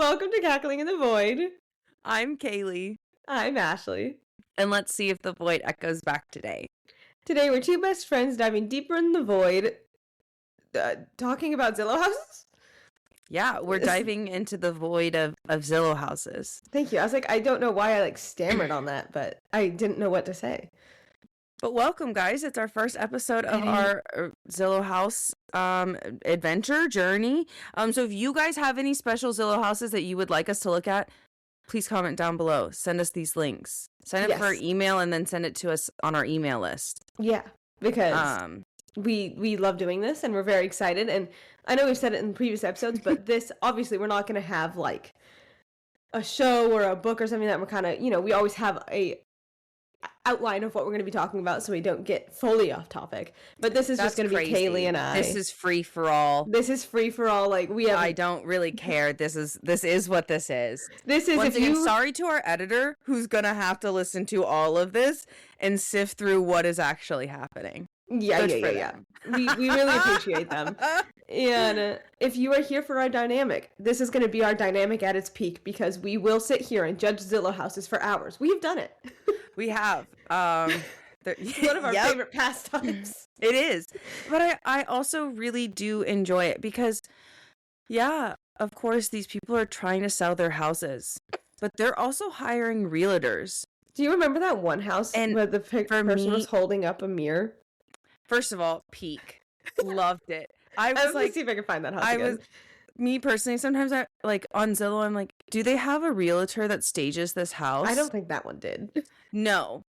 Welcome to Cackling in the Void. I'm Kaylee. I'm Ashley. And let's see if the void echoes back today. Today we're two best friends diving deeper in the void, talking about Zillow houses. Yeah, we're diving into the void of Zillow houses. Thank you. I was like, I don't know why I stammered on that, but I didn't know what to say. But welcome, guys. It's our first episode of our Zillow house adventure journey. So if you guys have any special Zillow houses that you would like us to look at, please comment down below. Send us these links. Sign up for our email and then send it to us on our email list. Yeah, because we love doing this and we're very excited. And I know we've said it in previous episodes, but this, obviously, we're not going to have a show or a book or something that we're kind of, we always have a outline of what we're going to be talking about so we don't get fully off topic. But this is just going to be Kaylee and I. This is free for all. This is free for all. I don't really care. This is what this is. This is Once again, sorry to our editor who's going to have to listen to all of this and sift through what is actually happening. Yeah. We really appreciate them. And if you are here for our dynamic, this is going to be our dynamic at its peak because we will sit here and judge Zillow houses for hours. We've done it. We have. It's one of our favorite pastimes. It is. But I also really do enjoy it because, of course, these people are trying to sell their houses, but they're also hiring realtors. Do you remember that one house where the person was holding up a mirror? First of all, peak. Loved it. I was like, see if I can find that house again. Me personally, sometimes I on Zillow, I'm like, do they have a realtor that stages this house? I don't think that one did. No.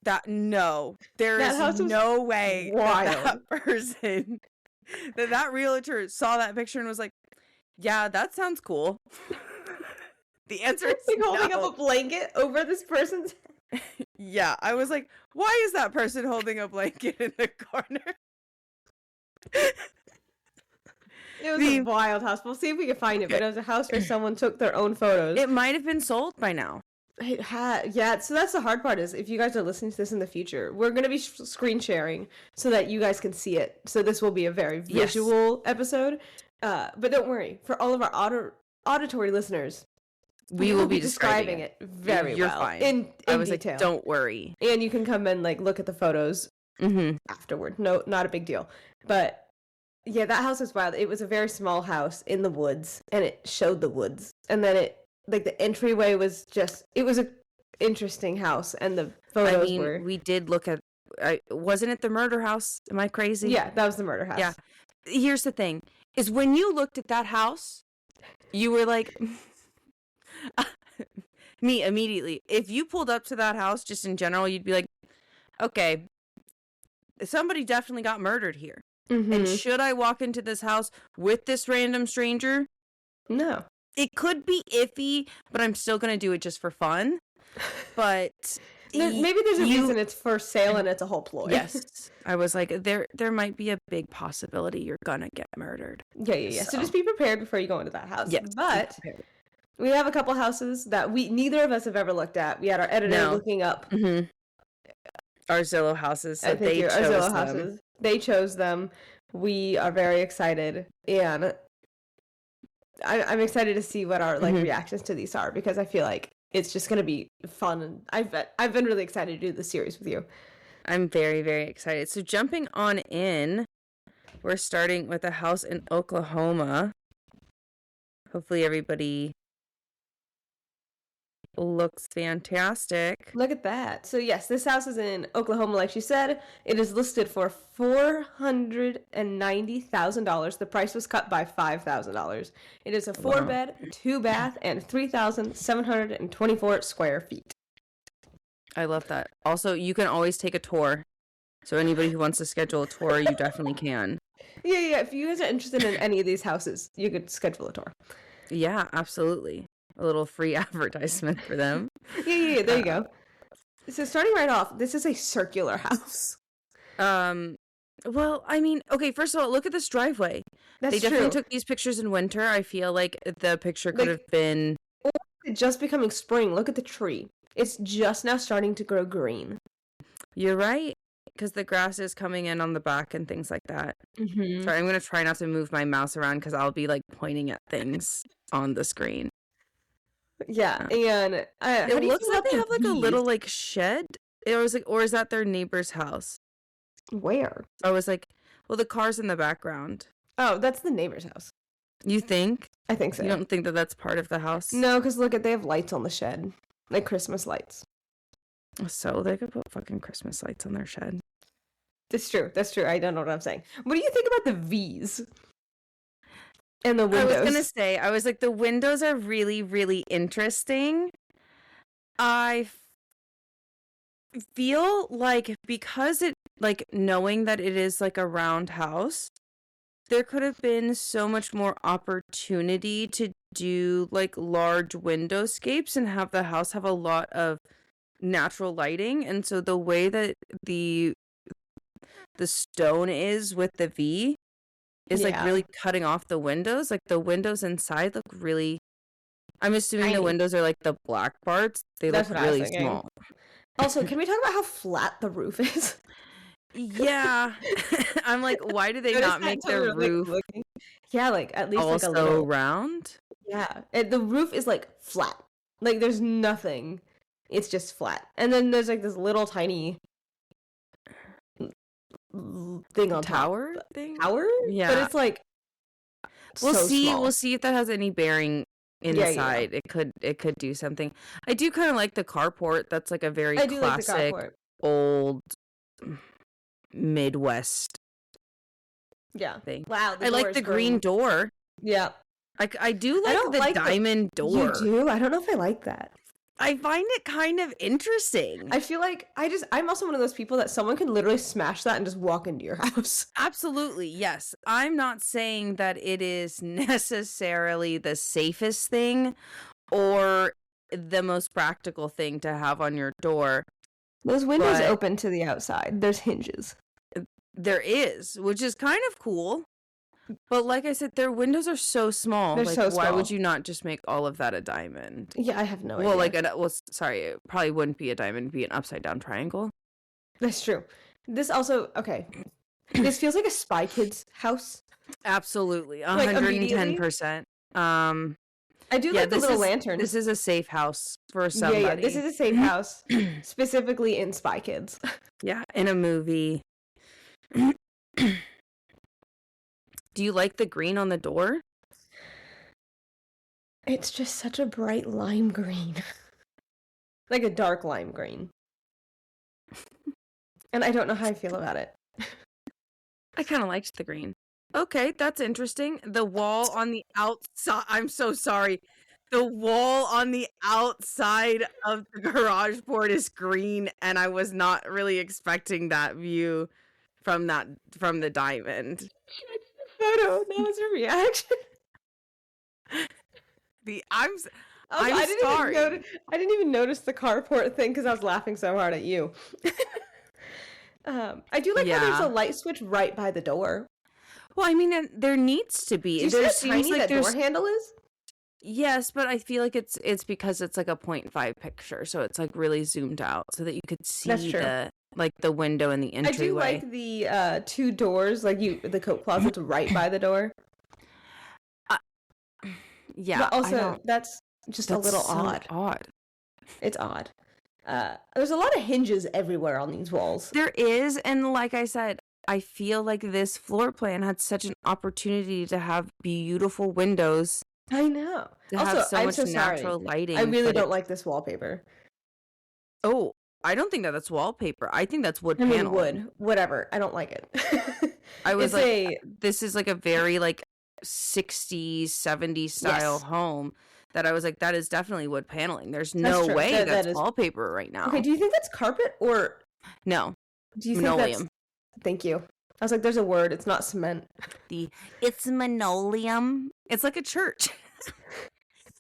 There is no way that person, that realtor saw that picture and was like, yeah, that sounds cool. The answer is holding up a blanket over this person's head. Yeah, I was like, why is that person holding a blanket in the corner? It was a wild house. We'll see if we can find it, but it was a house where someone took their own photos. It might have been sold by now. It had, yeah. So that's the hard part is if you guys are listening to this in the future, we're going to be screen sharing so that you guys can see it. So this will be a very visual episode. But don't worry, for all of our auditory listeners, we will be describing it very well. You're fine. In I was detail. like, don't worry. And you can come and look at the photos afterward. No, not a big deal. But yeah, that house was wild. It was a very small house in the woods, and it showed the woods. And then the entryway was it was an interesting house, and the photos were... we did look at... wasn't it the murder house? Am I crazy? Yeah, that was the murder house. Yeah. Here's the thing, is when you looked at that house, you were like... Me, immediately. If you pulled up to that house, just in general, you'd be like, okay, somebody definitely got murdered here. Mm-hmm. And should I walk into this house with this random stranger? No. It could be iffy, but I'm still going to do it just for fun. But maybe there's a reason it's for sale and it's a whole ploy. Yes. I was like, there might be a big possibility you're going to get murdered. Yeah. So just be prepared before you go into that house. Yes, but we have a couple houses that neither of us have ever looked at. We had our editor looking up our Zillow houses. So houses. They chose them. We are very excited, and I'm excited to see what our reactions to these are because I feel like it's just going to be fun. And I've been really excited to do this series with you. I'm very, very excited. So jumping on in, we're starting with a house in Oklahoma. Hopefully everybody looks fantastic. Look at that. So yes, this house is in Oklahoma, like she said. It is listed for $490,000. The price was cut by $5,000. It is a 4-bed, 2-bath, and 3,724 square feet. I love that. Also, you can always take a tour. So anybody who wants to schedule a tour, you definitely can. Yeah. If you guys are interested in any of these houses, you could schedule a tour. Yeah, absolutely. A little free advertisement for them. Yeah, there you go. So starting right off, this is a circular house. Well, I mean, okay, first of all, look at this driveway. They definitely took these pictures in winter. I feel like the picture could have been... just becoming spring. Look at the tree. It's just now starting to grow green. You're right. Because the grass is coming in on the back and things like that. Sorry, I'm going to try not to move my mouse around because I'll be pointing at things on the screen. Yeah, and how It do you looks feel like about they the have like a V's? little like shed. It was like, or is that their neighbor's house? Where? I was like, well, the car's in the background. Oh, that's the neighbor's house. You think? I think You so. don't think that that's part of the house? No, because look, they have lights on the shed, like Christmas lights. So they could put fucking Christmas lights on their shed. That's true. That's true. I don't know what I'm saying. What do you think about the V's and the windows? I was gonna say, I was like, the windows are really, really interesting. I feel like because it, like, knowing that it is like a round house, there could have been so much more opportunity to do like large windowscapes and have the house have a lot of natural lighting. And so the way that the stone is with the V is like really cutting off the windows. Like the windows inside look really, I'm assuming the windows are like the black parts. They look really small. Also, can we talk about how flat the roof is? Yeah. I'm like, why do they not make their roof yeah, like at least also like a little round? Yeah, the roof is like flat. Like there's nothing. It's just flat. And then there's like this little tiny thing on tower top. Thing? Tower? Yeah. But it's like we'll see. Small. We'll see if that has any bearing inside. Yeah. It could do something. I do kind of like the carport. That's like a very classic old Midwest thing. Wow. I like the green door. Yeah. I do like the diamond door. You do? I don't know if I like that. I find it kind of interesting. I feel like I'm also one of those people that someone could literally smash that and just walk into your house. Absolutely, yes. I'm not saying that it is necessarily the safest thing or the most practical thing to have on your door. Those windows open to the outside. There's hinges. There is, which is kind of cool. But like I said, their windows are so small. They're like, so small. Why would you not just make all of that a diamond? Yeah, I have no idea. Sorry, it probably wouldn't be a diamond, it'd be an upside down triangle. That's true. This also, okay. This feels like a Spy Kids house. Absolutely, 110%. I do like the little lantern. This is a safe house for somebody. Yeah, this is a safe house, specifically in Spy Kids. Yeah, in a movie. Do you like the green on the door? It's just such a bright lime green. Like a dark lime green. And I don't know how I feel about it. I kind of liked the green. Okay, that's interesting. The wall on the outside, I'm so sorry. The wall on the outside of the garage port is green, and I was not really expecting that view from the diamond. Photo. That was a reaction. I'm sorry. I didn't even notice the carport thing because I was laughing so hard at you. I do like how there's a light switch right by the door. Well, I mean, there needs to be. Do you see how tiny that door handle is? Yes, but I feel like it's because it's like a 0.5 picture, so it's like really zoomed out so that you could see the window and the entryway. I do like the two doors, like the coat closet's right by the door. Yeah. But also, that's a little odd. It's odd. There's a lot of hinges everywhere on these walls. There is, and like I said, I feel like this floor plan had such an opportunity to have beautiful windows. I know. To have so much natural lighting. I really don't like this wallpaper. Oh, I don't think that's wallpaper. I think that's wood paneling. Wood. Whatever. I don't like it. I was this is like a very like 60s, 70s style home that I was like, that is definitely wood paneling. There's no way that's wallpaper right now. Okay, do you think that's carpet or... No. Do you think that's... Thank you. I was like, there's a word. It's not cement. It's linoleum. It's like a church.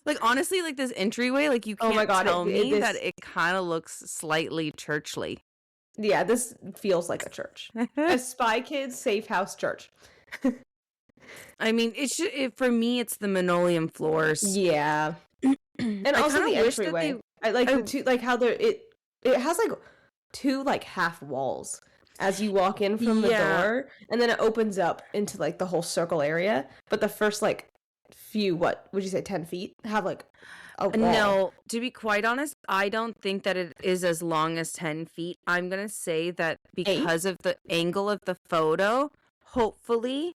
Like, honestly, like this entryway, like you can't tell me that it kind of looks slightly churchly. Yeah, this feels like a church. A Spy Kids safe house church. I mean, for me, it's the linoleum floors. Yeah. And also the entryway. I like the two, like how it has like two like half walls as you walk in from the door, and then it opens up into like the whole circle area. But the first like few, what would you say, 10 feet have like a wall. No, to be quite honest, I don't think that it is as long as 10 feet. I'm going to say that because of the angle of the photo, hopefully,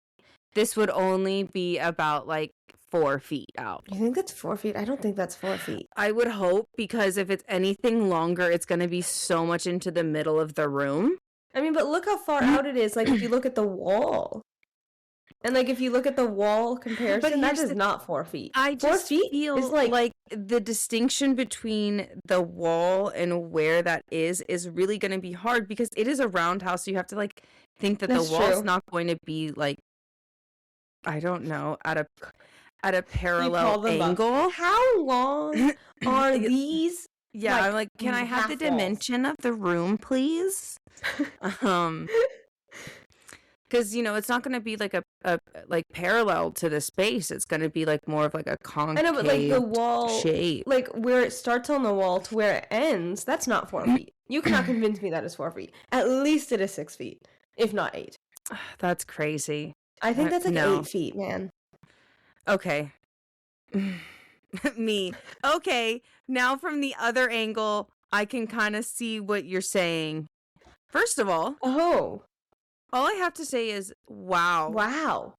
this would only be about like 4 feet out. You think that's 4 feet? I don't think that's 4 feet. I would hope, because if it's anything longer, it's going to be so much into the middle of the room. I mean, but look how far out it is. Like, if you look at the wall. And, like, if you look at the wall comparison, that is not 4 feet. I just 4 feet feel is like the distinction between the wall and where that is really going to be hard, because it is a roundhouse. So you have to, like, think that That's the wall's true. not going to be, like, I don't know, at a parallel angle. How long are these? Yeah, I'm like, can I have the dimension of the room, please? Because, you know, it's not going to be like a like parallel to the space. It's going to be like more of like a concave I know, but like the wall shape. Like where it starts on the wall to where it ends, that's not 4 feet. You cannot convince me that is 4 feet. At least it is 6 feet, if not 8. That's crazy. I think that's like 8 feet, man. Okay. Me. Okay. Now from the other angle, I can kind of see what you're saying. First of all, all I have to say is, wow. Wow.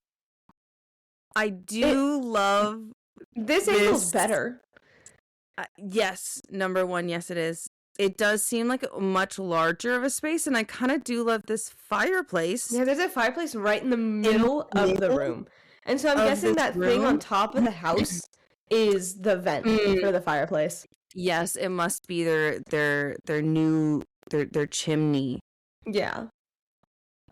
I do love this angle's better. Yes, number one, yes it is. It does seem like a much larger of a space, and I kind of do love this fireplace. Yeah, there's a fireplace right in the middle of the room. And so I'm guessing that thing on top of the house is the vent for the fireplace. Yes, it must be their new chimney. Yeah.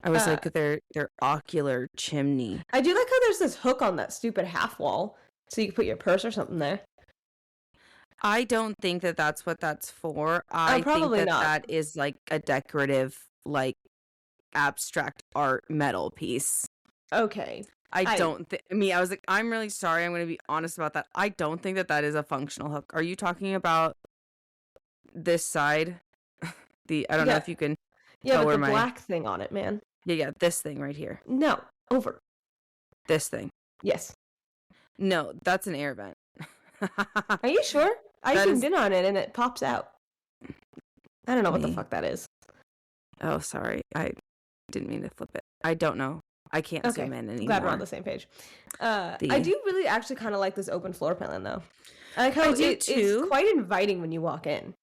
I was like their ocular chimney. I do like how there's this hook on that stupid half wall, so you can put your purse or something there. I don't think that that's what that's for. I think that is like a decorative, like abstract art metal piece. Okay. I was like, I'm really sorry. I'm going to be honest about that. I don't think that is a functional hook. Are you talking about this side? I don't know if you can. Yeah, but the black thing on it, man. Yeah, this thing right here. No, over. This thing. Yes. No, that's an air vent. Are you sure? I zoomed in on it and it pops out. I don't know what the fuck that is. Oh, sorry. I didn't mean to flip it. I don't know. I can't zoom in anymore. Glad we're on the same page. I do really actually kind of like this open floor plan, though. I like how it's quite inviting when you walk in.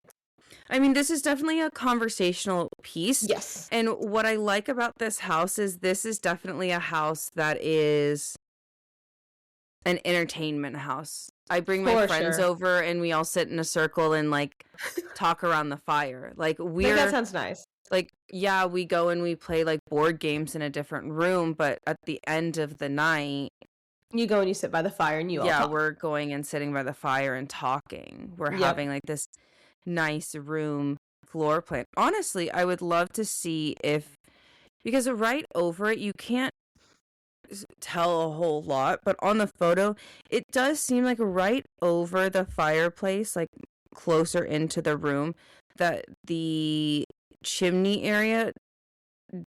I mean, this is definitely a conversational piece. Yes. And what I like about this house is this is definitely a house that is an entertainment house. I bring my friends over and we all sit in a circle and like talk around the fire. Like that sounds nice. Like, yeah, we go and we play like board games in a different room, but at the end of the night, you go and you sit by the fire and you all talk. We're going and sitting by the fire and talking. We're having like this nice room floor plan. Honestly, I would love to see because right over it, you can't tell a whole lot, but on the photo, it does seem like right over the fireplace, like closer into the room, that the chimney area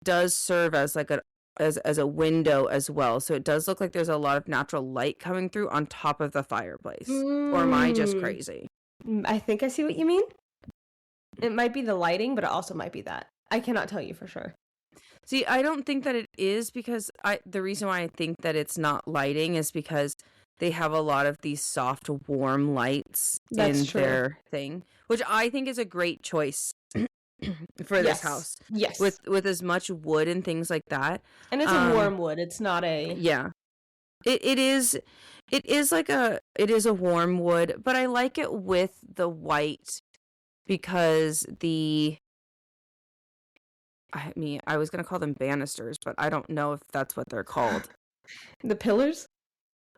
does serve as like as a window as well. So it does look like there's a lot of natural light coming through on top of the fireplace. Or am I just crazy? I think I see what you mean. It might be the lighting, but it also might be that. I cannot tell you for sure. See, I don't think that it is, because the reason why I think that it's not lighting is because they have a lot of these soft, warm lights in their thing, which I think is a great choice for this house. Yes. With as much wood and things like that. And it's a warm wood. It's not a... Yeah. It is a warm wood, but I like it with the white because I was going to call them banisters, but I don't know if that's what they're called. The pillars?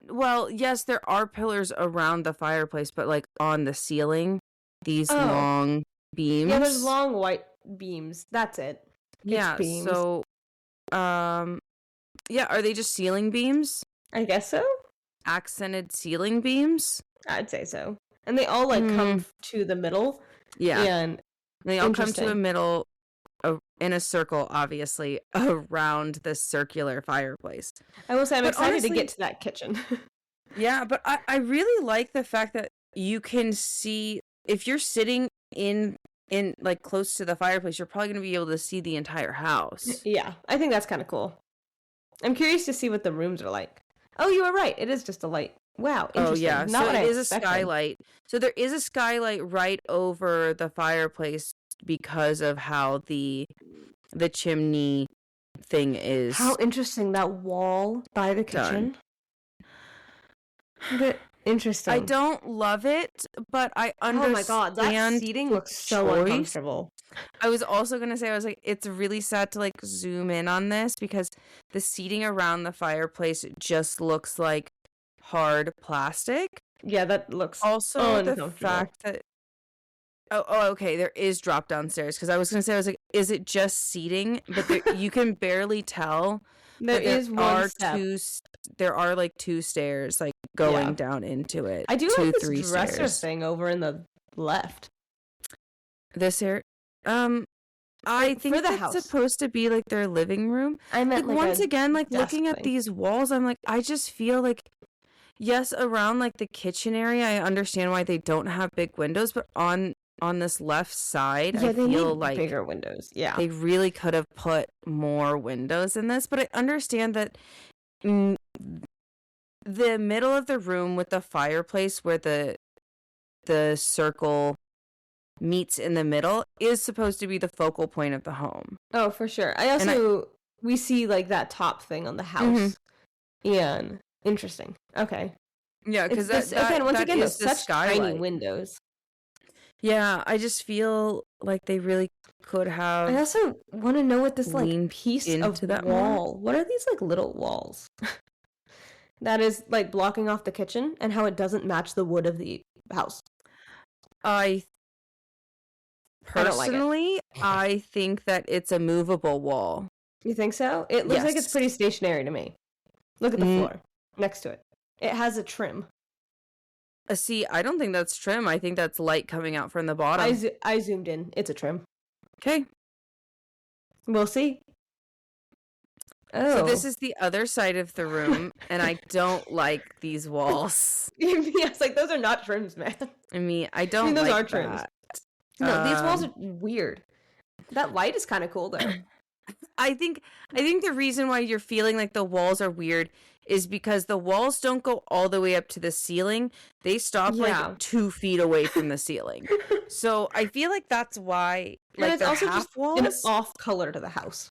Well, yes, there are pillars around the fireplace, but like on the ceiling, these long beams. Yeah, there's long white beams. That's it. Yeah, beams. So, are they just ceiling beams? I guess so. Accented ceiling beams? I'd say so. And they all like come to the middle. Yeah. And they all come to a middle in a circle, obviously, around the circular fireplace. I will say I'm excited to get to that kitchen. Yeah, but I really like the fact that you can see if you're sitting in like close to the fireplace, you're probably going to be able to see the entire house. Yeah, I think that's kind of cool. I'm curious to see what the rooms are like. Oh, you were right. It is just a light. Wow, interesting. Oh yeah, Not so what it I is expected. a skylight. So there is a skylight right over the fireplace because of how the chimney thing is. How interesting, that wall by the kitchen. But interesting. I don't love it, but I understand. Oh my god, that seating looks so uncomfortable. I was also gonna say, I was like, it's really sad to like zoom in on this because the seating around the fireplace just looks like hard plastic. Yeah, that looks also the fact that okay, there is drop downstairs because I was gonna say, I was like, is it just seating? But you can barely tell. There is one step. There are like 2 stairs like going down into it. I do like this dresser thing over in the left. This area, I think that's supposed to be like their living room. I meant like once again, like looking at these walls, I'm like, I just feel like, yes, around like the kitchen area, I understand why they don't have big windows, but on this left side, I feel like bigger windows. Yeah, they really could have put more windows in this. But I understand that the middle of the room with the fireplace, where the circle meets in the middle, is supposed to be the focal point of the home. Oh, for sure. I also we see like that top thing on the house. And interesting. Okay. Yeah, because once again, is such skylight. tiny windows. Yeah, I just feel like they really could have. I also want to know what this like piece of that wall. What are these like little walls? That is like blocking off the kitchen, and how it doesn't match the wood of the house. Personally, I think that it's a movable wall. You think so? It looks like it's pretty stationary to me. Look at the floor next to it. It has a trim. See, I don't think that's trim. I think that's light coming out from the bottom. I zoomed in. It's a trim. Okay. We'll see. Oh. So this is the other side of the room, and I don't like these walls. Yes, like those are not trims, man. I mean, those are trims. No, these walls are weird. That light is kind of cool, though. I think the reason why you're feeling like the walls are weird is because the walls don't go all the way up to the ceiling. They stop like 2 feet away from the ceiling. So I feel like that's why. Like, and it's also just walls, an off color to the house.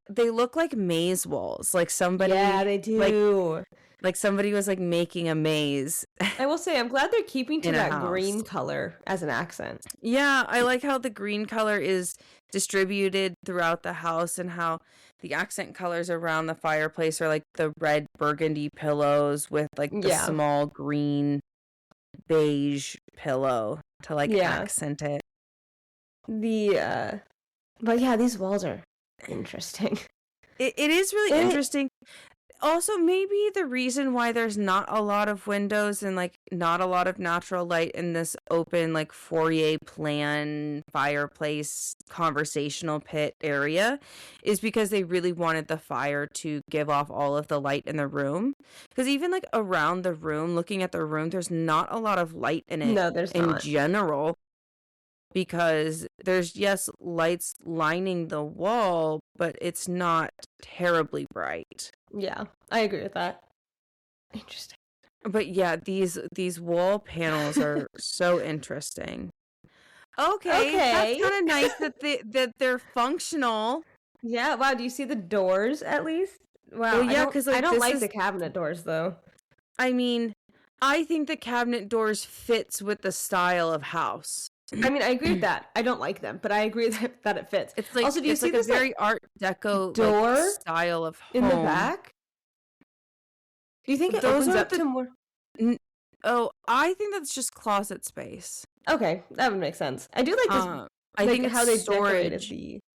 They look like maze walls. Like somebody. Yeah, they do. Like somebody was like making a maze. I will say, I'm glad they're keeping to that green color as an accent. Yeah, I like how the green color is distributed throughout the house, and how the accent colors around the fireplace are like the red burgundy pillows with like the small green beige pillow to like accent it. But yeah, these walls are interesting. It is really interesting. Also, maybe the reason why there's not a lot of windows and like not a lot of natural light in this open like foyer plan fireplace conversational pit area is because they really wanted the fire to give off all of the light in the room. Because even like around the room, looking at the room, there's not a lot of light in it. No, there's not. In general. Because there's lights lining the wall, but it's not terribly bright. Yeah, I agree with that. Interesting. But yeah, these wall panels are so interesting. Okay, that's kind of nice that they're functional. Yeah. Wow. Do you see the doors at least? Wow. Well, yeah, because I don't like the cabinet doors though. I mean, I think the cabinet doors fits with the style of house. I mean, I agree with that. I don't like them, but I agree that it fits. It's like, also, do you see like this a very Art Deco door style of home in the back? Do you think it opens up to more? Oh, I think that's just closet space. Okay, that would make sense. I do like this. I think how they decorated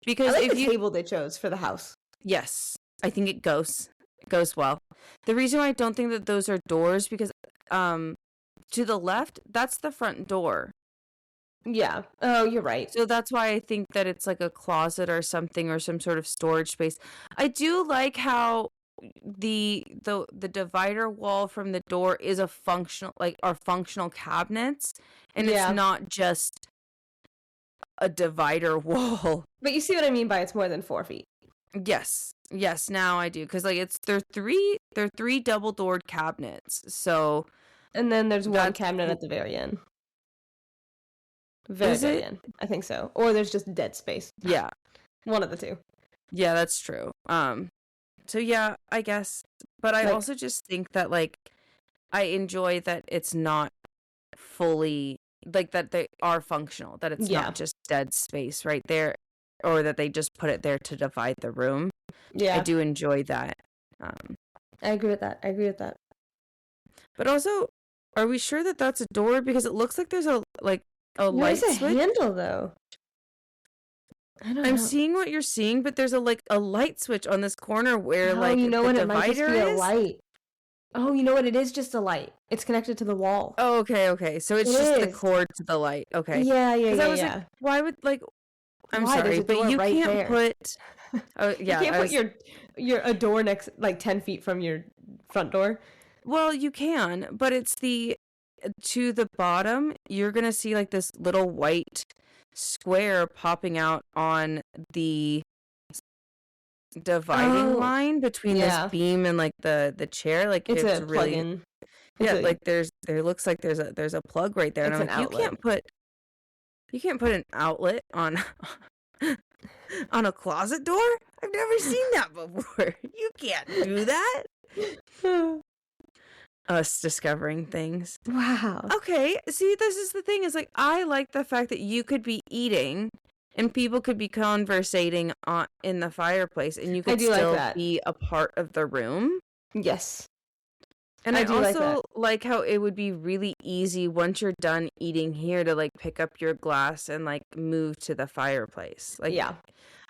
because I like the table they chose for the house. Yes, I think it goes well. The reason why I don't think that those are doors because to the left, that's the front door. Yeah. Oh, you're right. So that's why I think that it's like a closet or something or some sort of storage space. I do like how the divider wall from the door is a functional, like, are functional cabinets, and it's not just a divider wall. But you see what I mean by it's more than 4 feet. Yes, now I do, because like they're three double-doored cabinets, so. And then there's one cabinet at the very end. Very end. I think so. Or there's just dead space. Yeah. One of the two. Yeah, that's true. So yeah, I guess. But I also just think that, like, I enjoy that it's not fully, like, that they are functional, that it's not just dead space right there, or that they just put it there to divide the room. Yeah. I do enjoy that. I agree with that. But also, are we sure that that's a door? Because it looks like there's a light switch. There's a handle, though. I'm seeing what you're seeing, but there's a light switch on this corner where you know the what, divider it might just be is. a light. Oh, you know what? It is just a light. It's connected to the wall. Oh, okay. So it's just the cord to the light. Okay. Yeah. I was like, why would I'm sorry, but you can't put. Oh yeah, you can't put a door next 10 feet from your front door. Well, you can, but it's to the bottom. You're gonna see like this little white square popping out on the dividing line between this beam and like the chair. Like it's a really plug-in. There looks like there's a plug right there, and I'm like, you can't put an outlet on on a closet door. I've never seen that before. You can't do that. Us discovering things. Wow. Okay, see, this is the thing, is like, I like the fact that you could be eating and people could be conversating in the fireplace, and you could still be a part of the room. Yes. And I also like how it would be really easy once you're done eating here to like pick up your glass and like move to the fireplace. Like, yeah.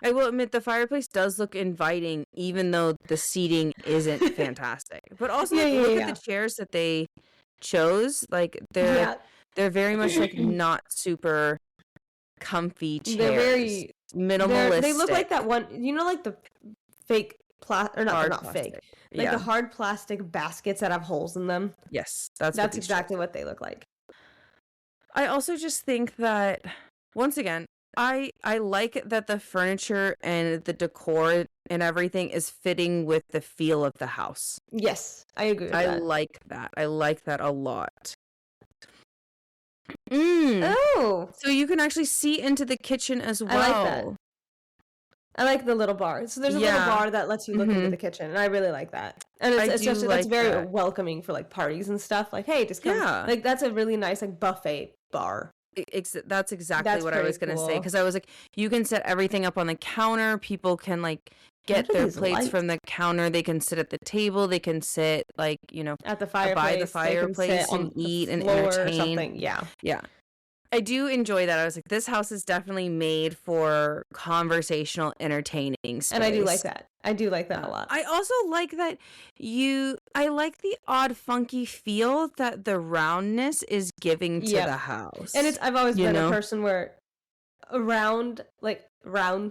I will admit the fireplace does look inviting, even though the seating isn't fantastic. But also, look at the chairs that they chose. Like they're very much like not super comfy chairs. They're very minimalistic. They look like that one, like the fake not fake. Like the hard plastic baskets that have holes in them. Yes, that's exactly what they look like. I also just think that, once again, I like that the furniture and the decor and everything is fitting with the feel of the house. Yes, I agree with that. I like that. I like that a lot. Oh. So you can actually see into the kitchen as well. I like that. I like the little bar. So there's a little bar that lets you look into the kitchen, and I really like that. And that's very welcoming for like parties and stuff. Like, hey, just come. Yeah. Like that's a really nice like buffet bar. That's exactly what I was gonna say, because I was like, you can set everything up on the counter. People can like get their plates from the counter. They can sit at the table. They can sit like at the fireplace, by the fireplace and eat and entertain. Or something. Yeah. I do enjoy that. I was like, this house is definitely made for conversational, entertaining space. And I do like that. I do like that a lot. I also like that I like the odd, funky feel that the roundness is giving to the house. And I've always been a person where round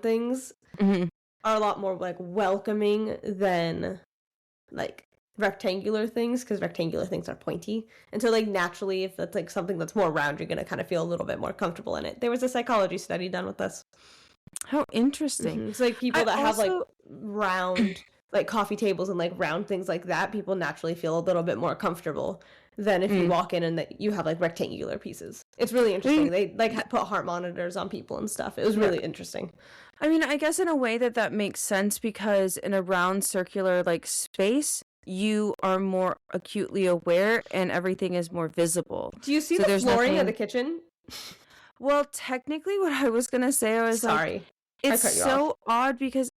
things are a lot more like welcoming than like rectangular things, because rectangular things are pointy, and so like naturally if that's like something that's more round, you're gonna kind of feel a little bit more comfortable in it. There was a psychology study done with this. How interesting. It's like people that have like round like coffee tables and like round things like that, people naturally feel a little bit more comfortable than if you walk in and you have like rectangular pieces. It's really interesting. They like put heart monitors on people and stuff. It was really interesting. I mean, I guess in a way that makes sense, because in a round circular like space, you are more acutely aware and everything is more visible. Do you see the flooring of the kitchen? Well, technically what I was going to say, I was sorry. It's so odd, because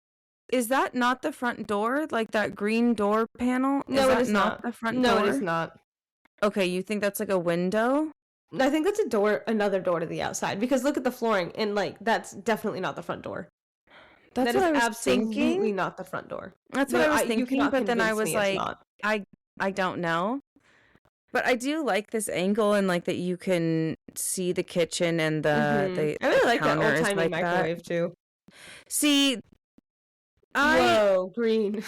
is that not the front door? Like that green door panel? No, it is not the front door? No, it is not. Okay, you think that's like a window? I think that's another door to the outside, because look at the flooring, and like that's definitely not the front door. That what I was absolutely thinking. Not the front door. That's what I was thinking, but then I was like, I don't know. But I do like this angle, and like that you can see the kitchen and the I really like that counters old-timey microwave too. See, Whoa, green.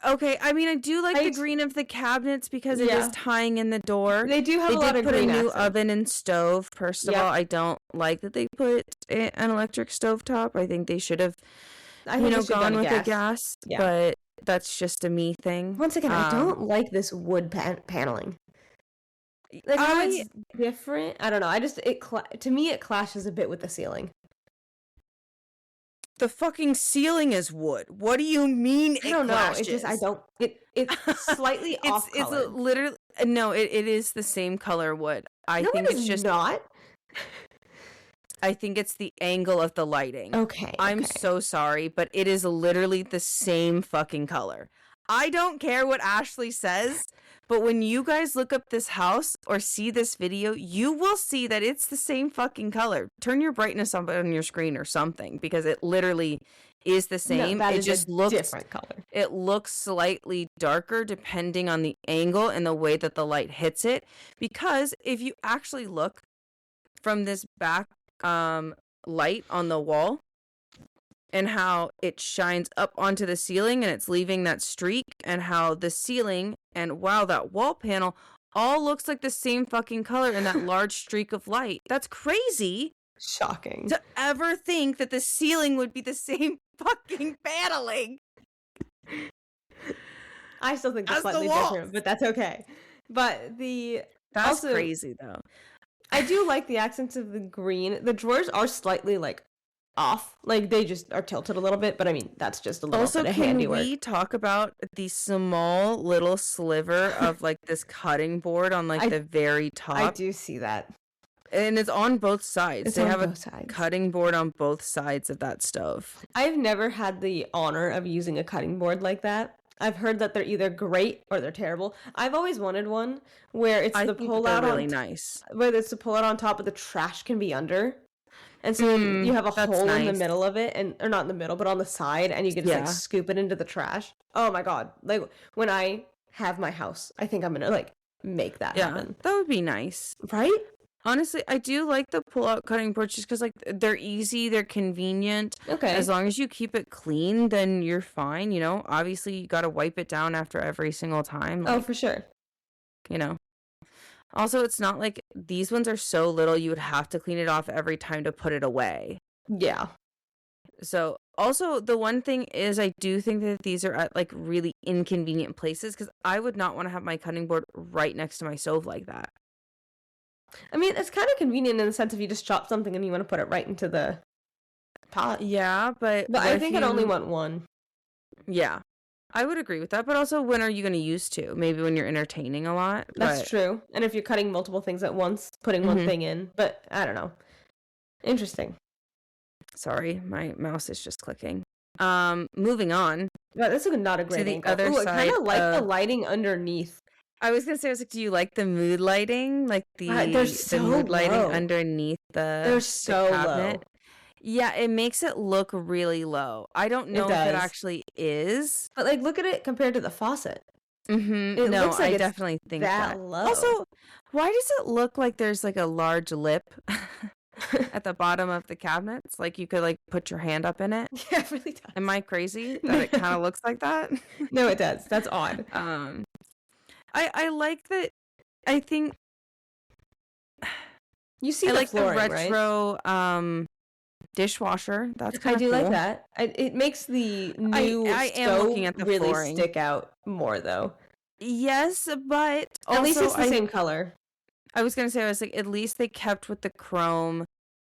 Okay, I mean, I do like the green of the cabinets because it is tying in the door. They do have a lot of green. They did put a new accent. oven and stove. First of all, I don't like that they put an electric stovetop. I think they should have, gone with a gas. Yeah. But that's just a me thing. Once again, I don't like this wood paneling. Like how it's different. I don't know. To me, it clashes a bit with the ceiling. The fucking ceiling is wood. What do you mean? I don't know. It's just it's slightly off color. It's literally no. It is the same color wood. I think it's just not. I think it's the angle of the lighting. Okay. I'm so sorry, but it is literally the same fucking color. I don't care what Ashley says, but when you guys look up this house or see this video, you will see that it's the same fucking color. Turn your brightness up on your screen or something, because it literally is the same. No, it just looks different color. It looks slightly darker depending on the angle and the way that the light hits it. Because if you actually look from this back light on the wall, and how it shines up onto the ceiling and it's leaving that streak, and how the ceiling and that wall panel all looks like the same fucking color in that large streak of light. That's crazy. Shocking. To ever think that the ceiling would be the same fucking paneling. I still think it's slightly different, but that's okay. But that's also crazy though. I do like the accents of the green. The drawers are slightly off, they just are tilted a little bit, but I mean that's just a little bit of handiwork. Can we talk about the small little sliver of this cutting board on the very top? I do see that, and it's on both sides. They have a cutting board on both sides of that stove. I've never had the honor of using a cutting board like that. I've heard that they're either great or they're terrible. I've always wanted one where it's the pull out really nice, where it's the pull out on top, but the trash can be under. And so you have a hole in the middle of it, or not in the middle, but on the side, and you can just scoop it into the trash. Oh my god! When I have my house, I think I'm gonna make that happen. That would be nice, right? Honestly, I do like the pull-out cutting boards just because they're easy, they're convenient. Okay. As long as you keep it clean, then you're fine. Obviously you got to wipe it down after every single time. Oh, for sure. Also, it's not like these ones are so little you would have to clean it off every time to put it away. Yeah. So, also, the one thing is I do think that these are at really inconvenient places, because I would not want to have my cutting board right next to my stove like that. I mean, it's kind of convenient in the sense if you just chop something and you want to put it right into the pot. Yeah, but I think I'd only want one. Yeah. I would agree with that, but also when are you going to use two? Maybe when you're entertaining a lot. That's true. And if you're cutting multiple things at once, putting one thing in. But I don't know. Interesting. Sorry, my mouse is just clicking. Moving on. But this is not a great angle. Other side. I kind of like the lighting underneath. I was going to say, do you like the mood lighting? The mood lighting underneath the cabinet? Low. Yeah, it makes it look really low. I don't know if it actually is. But look at it compared to the faucet. Mm-hmm. It looks like I definitely think that. Low. Also, why does it look like there's a large lip at the bottom of the cabinets? You could put your hand up in it? Yeah, it really does. Am I crazy that it kind of looks like that? No, it does. That's odd. I like that. I think you see the flooring, retro dishwasher. That's kind of cool. I do like that. It makes the new I am looking at the really flooring. Stick out more though. Yes, but also, at least it's the same color. I was gonna say, at least they kept with the chrome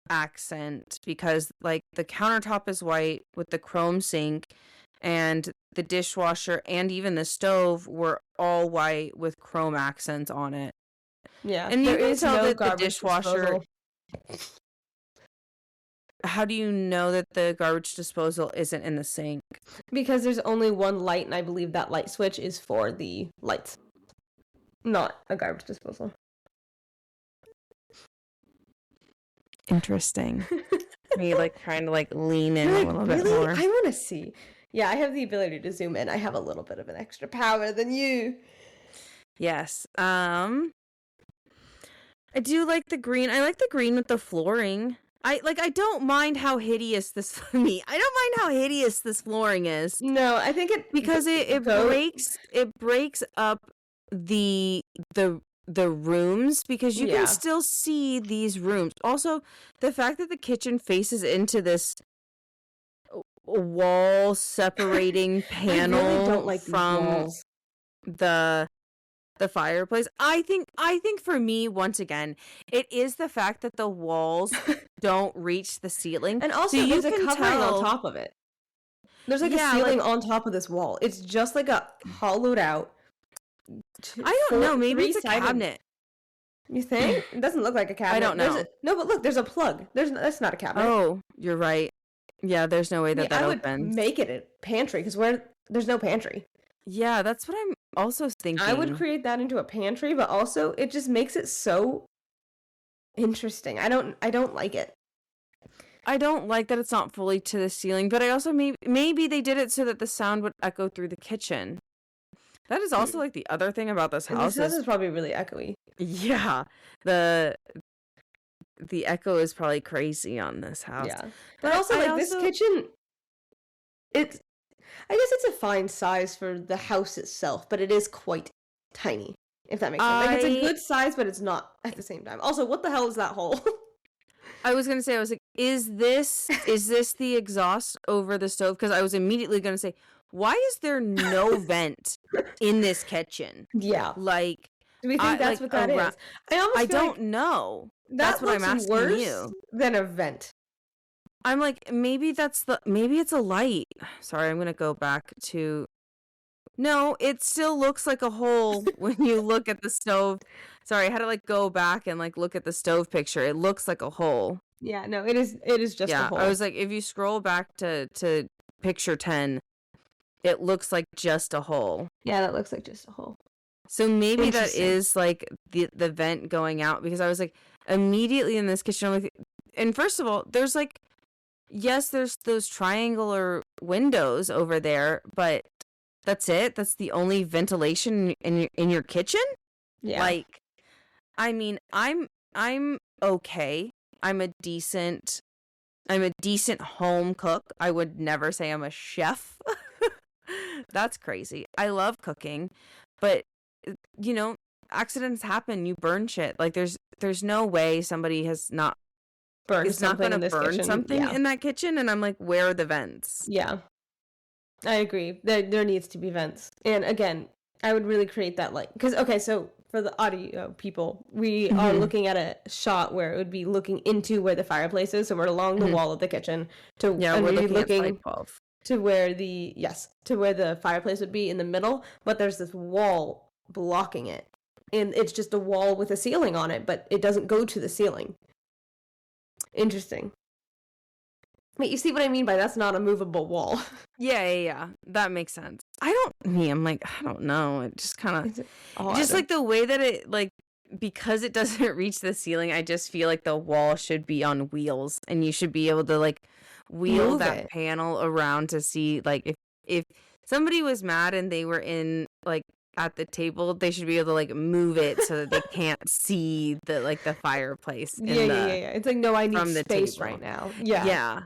accent, because the countertop is white with the chrome sink, and the dishwasher and even the stove were all white with chrome accents on it. Yeah, and you can tell that the dishwasher. How do you know that the garbage disposal isn't in the sink? Because there's only one light, and I believe that light switch is for the lights, not a garbage disposal. Interesting. Me trying to lean in a little bit more. I want to see. Yeah, I have the ability to zoom in. I have a little bit of an extra power than you. Yes. I do like the green. I like the green with the flooring. I don't mind how hideous this I don't mind how hideous this flooring is. No, I think because it breaks up the rooms, because you can still see these rooms. Also, the fact that the kitchen faces into this wall separating panel I really don't like from walls. the fireplace. I think for me, once again, it is the fact that the walls don't reach the ceiling, and also so there's a covering on top of it. There's like a ceiling on top of this wall. It's just like a hollowed out. I don't know. Maybe it's a cabinet. You think? It doesn't look like a cabinet. I don't know. No, but look, there's a plug. That's not a cabinet. Oh, you're right. Yeah, there's no way that I opens. would make it a pantry, because there's no pantry. Yeah, that's what I'm also thinking. I would create that into a pantry, but also it just makes it so interesting. I don't like it. I don't like that it's not fully to the ceiling, but I also maybe they did it so that the sound would echo through the kitchen. That is also like the other thing about this house. This house is probably really echoey. Yeah, the echo is probably crazy on this house. Yeah, but also this kitchen, I guess it's a fine size for the house itself, but it is quite tiny, if that makes sense. Like, it's a good size, but it's not at the same time. Also, what the hell is that hole? I was gonna say, I was like, is this the exhaust over the stove? Because I was immediately gonna say, why is there no vent in this kitchen? Yeah, like, do we think that's what that is? I don't know. That's what I'm asking you. Than a vent. I'm like, maybe it's a light. Sorry, I'm gonna go back to. No, it still looks like a hole when you look at the stove. Sorry, I had to like go back and like look at the stove picture. It looks like a hole. Yeah, no, it is just a hole. I was like, if you scroll back to picture 10, it looks like just a hole. Yeah, that looks like just a hole. So maybe that is like the vent going out, because I was like, immediately in this kitchen, I'm like, and first of all, there's like, yes, there's those triangular windows over there, but that's it. That's the only ventilation in your kitchen. Yeah. Like, I mean, I'm okay. I'm a decent home cook. I would never say I'm a chef. That's crazy. I love cooking, but you know, accidents happen. You burn shit. Like, there's no way somebody is not going to burn something in that kitchen. And I'm like, where are the vents? Yeah, I agree. There needs to be vents. And again, I would really create that light, because so for the audio people, we are looking at a shot where it would be looking into where the fireplace is. So we're along the wall of the kitchen we're looking at 12. to where the fireplace would be in the middle, but there's this wall blocking it, and it's just a wall with a ceiling on it, but it doesn't go to the ceiling. Interesting. Wait, you see what I mean by that's not a movable wall? Yeah, that makes sense. I'm like, I don't know, it just kind of just like the way that it, like, because it doesn't reach the ceiling, I just feel like the wall should be on wheels, and you should be able to like wheel that panel around to see, like, if somebody was mad and they were in like at the table, they should be able to like move it so that they can't see the fireplace. Yeah. It's like, no, I need space right now. Yeah.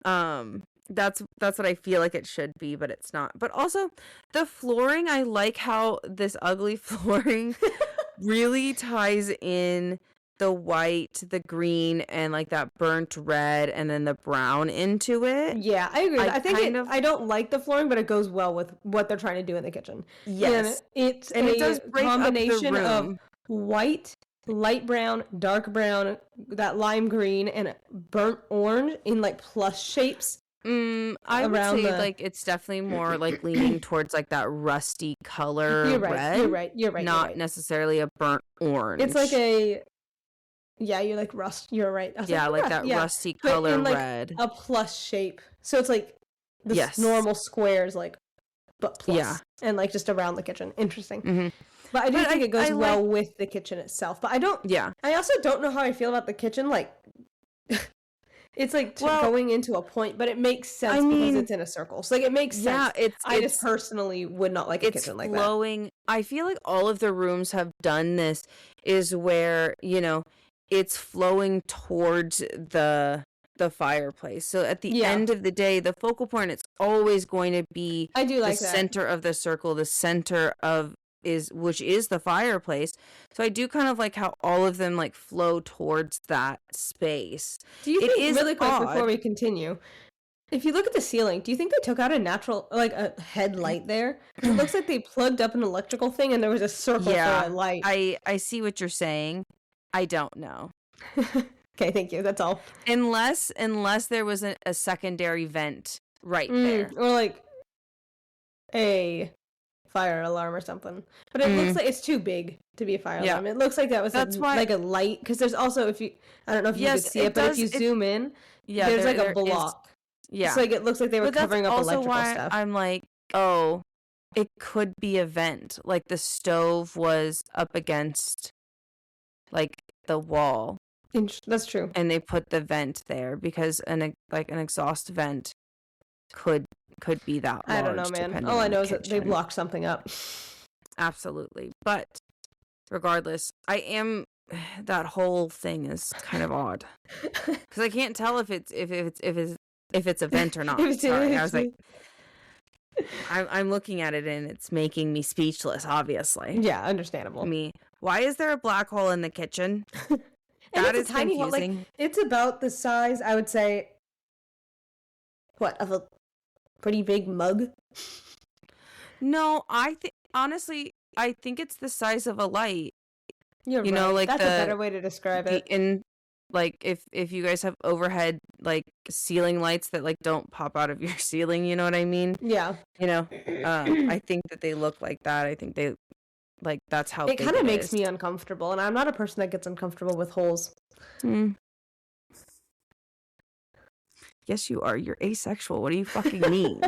That's what I feel like it should be, but it's not. But also the flooring, I like how this ugly flooring really ties in the white, the green, and like that burnt red, and then the brown into it. Yeah, I agree. I think I don't like the flooring, but it goes well with what they're trying to do in the kitchen. Yes, it does break combination of white, light brown, dark brown, that lime green, and burnt orange in like plus shapes. I would say like it's definitely more like leaning towards like that rusty color. You're right. Red, You're right. Not necessarily a burnt orange. It's like a. Yeah, you're like rust. You're right. Like that rusty color, but in, like, red. A plus shape. So it's like the normal squares, like, but plus. Yeah. And like just around the kitchen. Interesting. Mm-hmm. But I do think it goes well with the kitchen itself. But I don't. Yeah. I also don't know how I feel about the kitchen. Like, it's like going into a point, but it makes sense because it's in a circle. So like it makes sense. Yeah, I just personally would not like a kitchen like that. I feel like all of the rooms have done this. Is where, you know, it's flowing towards the fireplace. So at the end of the day, the focal point, it's always going to be I do like the that. center of the circle, the center of which is the fireplace. So I do kind of like how all of them like flow towards that space. Do you think, really quick odd. before we continue, if you look at the ceiling, do you think they took out a natural, like a headlight there? It looks like they plugged up an electrical thing and there was a circle for a light. I see what you're saying. I don't know. Okay, thank you. That's all. Unless there was a secondary vent right there. Or like a fire alarm or something. But it looks like it's too big to be a fire alarm. It looks like that was like a light, because there's also, if you, I don't know if you could see it, but if you zoom in, there's like a block. It's like, it looks like they were covering up electrical stuff. I'm like, oh, it could be a vent. Like the stove was up against like the wall. That's true. And they put the vent there because an exhaust vent could be that large. I don't know, man. All I know is that they blocked something up. Absolutely. But regardless, that whole thing is kind of odd. Because I can't tell if it's a vent or not. Sorry, I was like, I'm looking at it and it's making me speechless, obviously. Yeah, understandable. Why is there a black hole in the kitchen? That is tiny confusing. Like, it's about the size, I would say, of a pretty big mug? No, honestly, I think it's the size of a light. You're right. Know, like that's a better way to describe it. In like if you guys have overhead like ceiling lights that like don't pop out of your ceiling, you know what I mean? Yeah. You know, I think that they look like that. I think they like that's how it kind of makes me uncomfortable, and I'm not a person that gets uncomfortable with holes. Yes, you are. You're asexual. What do you fucking mean?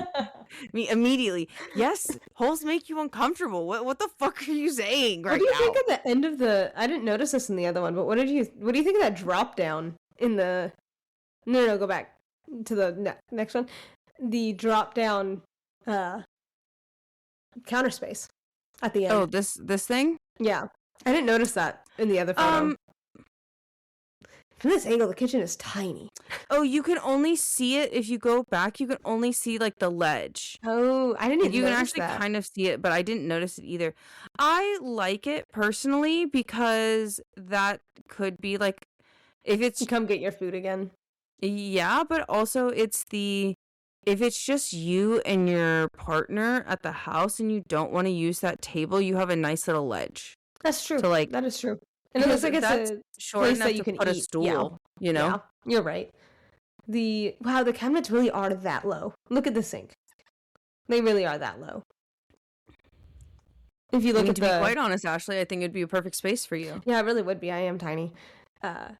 Immediately. Yes, holes make you uncomfortable. What the fuck are you saying right now? What do you think at the end of the? I didn't notice this in the other one, but what do you think of that drop down in the? No, go back to the next one. The drop down, counter space at the end. Oh, this thing? Yeah, I didn't notice that in the other photo. From this angle, the kitchen is tiny. Oh, you can only see it if you go back. You can only see like the ledge. Oh, I didn't even you notice can actually that. Kind of see it, but I didn't notice it either. I like it personally because that could be like if it's you come get your food again. Yeah, but also if it's just you and your partner at the house and you don't want to use that table, you have a nice little ledge. That's true. So like that is true. And it looks like it's a short place enough that you can put eat. A stool, you know? Yeah, you're right. The cabinets really are that low. Look at the sink. They really are that low. If you look at to be quite honest, Ashley, I think it'd be a perfect space for you. Yeah, it really would be. I am tiny.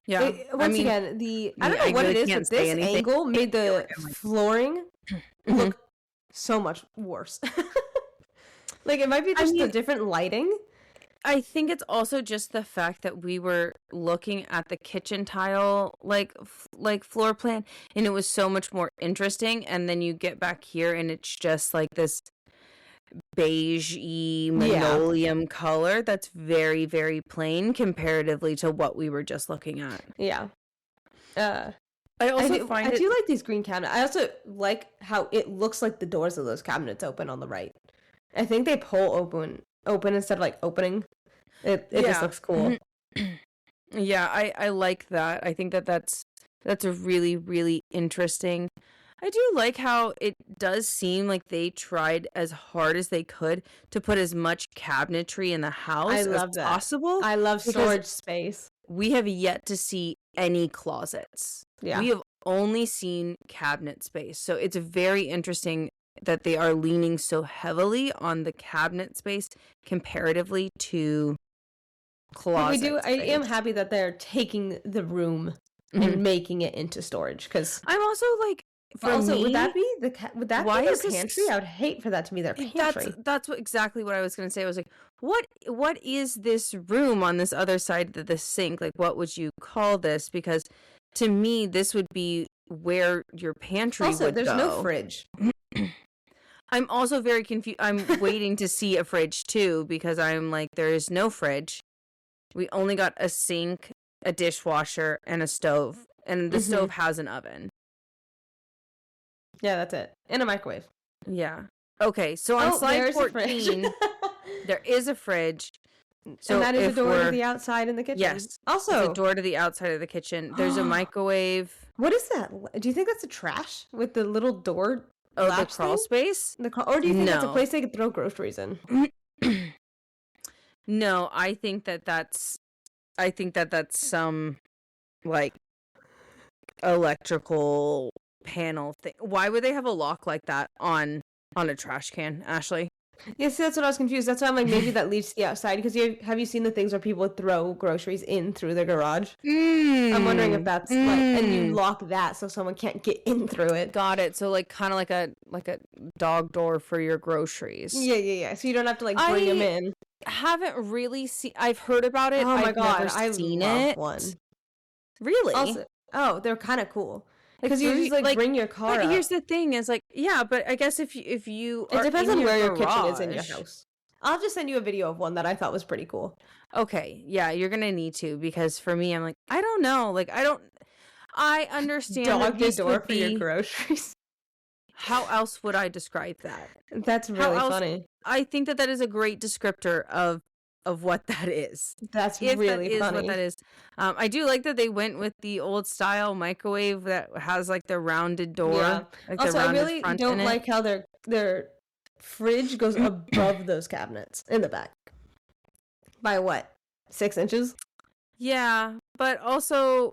Yeah. Once again, I don't know what it is, but this angle made the flooring look so much worse. Like, it might be just the different lighting. I think it's also just the fact that we were looking at the kitchen tile like floor plan, and it was so much more interesting, and then you get back here and it's just like this beige-y linoleum color that's very, very plain comparatively to what we were just looking at. Yeah. I do like these green cabinets. I also like how it looks like the doors of those cabinets open on the right. I think they pull open instead of like opening. It just looks cool. Yeah, I like that. I think that's a really, really interesting. I do like how it does seem like they tried as hard as they could to put as much cabinetry in the house as possible. I love storage space. We have yet to see any closets. Yeah. We have only seen cabinet space. So it's very interesting that they are leaning so heavily on the cabinet space comparatively to closet I am happy that they're taking the room and making it into storage, because I'm also like, would that be their pantry? I would hate for that to be their pantry. That's exactly what I was going to say. I was like, what is this room on this other side of the sink? Like, what would you call this? Because to me, this would be where your pantry would go. Also, there's no fridge. I'm also very confused. I'm waiting to see a fridge too, because I'm like, there is no fridge. We only got a sink a dishwasher, and a stove. And the stove has an oven. Yeah, that's it. And a microwave. Yeah. Okay, so on slide 14, there is a fridge. So and that is a door to the outside in the kitchen. Yes. Also, it's a door to the outside of the kitchen. There's a microwave. What is that? Do you think that's a trash with the little door? Oh, the crawl space? Or do you think that's a place they could throw groceries in? No, I think that's some like electrical panel thing. Why would they have a lock like that on a trash can, Ashley? Yes, that's what I was confused. That's why I'm like, maybe that leads to the outside. Because have you seen the things where people would throw groceries in through their garage? I'm wondering if that's like, and you lock that so someone can't get in through it. Got it. So like kind of like a dog door for your groceries. Yeah. So you don't have to like bring them in. Haven't really seen. I've heard about it. Oh my God, I've seen love it. One. Really? Also, they're kind of cool. Because you just like bring your car. But here's the thing: is like, yeah, but I guess if you it depends on where your kitchen is in your garage. house. I'll just send you a video of one that I thought was pretty cool. Okay, yeah, you're gonna need to, because for me, I'm like, I don't know, like I understand doggy door for your groceries. How else would I describe that? That's really funny. I think that is a great descriptor of what that is. That's if really that is funny. What that is. I do like that they went with the old style microwave that has like the rounded door. Yeah. Like Also, I really don't like how their fridge goes above those cabinets in the back. By what? 6 inches? Yeah, but also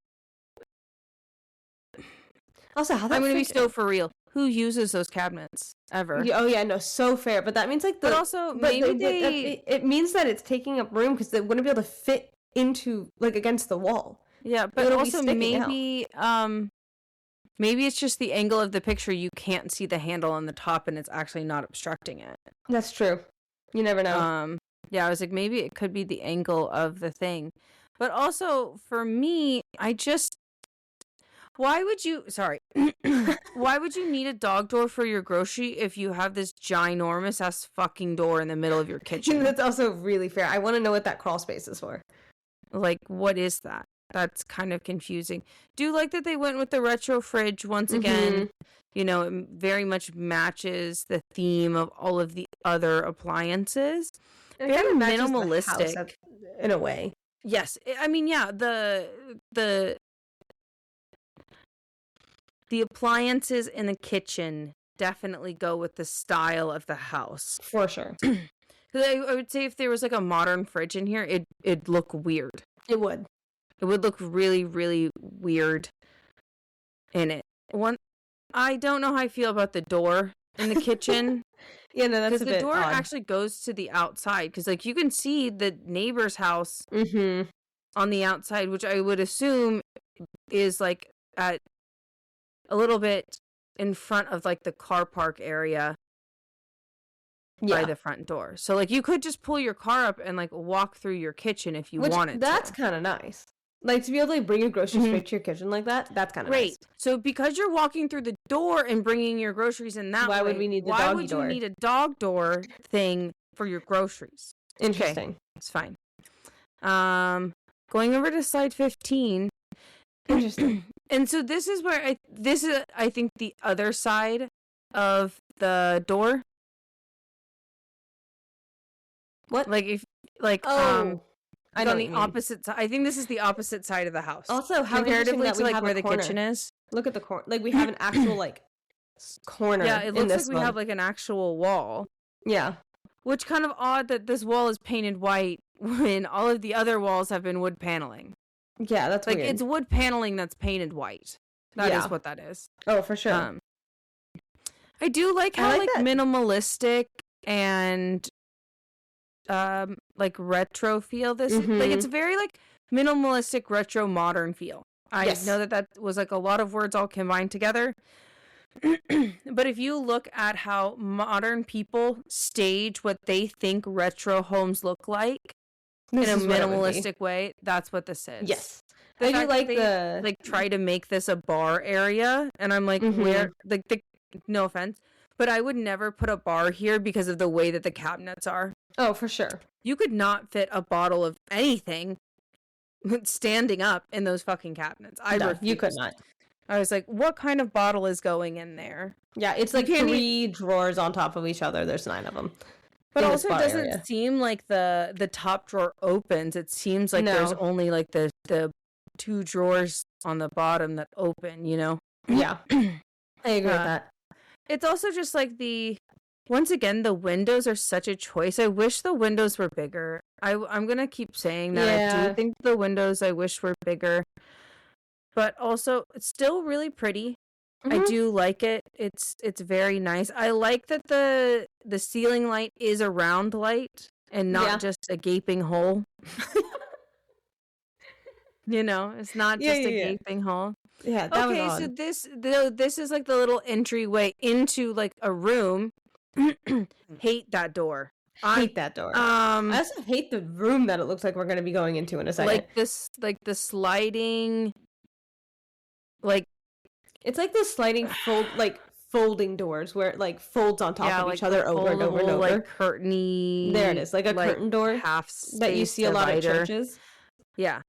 how that I'm going to be so for real. Who uses those cabinets ever? Oh yeah, no, so fair. But that means like but also maybe it means that it's taking up room because they wouldn't be able to fit into like against the wall. Yeah, but also maybe maybe it's just the angle of the picture. You can't see the handle on the top, and it's actually not obstructing it. That's true. You never know. Yeah, I was like, maybe it could be the angle of the thing. But also for me, why would you need a dog door for your grocery if you have this ginormous ass fucking door in the middle of your kitchen? That's also really fair. I want to know what that crawl space is for. Like, what is that? That's kind of confusing. Do like that they went with the retro fridge once again. You know, it very much matches the theme of all of the other appliances. Very minimalistic in a way. Yes, I mean, yeah, the appliances in the kitchen definitely go with the style of the house. For sure. I would say if there was like a modern fridge in here, it'd look weird. It would. It would look really, really weird in it. I don't know how I feel about the door in the kitchen. Yeah, no, that's a bit the door odd. actually goes to the outside, because like you can see the neighbor's house on the outside, which I would assume is like at a little bit in front of like the car park area by the front door. So like you could just pull your car up and like walk through your kitchen if you wanted that's to. Kind of nice. Like to be able to like, bring your groceries straight to your kitchen like that, that's kind of nice. So because you're walking through the door and bringing your groceries in that way, why would we need the doggy door? Why would you need a dog door thing for your groceries? Interesting. Okay, it's fine. Going over to slide 15. Interesting. And so this is where I think the other side of the door. What? Like if like I know on the opposite side. I think this is the opposite side of the house. Also, how comparatively that to we like have where the kitchen is. Look at the corner. Like we have an actual like corner. Yeah, it looks like we one. have like an actual wall. Yeah. Which kind of odd that this wall is painted white when all of the other walls have been wood paneling. Yeah, that's like weird. It's wood paneling that's painted white. That is what that is. Oh, for sure. I do like how like minimalistic and like retro feel this like it's very like minimalistic retro modern feel. I know that was like a lot of words all combined together. But if you look at how modern people stage what they think retro homes look like in a minimalistic way, that's what this is. Yes. I do like the like try to make this a bar area, and I'm like, where like no offense, but I would never put a bar here because of the way that the cabinets are. Oh, for sure. You could not fit a bottle of anything standing up in those fucking cabinets. No, you could not. I was like, what kind of bottle is going in there? Yeah, it's like 3 drawers on top of each other. There's 9 of them. But also, it doesn't seem like the top drawer opens. It seems like there's only like the 2 drawers on the bottom that open, you know? Yeah. I agree with that. It's also just like once again, the windows are such a choice. I wish the windows were bigger. I'm going to keep saying that. Yeah. I do think the windows I wish were bigger. But also, it's still really pretty. I do like it. It's very nice. I like that the ceiling light is a round light and not just a gaping hole. You know, it's not just a gaping hole. Yeah, that was odd. So this is like the little entryway into like a room. Hate that door. Hate that door. I also hate the room that it looks like we're going to be going into in a second. Like the sliding, like it's like the sliding folding doors where it like folds on top of each other over and over and over. Like curtainy. There it is, like a curtain door half that you see divider. A lot of churches. Yeah.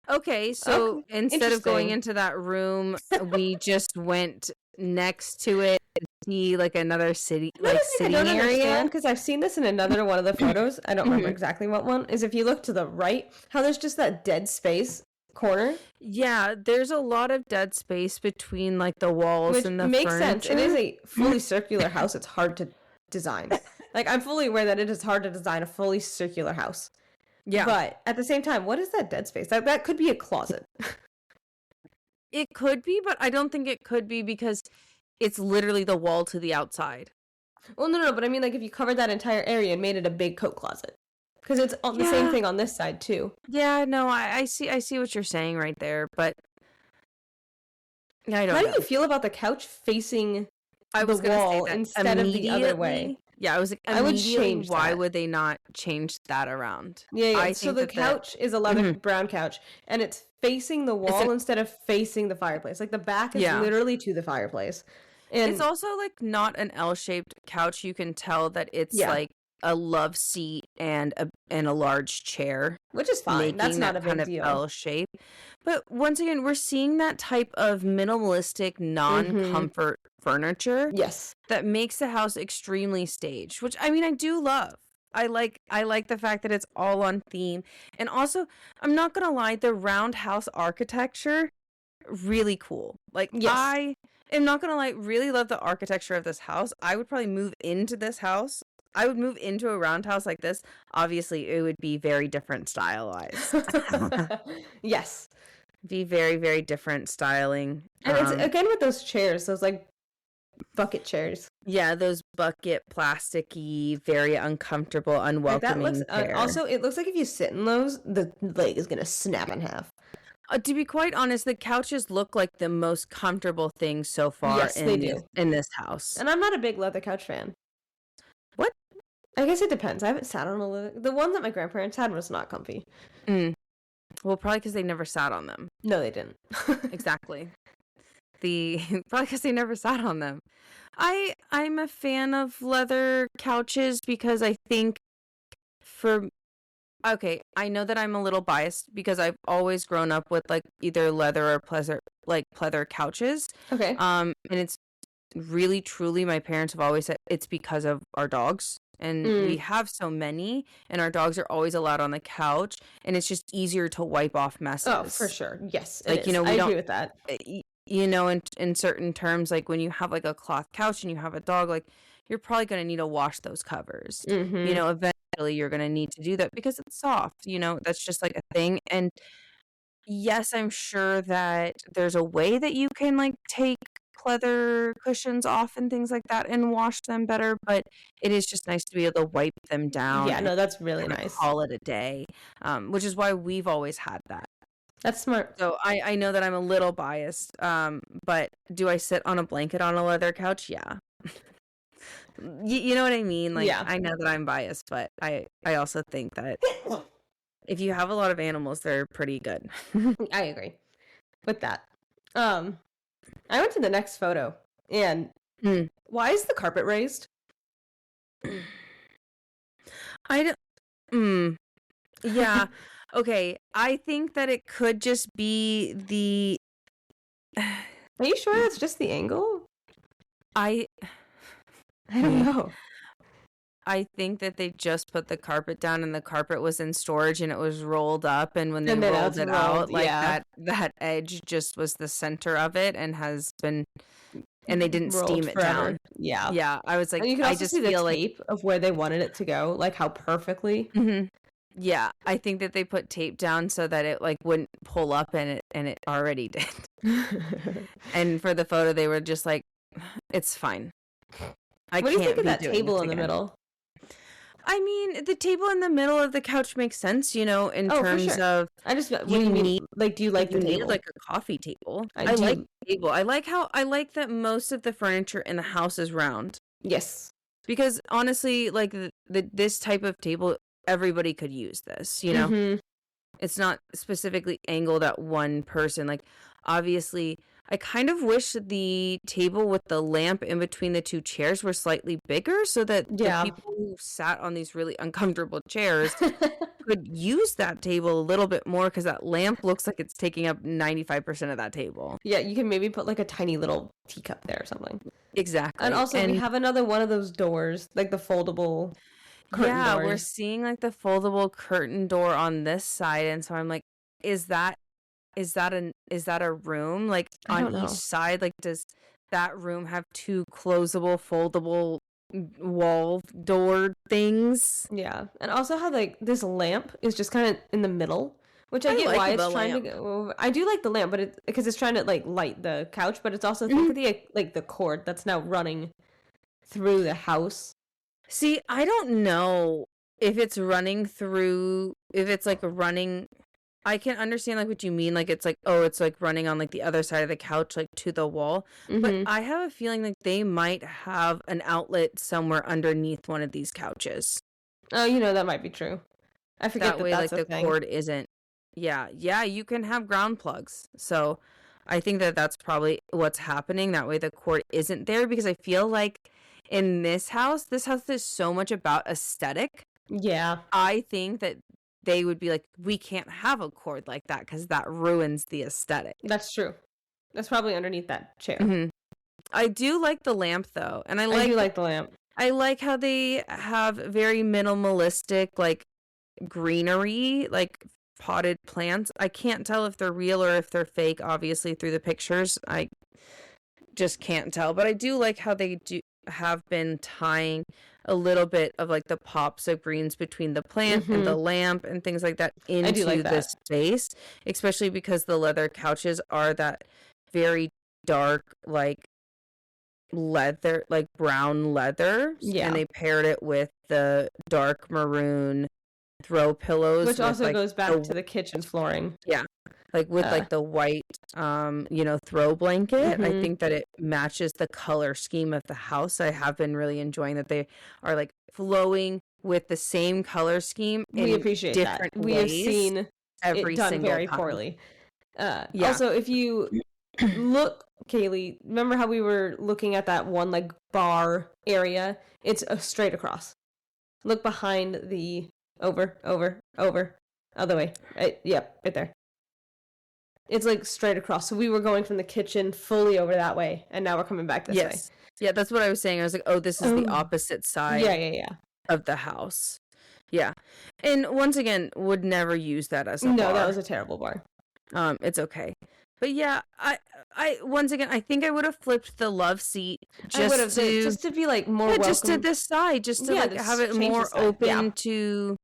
Okay, so instead of going into that room, we just went next to it to see like another city, sitting area. Because I've seen this in another one of the photos. I don't remember exactly what one. Is if you look to the right, how there's just that dead space corner. Yeah, there's a lot of dead space between like the walls and the makes furniture. Sense. It is a fully circular house. It's hard to design. Like I'm fully aware that it is hard to design a fully circular house. Yeah. But at the same time, what is that dead space? That could be a closet. It could be, but I don't think it could be because it's literally the wall to the outside. Well, no, but I mean like if you covered that entire area and made it a big coat closet. Because it's on the same thing on this side too. Yeah, no, I see what you're saying right there, but I don't know. How do you feel about the couch facing the wall instead of the other way? Yeah, I was like, I would change. Why would they not change that around? Yeah. So the couch is a leather brown couch, and it's facing the wall instead of facing the fireplace. Like the back is literally to the fireplace. And it's also like not an L-shaped couch. You can tell that it's like a love seat and a large chair, which is fine. That's not a big kind of deal. L shape. But once again, we're seeing that type of minimalistic, non-comfort furniture. Yes, that makes the house extremely staged, which I mean I do love. I like the fact that it's all on theme, and also I'm not gonna lie, the roundhouse architecture really cool. Like I am not gonna lie, really love the architecture of this house. I would probably move into this house. I would move into a roundhouse like this. Obviously, it would be very different style-wise. Yes. Be very, very different styling. And it's, again, with those chairs, those, like, bucket chairs. Yeah, those bucket, plasticky, very uncomfortable, unwelcoming chairs. Also, it looks like if you sit in those, the leg is going to snap in half. To be quite honest, the couches look like the most comfortable thing so far in this house. And I'm not a big leather couch fan. What? I guess it depends. I haven't sat on a leather. The one that my grandparents had was not comfy. Well, probably because they never sat on them. No, they didn't. Exactly. Probably because they never sat on them. I'm a fan of leather couches because I think okay, I know that I'm a little biased because I've always grown up with like either leather or pleather couches. Okay. And it's really truly my parents have always said it's because of our dogs. And we have so many, and our dogs are always allowed on the couch, and it's just easier to wipe off messes. Oh, for sure. Yes. Like, you know, I agree with that. You know, in certain terms, like when you have like a cloth couch and you have a dog, like you're probably going to need to wash those covers. You know, eventually you're going to need to do that because it's soft, you know, that's just like a thing. And yes, I'm sure that there's a way that you can like take pleather cushions off and things like that and wash them better, but it is just nice to be able to wipe them down. Yeah, no, that's really nice. Call it a day, which is why we've always had that. That's smart. So I know that I'm a little biased, but do I sit on a blanket on a leather couch? Yeah. You know what I mean? Like, I know that I'm biased, but I also think that if you have a lot of animals, they're pretty good. I agree with that. I went to the next photo, and why is the carpet raised? I don't. Yeah. Okay, I think that it could just be the Are you sure that's just the angle? I don't know. I think that they just put the carpet down and the carpet was in storage and it was rolled up, and when they And then rolled it's it rolled, out, like yeah. that edge just was the center of it and has been, and they didn't Rolled steam it forever. down. Yeah. Yeah, I was like, And you can I also just see the feel like tape of where they wanted it to go, like how perfectly. yeah, I think that they put tape down so that it like wouldn't pull up, and it already did. And for the photo, they were just like, it's fine. What do you think of that table in the middle? I mean, the table in the middle of the couch makes sense, in terms of I just, what do you mean? Like, do you like the you need table? like a coffee table. I I like do. the table. I like that most of the furniture in the house is round. Yes. Because honestly, like this type of table, everybody could use this, It's not specifically angled at one person. Like, obviously, I kind of wish the table with the lamp in between the two chairs were slightly bigger so that the people who sat on these really uncomfortable chairs could use that table a little bit more, because that lamp looks like it's taking up 95% of that table. Yeah, you can maybe put like a tiny little teacup there or something. Exactly. And also, we have another one of those doors, like the foldable curtain doors. We're seeing like the foldable curtain door on this side, and so I'm like, is that a room like on each side? Like, does that room have two closable foldable wall door things? Yeah. And also how like this lamp is just kind of in the middle, which I get like why it's the trying lamp. to go. I do like the lamp, but because it's trying to like light the couch, but it's also think of the like the cord that's now running through the house. See, I don't know if it's running through, if it's like running. I can understand like what you mean, like it's like, oh, it's like running on like the other side of the couch, like to the wall. But I have a feeling like they might have an outlet somewhere underneath one of these couches. Oh, that might be true. I forget that way, that's like the cord isn't. Yeah, you can have ground plugs. So I think that that's probably what's happening. That way the cord isn't there, because I feel like in this house is so much about aesthetic. Yeah. I think that they would be like, we can't have a cord like that because that ruins the aesthetic. That's true. That's probably underneath that chair. I do like the lamp though, and I do like the lamp. I like how they have very minimalistic like greenery, like potted plants. I can't tell if they're real or if they're fake, obviously through the pictures. I just can't tell, but I do like how they have been tying a little bit of like the pops of greens between the plant and the lamp and things like that into this space, especially because the leather couches are that very dark, like leather, like brown leather. Yeah. And they paired it with the dark maroon throw pillows, which also goes back to the kitchen flooring. Yeah. Like with like the white, throw blanket. I think that it matches the color scheme of the house. I have been really enjoying that they are like flowing with the same color scheme. We appreciate that. We have seen it done very poorly. Also, if you look, Kaylee, remember how we were looking at that one like bar area? It's straight across. Look behind the over, other way. Right there. It's like straight across. So we were going from the kitchen fully over that way, and now we're coming back this way. Yeah, that's what I was saying. I was like, oh, this is the opposite side of the house. Yeah. And once again, would never use that as a bar. No, that was a terrible bar. It's okay. But yeah, I once again, I think I would have flipped the love seat just to be like more welcome. Just to this side, just to like have it more open to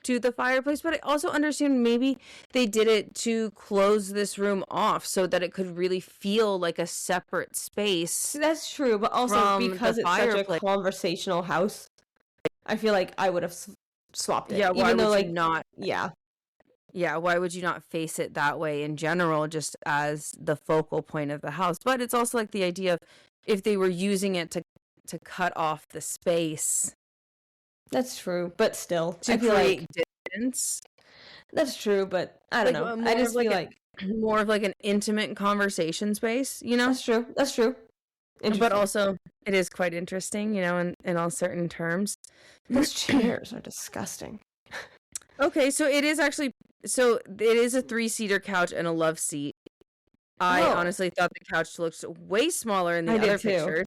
the fireplace. But I also understand maybe they did it to close this room off so that it could really feel like a separate space. That's true, but also because it's such a conversational house, I feel like I would have swapped it. Yeah, why would you not? Yeah, why would you not face it that way in general, just as the focal point of the house? But it's also like the idea of if they were using it to cut off the space. That's true, but still, to create distance. That's true, but I don't know. I just feel like more of like an intimate conversation space, That's true. That's true. But also, it is quite interesting, in all certain terms. Those chairs are disgusting. Okay, so it is actually So it is a 3-seater couch and a love seat. I honestly thought the couch looked way smaller in the other pictures.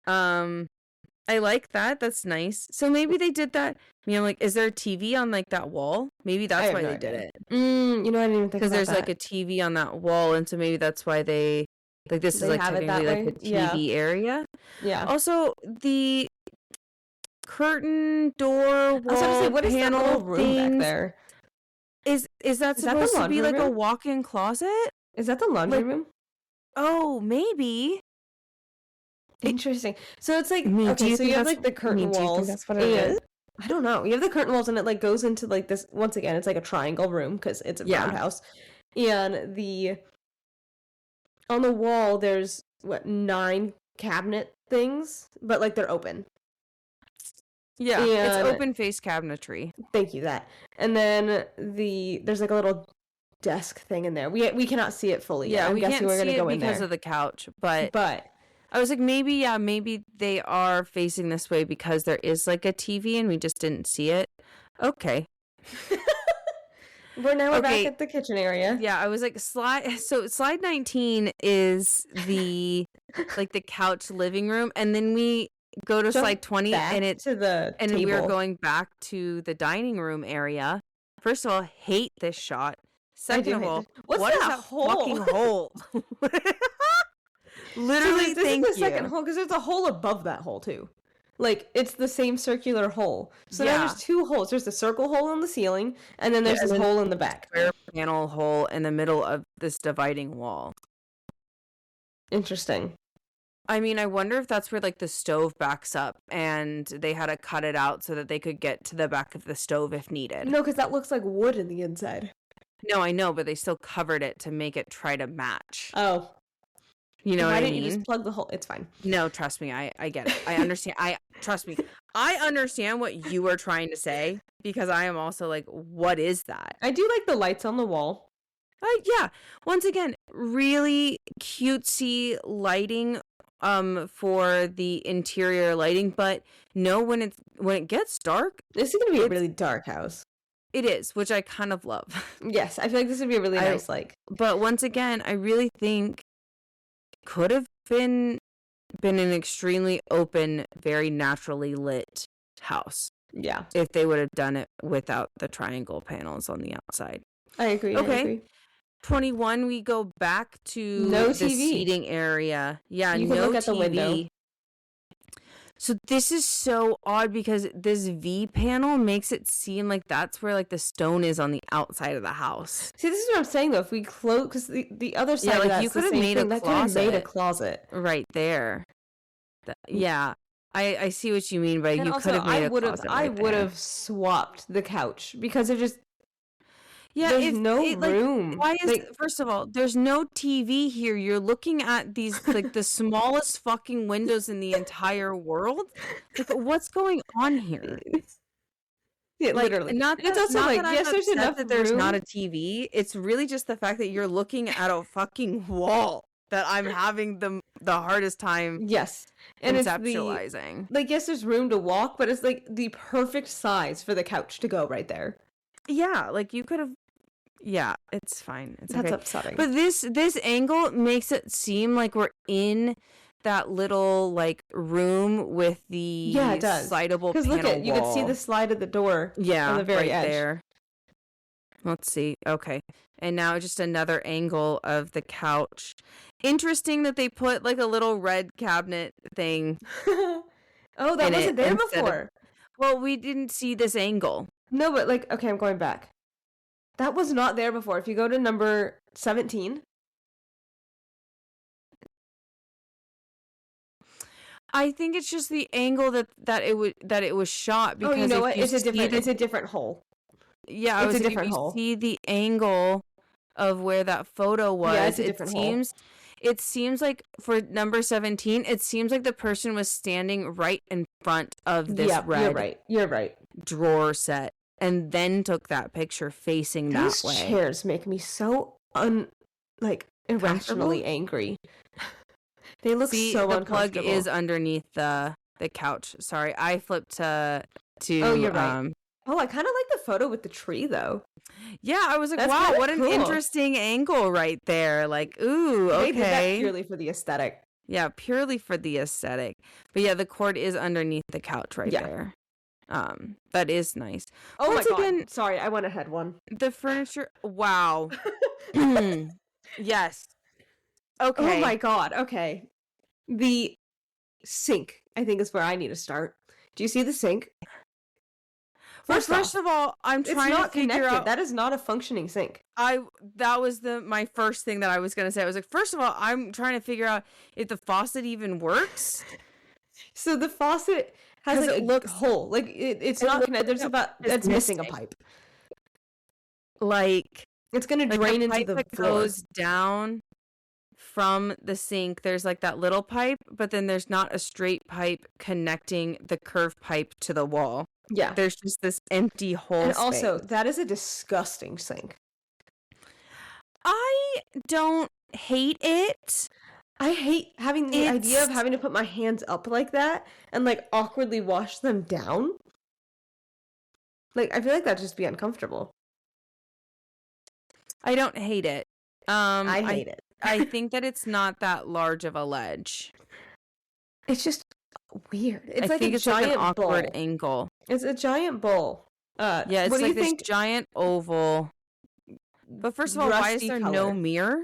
I like that. That's nice. So maybe they did that. I mean, I'm like, is there a TV on like that wall? Maybe that's why they did it. You know, I didn't even think about that. Because there's like a TV on that wall, and so maybe that's why they like this is like technically like a TV area. Yeah. Also, the curtain door wall what is that little room back there? Is that supposed to be like a walk-in closet? Is that the laundry room? Oh, maybe. Interesting. So it's like, okay, so you have like the curtain walls. Do you think that's what it is? I don't know. You have the curtain walls and it like goes into like this, once again, it's like a triangle room because it's a roundhouse. And on the wall, there's 9 cabinet things, but like they're open. Yeah, it's open face cabinetry. Thank you, that. And then there's like a little desk thing in there. We cannot see it fully. Yeah, I'm guessing we're gonna go in there because of the couch, but I was like, maybe they are facing this way because there is like a TV and we just didn't see it. Okay. We're back at the kitchen area. Yeah, I was like, slide 19 is the like the couch living room, and then we go to slide 20 and it's table. We're going back to the dining room area. First of all, hate this shot. Second of all, what is that fucking hole? Literally, this is the second hole because there's a hole above that hole too. Like it's the same circular hole. So now there's 2 holes. There's the circle hole in the ceiling, and then there's this hole in the back. Square panel hole in the middle of this dividing wall. Interesting. I mean, I wonder if that's where like the stove backs up, and they had to cut it out so that they could get to the back of the stove if needed. No, because that looks like wood in the inside. No, I know, but they still covered it to make it try to match. Oh. You know what I mean? Why didn't you just plug the hole? It's fine. No, trust me. I get it. I understand. Trust me. I understand what you were trying to say because I am also like, what is that? I do like the lights on the wall. Yeah. Once again, really cutesy lighting for the interior lighting, but no, when it gets dark, this is going to be a really dark house. It is, which I kind of love. Yes, I feel like this would be a really nice like. But once again, I really think could have been an extremely open, very naturally lit house. Yeah. If they would have done it without the triangle panels on the outside. I agree. Okay. I agree. 21, we go back to the seating area. Yeah, you can look at the window. So this is so odd because this V panel makes it seem like that's where like the stone is on the outside of the house. See, this is what I'm saying though. If we close, because the other side, like of that's you could have made a closet right there. Yeah, I see what you mean, but you could have made a closet. I would have swapped the couch because it just. Yeah, there's no room. Why is first of all, there's no TV here. You're looking at these like the smallest fucking windows in the entire world. Like, what's going on here? Yeah, like, literally. It's also like yes, there's enough that there's not a TV. It's really just the fact that you're looking at a fucking wall that I'm having the hardest time. Yes, and conceptualizing. Yes, there's room to walk, but it's like the perfect size for the couch to go right there. Yeah, like you could have. Yeah, it's fine. That's upsetting. But this angle makes it seem like we're in that little like room with the slidable panel. Because look at you can see the slide of the door. Yeah, on the very edge there. Let's see. Okay, and now just another angle of the couch. Interesting that they put like a little red cabinet thing. Oh, that wasn't there before. Well, we didn't see this angle. No, but like, okay, I'm going back. That was not there before. If you go to number 17. I think it's just the angle that it was shot because you know what? It's a different hole. Yeah, it's a different hole. See the angle of where that photo was. Yeah, it's a different hole. It seems like for number 17, it seems like the person was standing right in front of this red You're right. drawer set and then took that picture facing that way. These chairs make me so irrationally angry. They look so uncomfortable. The plug is underneath the couch. Sorry, I flipped to oh, you're right. Oh, I kind of like the photo with the tree though. Yeah, I was like, That's wow, kinda what an cool. interesting angle right there. Like, ooh, They did that okay. purely for the aesthetic. Yeah, purely for the aesthetic. But yeah, the cord is underneath the couch right Yeah. there. That is nice. Oh Once my again, god. Sorry, I went ahead one. the furniture. Wow. Yes. Oh Okay. my god. Okay. The sink, I think, is where I need to start. Do you see the sink? Well, First first off, of all, I'm it's trying to not figure connected. out. That is not a functioning sink. That was my first thing that I was gonna say. I was like, first of all, I'm trying to figure out if the faucet even works. So the faucet has 'Cause like it a looks- hole. Like it's it not looks connected. There's like about it's it's missing a missing. pipe. Like It's gonna the drain into pipe the that floor. goes down from the sink. There's like that little pipe, but then there's not a straight pipe connecting the curved pipe to the wall. Yeah. There's just this empty hole. And also, space. that is a disgusting sink. I don't hate it. I hate having the idea of having to put my hands up like that and like awkwardly wash them down. Like, I feel like that'd just be uncomfortable. I don't hate it. I hate it. I think that it's not that large of a ledge. It's just weird. It's I like think a it's like giant an awkward bowl. angle. It's a giant bowl. Yeah, it's what do like you this think? giant oval. But first of all, why is Rusty there no color. mirror?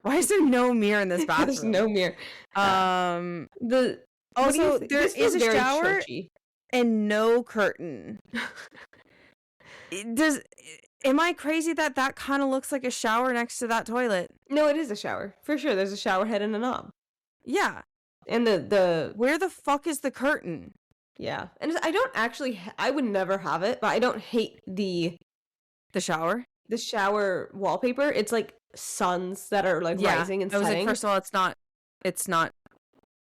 Why is there no mirror in this bathroom? There's no mirror. The also there This is feels a very shower churchy. and no curtain. Am I crazy that kind of looks like a shower next to that toilet? No, it is a shower for sure. There's a shower head and a knob. Yeah. And the Where the fuck is the curtain? yeah. And I don't actually. I would never have it, but I don't hate the shower. The shower wallpaper. It's like suns that are like rising and I was setting. like, first of all, it's not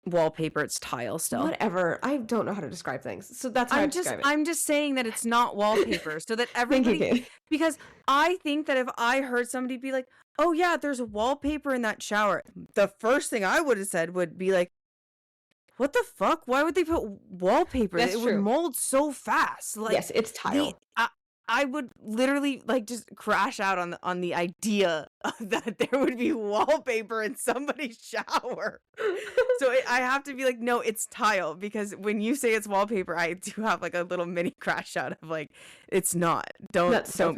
wallpaper, it's tile still. Whatever. I don't know how to describe things. So that's how I describe it. I'm just saying that it's not wallpaper so that everybody because I think that if I heard somebody be like, "Oh yeah, there's wallpaper in that shower." The first thing I would have said would be like, "What the fuck? Why would they put wallpaper? That's it true. would mold so fast." Like, yes, it's tile. I would literally like just crash out on the idea that there would be wallpaper in somebody's shower. So I have to be like, no, it's tile, because when you say it's wallpaper, I do have like a little mini crash out of like, it's not. Don't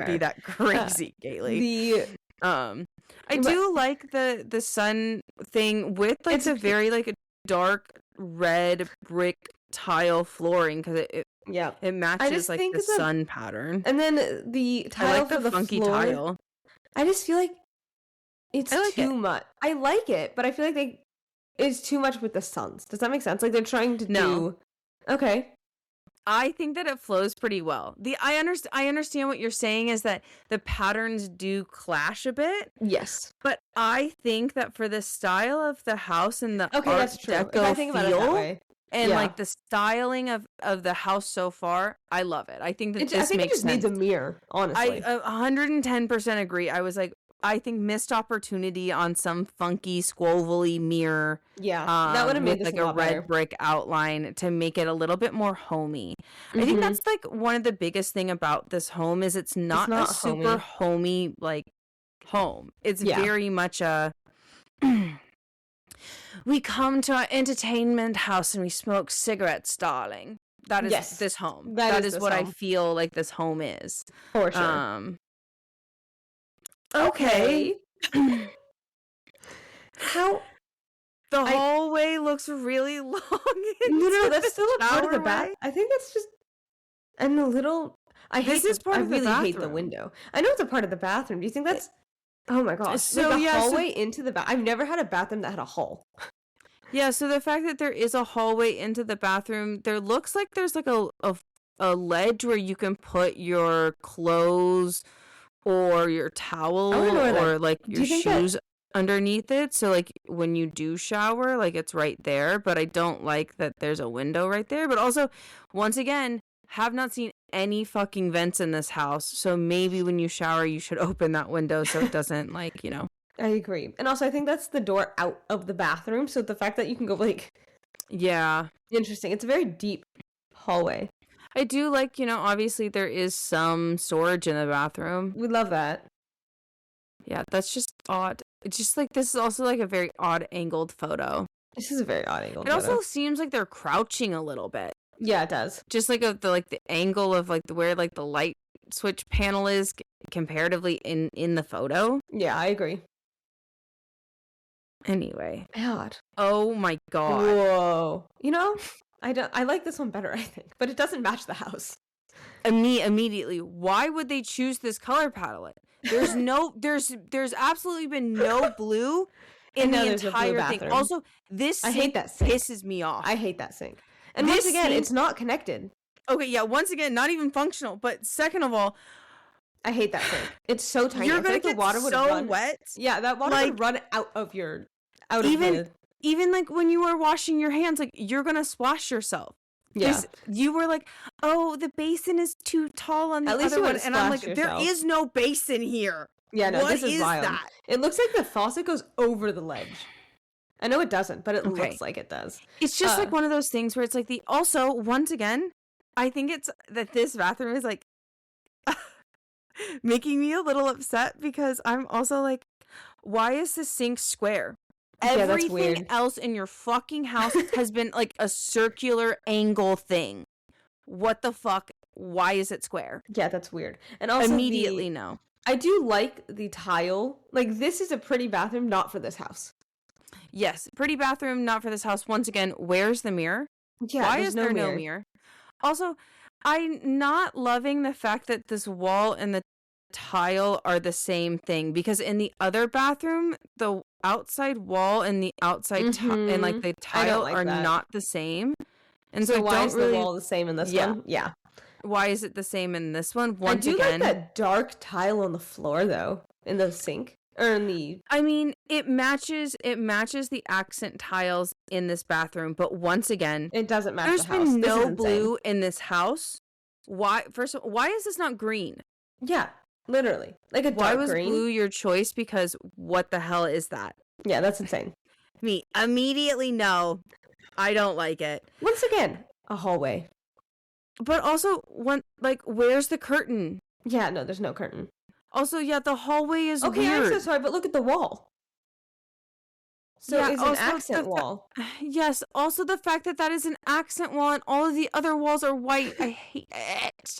be that crazy, Kaylee. I do like the sun thing with like it's a very like a dark red brick tile flooring because it matches like the sun pattern. And then the tile, I like the funky floor, tile. I just feel like it's too much. I like it, but I feel like it's too much with the suns. Does that make sense? Like they're trying to do. Okay. I think that it flows pretty well. I understand what you're saying is that the patterns do clash a bit. Yes. But I think that for the style of the house and the Art Deco if I think about it that way. And like the styling of the house so far, I love it. I think that this I think makes it just sense. needs a mirror, honestly. I 110% agree. I was like, I think missed opportunity on some funky squoval-y mirror. Yeah, that would have made this like a red brick outline to make it a little bit more homey. I think that's like one of the biggest thing about this home is it's not a super homey like home. It's very much a we come to our entertainment house and we smoke cigarettes, darling. That is this home. That is what I feel like this home is. For sure. Okay. How the hallway looks really long. No, that's still a part of the bath. I think that's just and the little. I really hate the window. I know it's a part of the bathroom. Do you think that's? Oh my gosh! So like the hallway into the bath. I've never had a bathroom that had a hall. Yeah, so the fact that there is a hallway into the bathroom, there looks like there's like a ledge where you can put your clothes or your towel or like your shoes underneath it. So like when you do shower, like it's right there. But I don't like that there's a window right there. But also, once again, have not seen any fucking vents in this house. So maybe when you shower, you should open that window so it doesn't like, I agree. And also I think that's the door out of the bathroom. So the fact that you can go like. Yeah. Interesting. It's a very deep hallway. I do like, obviously there is some storage in the bathroom. We love that. Yeah, that's just odd. It's just like, this is also like a very odd angled photo. This is a very odd angled It photo. also seems like they're crouching a little bit. Yeah, it does. Just like the angle of like where like the light switch panel is comparatively in the photo. Yeah, I agree. Anyway. God. Oh my god. Whoa. I like this one better, I think, but it doesn't match the house. Immediately, why would they choose this color palette? There's there's absolutely been no blue in the entire thing. Also, this I hate that sink pisses me off. I hate that sink. And once again, it's not connected. Okay, yeah, once again, not even functional. But second of all, I hate that sink. It's so tiny. You're gonna get the water would so run. wet. Yeah, that water would run out of even like when you were washing your hands, like you're gonna splash yourself. Yeah. You were like, oh, the basin is too tall on the other one. And I'm like, there is no basin here. Yeah, no, what this is wild. That? It looks like the faucet goes over the ledge. I know it doesn't, but it looks like it does. It's just like one of those things where it's like also, once again, I think it's that this bathroom is like making me a little upset because I'm also like, why is the sink square? Everything else in your fucking house has been like a circular angle thing. What the fuck? Why is it square? Yeah, that's weird. And also immediately no. I do like the tile. Like, this is a pretty bathroom, not for this house. Yes, pretty bathroom, not for this house. Once again, where's the mirror? Yeah, why is there no mirror? Also, I'm not loving the fact that this wall and the tile are the same thing, because in the other bathroom, the outside wall and the outside and like the tile are not the same. And so why is the wall the same in this one? Yeah. Why is it the same in this one? I do like that dark tile on the floor though, in the sink or in the. I mean, it matches the accent tiles in this bathroom, but once again, it doesn't match. There's been no blue in this house. Why? First of all, why is this not green? Yeah, literally, like a dark green. Why was blue your choice? Because what the hell is that? Yeah, that's insane. Me immediately no, I don't like it. Once again, a hallway. But also, where's the curtain? Yeah, no, there's no curtain. Also, yeah, the hallway is okay, weird. I'm so sorry, but look at the wall. So yeah, it's an accent wall. Yes, also the fact that is an accent wall and all of the other walls are white. I hate it.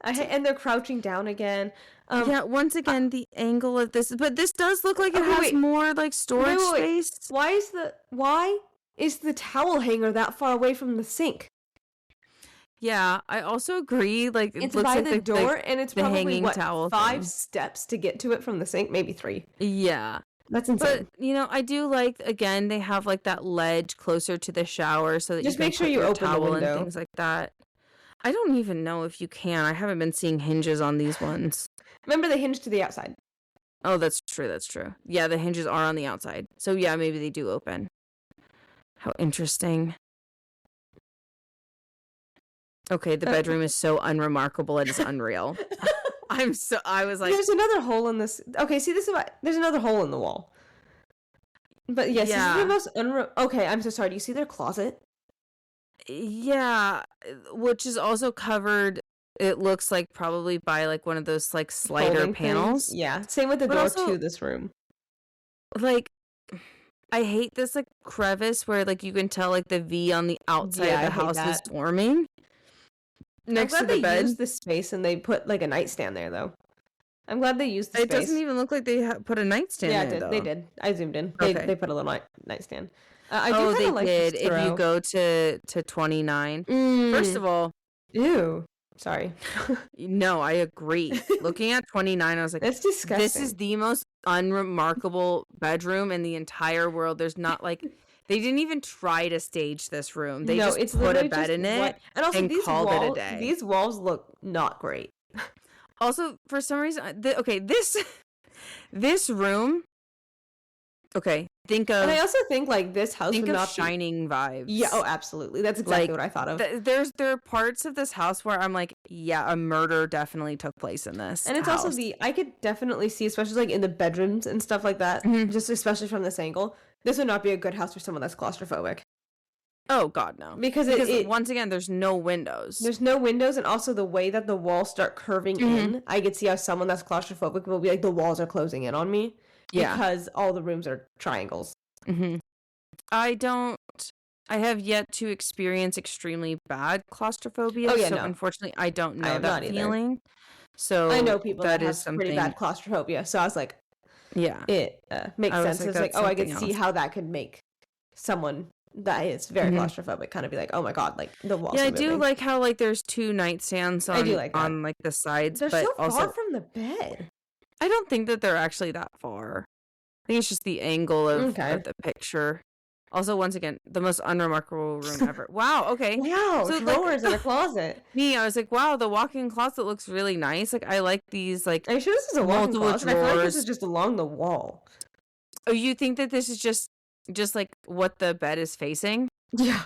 And they're crouching down again. Yeah, once again, the angle of this, but this does look like it has more like storage space. Why is the towel hanger that far away from the sink? Yeah, I also agree. Like it's by like the door, and it's probably towel 5 steps to get to it from the sink, maybe 3. Yeah, that's insane. But I do like, again, they have like that ledge closer to the shower so that just you can make sure put you your open towel the window and things like that. I don't even know if you can. I haven't been seeing hinges on these ones. Remember, they hinge to the outside. Oh, that's true. That's true. Yeah, the hinges are on the outside. So yeah, maybe they do open. How interesting. Okay, the bedroom is so unremarkable. It is unreal. I was like, there's another hole in this. Okay, see, there's another hole in the wall. But yes, this is the most okay, I'm so sorry. Do you see their closet? Yeah, which is also covered, it looks like, probably by like one of those like slider folding panels. Things. Yeah, same with the door to this room. Like, I hate this like crevice where like you can tell like the V on the outside of the house is forming. Next to the bed. They used the space and they put like a nightstand there though. I'm glad they used the space. It doesn't even look like they put a nightstand there. Yeah, they did. I zoomed in. Okay. They put a little nightstand. I do they like did. If you go to 29. First of all, ew. Sorry. No, I agree. Looking at 29, I was like, that's disgusting. This is the most unremarkable bedroom in the entire world. There's not like, they didn't even try to stage this room. They just put a bed in it and also called it a day. These walls look not great. Also, for some reason, this room. Okay, think of. And I also think like this house would not Shining vibes. Yeah, oh, absolutely. That's exactly what I thought of. There are parts of this house where I'm like, yeah, a murder definitely took place in this. And it's house. also I could definitely see, especially like in the bedrooms and stuff like that, just especially from this angle, this would not be a good house for someone that's claustrophobic. Oh God, no. Because once again, there's no windows. There's no windows, and also the way that the walls start curving in, I could see how someone that's claustrophobic will be like, the walls are closing in on me. Yeah. Because all the rooms are triangles. I have yet to experience extremely bad claustrophobia. Oh, yeah, so no. unfortunately, I don't know am that not either. feeling. So I know people that is have pretty bad claustrophobia. So I was like, yeah, it makes sense. It's like, oh, I could see else. how that could make someone that is very claustrophobic kind of be like, oh my God, like the walls Yeah, are I moving. do like how like there's two nightstands I do like that. on like the sides. They're but so also, far from the bed. I don't think that they're actually that far. I think it's just the angle of the picture. Also, once again, the most unremarkable room ever. Wow, okay. Wow, so drawers in a closet. I was like, wow, the walk-in closet looks really nice. Like, I like these, like, are you sure this is a walk-in closet? drawers. I feel like this is just along the wall. Oh, you think that this is just like what the bed is facing? Yeah.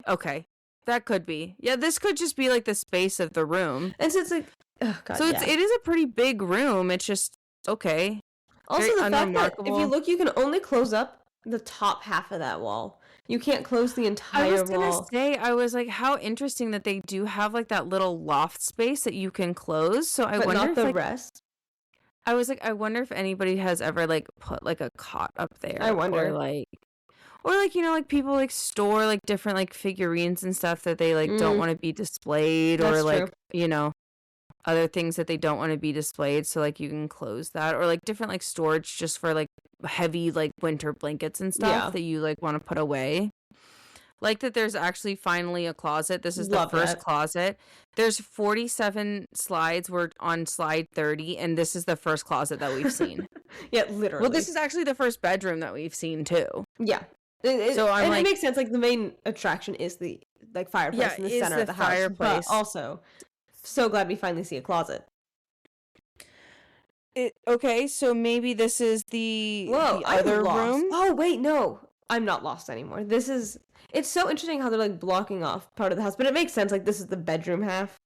Okay. That could be. Yeah, this could just be like the space of the room. And so it's like, oh God, so it is a pretty big room. It's just, okay. Also, the fact that if you look, you can only close up the top half of that wall. You can't close the entire wall. I was gonna say, I was like, how interesting that they do have like that little loft space that you can close. So I wonder not if the like, rest. I was like, I wonder if anybody has ever like put like a cot up there. I wonder. Or like, you know, like people like store like different like figurines and stuff that they like don't want to be displayed. That's or like true. You know, other things that they don't want to be displayed, so like you can close that. Or like different like storage just for like heavy like winter blankets and stuff that you like want to put away. Like that there's actually finally a closet. This is the first closet. There's 47 slides. We're on slide 30, and this is the first closet that we've seen. Yeah, literally. Well, this is actually the first bedroom that we've seen too. Yeah. So it makes sense. Like the main attraction is the like fireplace in the center of the house. Fireplace. But also, so glad we finally see a closet. Okay, so maybe this is the other room. Oh wait, no, I'm not lost anymore. It's so interesting how they're like blocking off part of the house, but it makes sense. Like this is the bedroom half.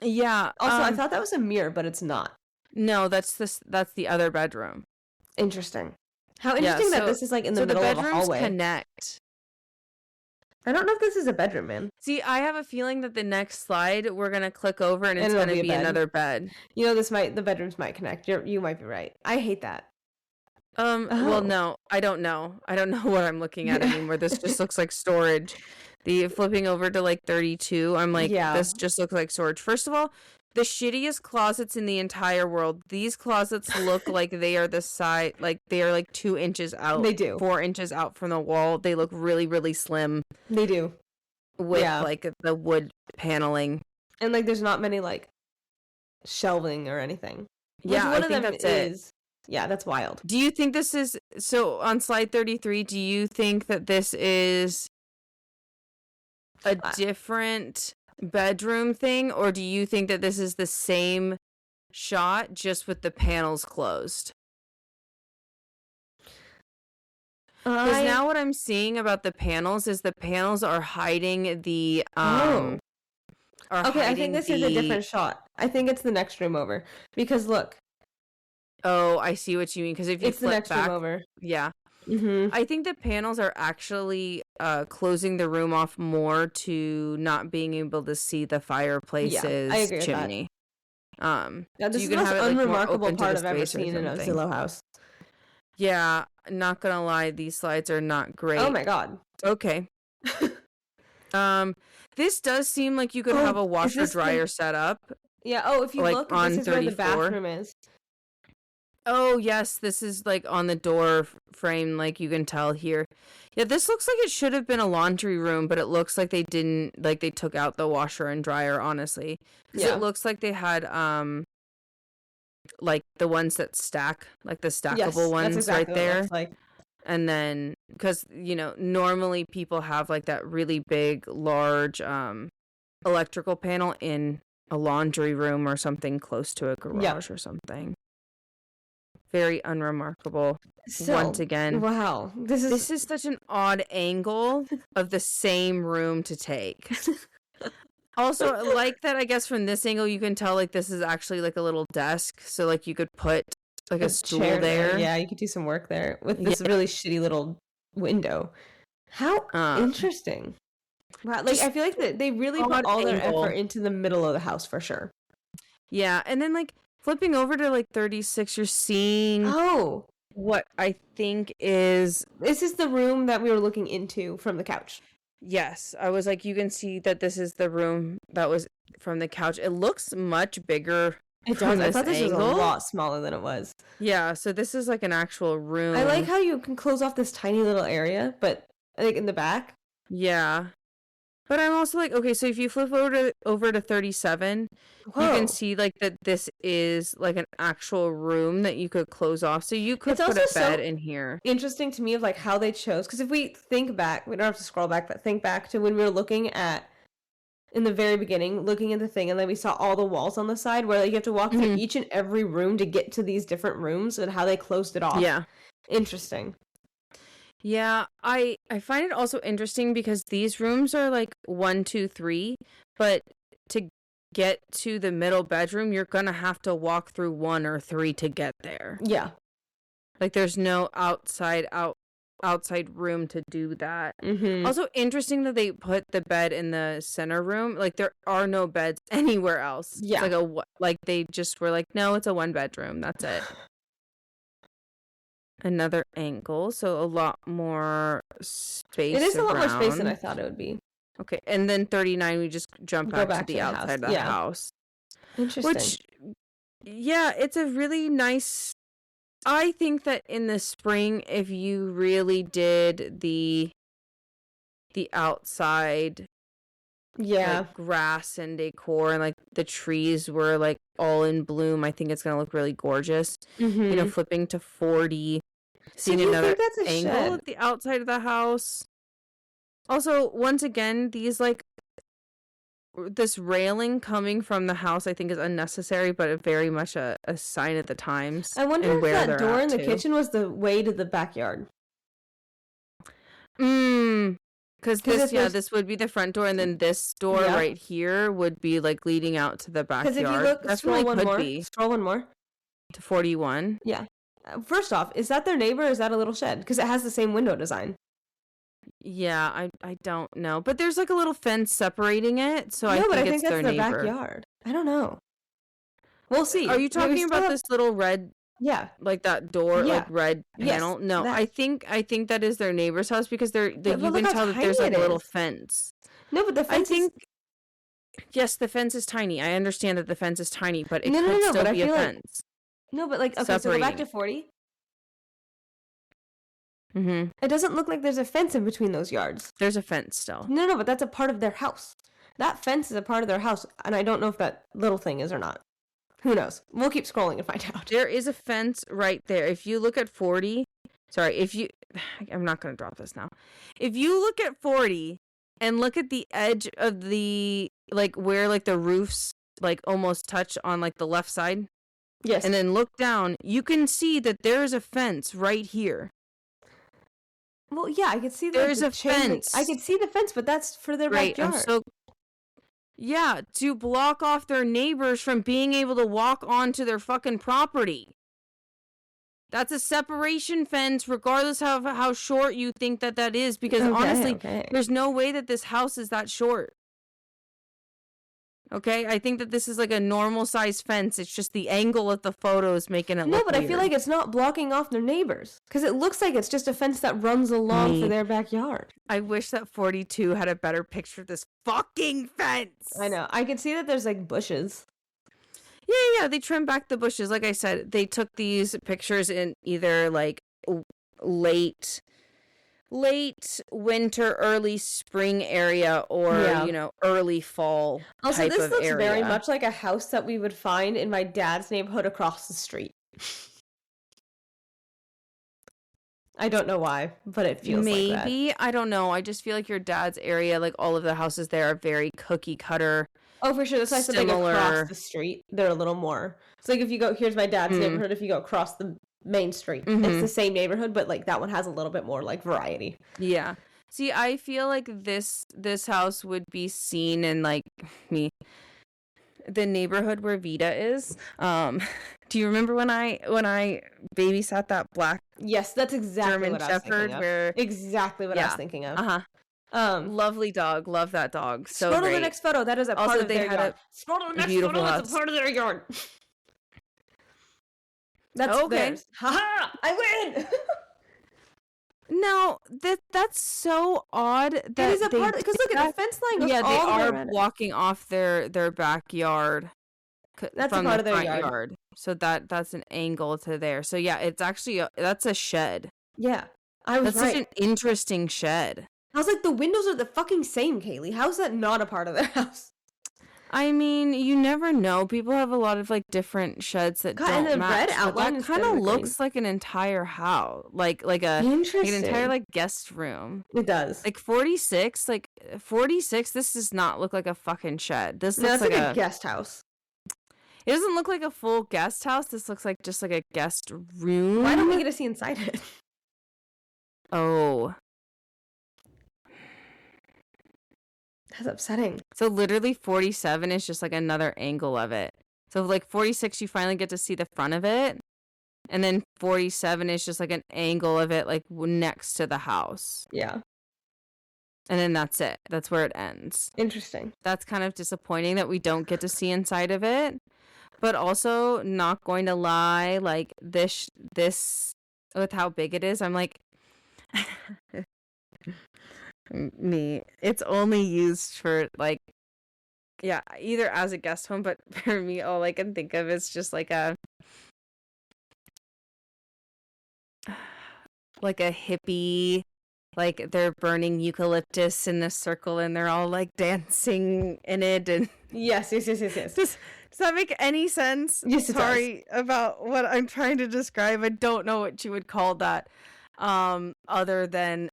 Yeah. Also, I thought that was a mirror, but it's not. No, that's the other bedroom. Interesting. How interesting that this is like in the middle of a hallway. Connect. I don't know if this is a bedroom, man. See, I have a feeling that the next slide we're gonna click over and it's gonna be another bed. You know, the bedrooms might connect. You might be right. I hate that. Well, no, I don't know. I don't know what I'm looking at anymore. This just looks like storage. The flipping over to like 32, I'm like, this just looks like storage. First of all, the shittiest closets in the entire world. These closets look like they are the size, like they are like 2 inches out. They do. 4 inches out from the wall. They look really, really slim. They do. With like the wood paneling. And like there's not many like shelving or anything. Yeah, I think that's it. Yeah, that's wild. Do you think this is, so on slide 33, do you think that this is a different bedroom thing, or do you think that this is the same shot just with the panels closed? Because now what I'm seeing about the panels is the panels are hiding the okay, I think this is a different shot. I think it's the next room over, because look. Oh, I see what you mean. Because if you flip the next back, room over. Yeah. Mm-hmm. I think the panels are actually closing the room off more to not being able to see the fireplace's chimney. This is the most unremarkable part I've ever seen in a Zillow house. Yeah, not gonna lie, these slides are not great. Oh my God. Okay. This does seem like you could have a washer dryer set up. Yeah. Oh, if you like look, this is 34. Where the bathroom is. Oh, yes, this is like on the door frame, like you can tell here. Yeah, this looks like it should have been a laundry room, but it looks like they didn't, like they took out the washer and dryer, honestly. Because it looks like they had, like the ones that stack, like the stackable ones exactly right there. Like. And then, because, you know, normally people have like that really big, large electrical panel in a laundry room or something close to a garage or something. Very unremarkable. Once again. Wow. This is such an odd angle of the same room to take. Also, like that, I guess from this angle, you can tell like this is actually like a little desk. So like you could put like a stool there. Yeah, you could do some work there with this really shitty little window. How interesting. Wow, like I feel like they really put all their effort into the middle of the house for sure. Yeah, and then like flipping over to like 36, you're seeing what I think is this is the room that we were looking into from the couch. Yes, I was like, you can see that this is the room that was from the couch. It looks much bigger. It does. I thought this was a lot smaller than it was. Yeah, so this is like an actual room. I like how you can close off this tiny little area, but like in the back. Yeah. But I'm also like, okay, so if you flip over to 37, you can see like that this is like an actual room that you could close off. So you could put a bed in here. Interesting to me of like how they chose, because if we think back, we don't have to scroll back, but think back to when we were looking at in the very beginning, looking at the thing, and then we saw all the walls on the side where like you have to walk through each and every room to get to these different rooms and how they closed it off. Yeah. Interesting. Yeah, I find it also interesting because these rooms are like 1, 2, 3, but to get to the middle bedroom, you're gonna have to walk through 1 or 3 to get there. Yeah. Like there's no outside room to do that. Also interesting that they put the bed in the center room. Like there are no beds anywhere else. Yeah. It's like they just were like, no, it's a 1 bedroom. That's it. Another angle, so a lot more space. It is a lot more space than I thought it would be. Okay, and then 39, we just jump back to the outside of the house. Interesting. Which, yeah, it's a really nice. I think that in the spring, if you really did the outside, like, grass and decor, and like the trees were like all in bloom, I think it's gonna look really gorgeous. You know, flipping to 40. Seeing another angle at the outside of the house. Also, once again, this railing coming from the house, I think is unnecessary, but very much a sign of the times. I wonder if that door in the kitchen was the way to the backyard. Because this would be the front door, and then this door right here would be like leading out to the backyard. Because if you look, scroll one more to 41. Yeah. First off, is that their neighbor or is that a little shed? Because it has the same window design. Yeah, I don't know. But there's like a little fence separating it, so I think it's their neighbor. Backyard. I don't know. We'll see. Are you talking about this little red? Yeah. Like that door, like red panel? No, I think that is their neighbor's house because you can tell that there's like a little fence. No, but the fence yes, the fence is tiny. I understand that the fence is tiny, but it could still be a fence. No, but like, okay, so go back to 40. It doesn't look like there's a fence in between those yards. There's a fence still. No, but that's a part of their house. That fence is a part of their house, and I don't know if that little thing is or not. Who knows? We'll keep scrolling and find out. There is a fence right there. If you look at 40, I'm not going to drop this now. If you look at 40 and look at the edge of the, like where like the roofs like almost touch on like the left side. Yes. And then look down, you can see that there is a fence right here. Well, yeah, I could see there's a fence. I could see the fence, but that's for their backyard. To block off their neighbors from being able to walk onto their fucking property. That's a separation fence, regardless of how short you think that is, because honestly, there's no way that this house is that short. Okay, I think that this is like a normal size fence. It's just the angle of the photos making it look No, but weird. I feel like it's not blocking off their neighbors. Because it looks like it's just a fence that runs along for their backyard. I wish that 42 had a better picture of this fucking fence. I know. I can see that there's like bushes. Yeah, they trimmed back the bushes. Like I said, they took these pictures in either like late winter, early spring area, or early fall also, type this of looks area. Very much like a house that we would find in my dad's neighborhood across the street. I don't know why, but it feels like that. Maybe, I don't know. I just feel like your dad's area, like all of the houses there are very cookie cutter. Oh, for sure. That's why I said like across the street. They're a little more. It's like if you go, here's my dad's neighborhood. If you go across the main street, it's the same neighborhood, but like that one has a little bit more like variety. Yeah. See, I feel like this house would be seen in like the neighborhood where Vita is. Do you remember when I babysat that black Yes, that's exactly German what I was thinking Shepherd? of. Where Exactly what I was thinking of. Lovely dog, love that dog. So scroll great. to the next photo. That is a Also, part of they their had yard. a Scroll to the next beautiful photo. house. It's a part of their yard. That's theirs. Haha! I win. No, that's so odd. That it is a they part because look at the fence line goes yeah, they all the way are around it. blocking off their backyard. That's from a part the of their front yard. So that's an angle to there. So yeah, it's actually that's a shed. Yeah, I was That's right. such an interesting shed. I was like, the windows are the fucking same, Kaylee. How's that not a part of their house? I mean, you never know. People have a lot of like different sheds that God, don't and the match. red outline that instead kind of of the green. looks like an entire house, like an entire like guest room. It does. Like 46. This does not look like a fucking shed. This looks like a guest house. It doesn't look like a full guest house. This looks like just like a guest room. Why don't we get to see inside it? Oh. That's upsetting. So literally 47 is just like another angle of it. So like 46, you finally get to see the front of it. And then 47 is just like an angle of it like next to the house. Yeah. And then that's it. That's where it ends. Interesting. That's kind of disappointing that we don't get to see inside of it. But also, not going to lie, like this with how big it is, I'm like it's only used for like either as a guest home, but for me all I can think of is just like a hippie, like they're burning eucalyptus in this circle and they're all like dancing in it. And yes. Does that make any sense? Yes, it Sorry about what I'm trying to describe. I don't know what you would call that other than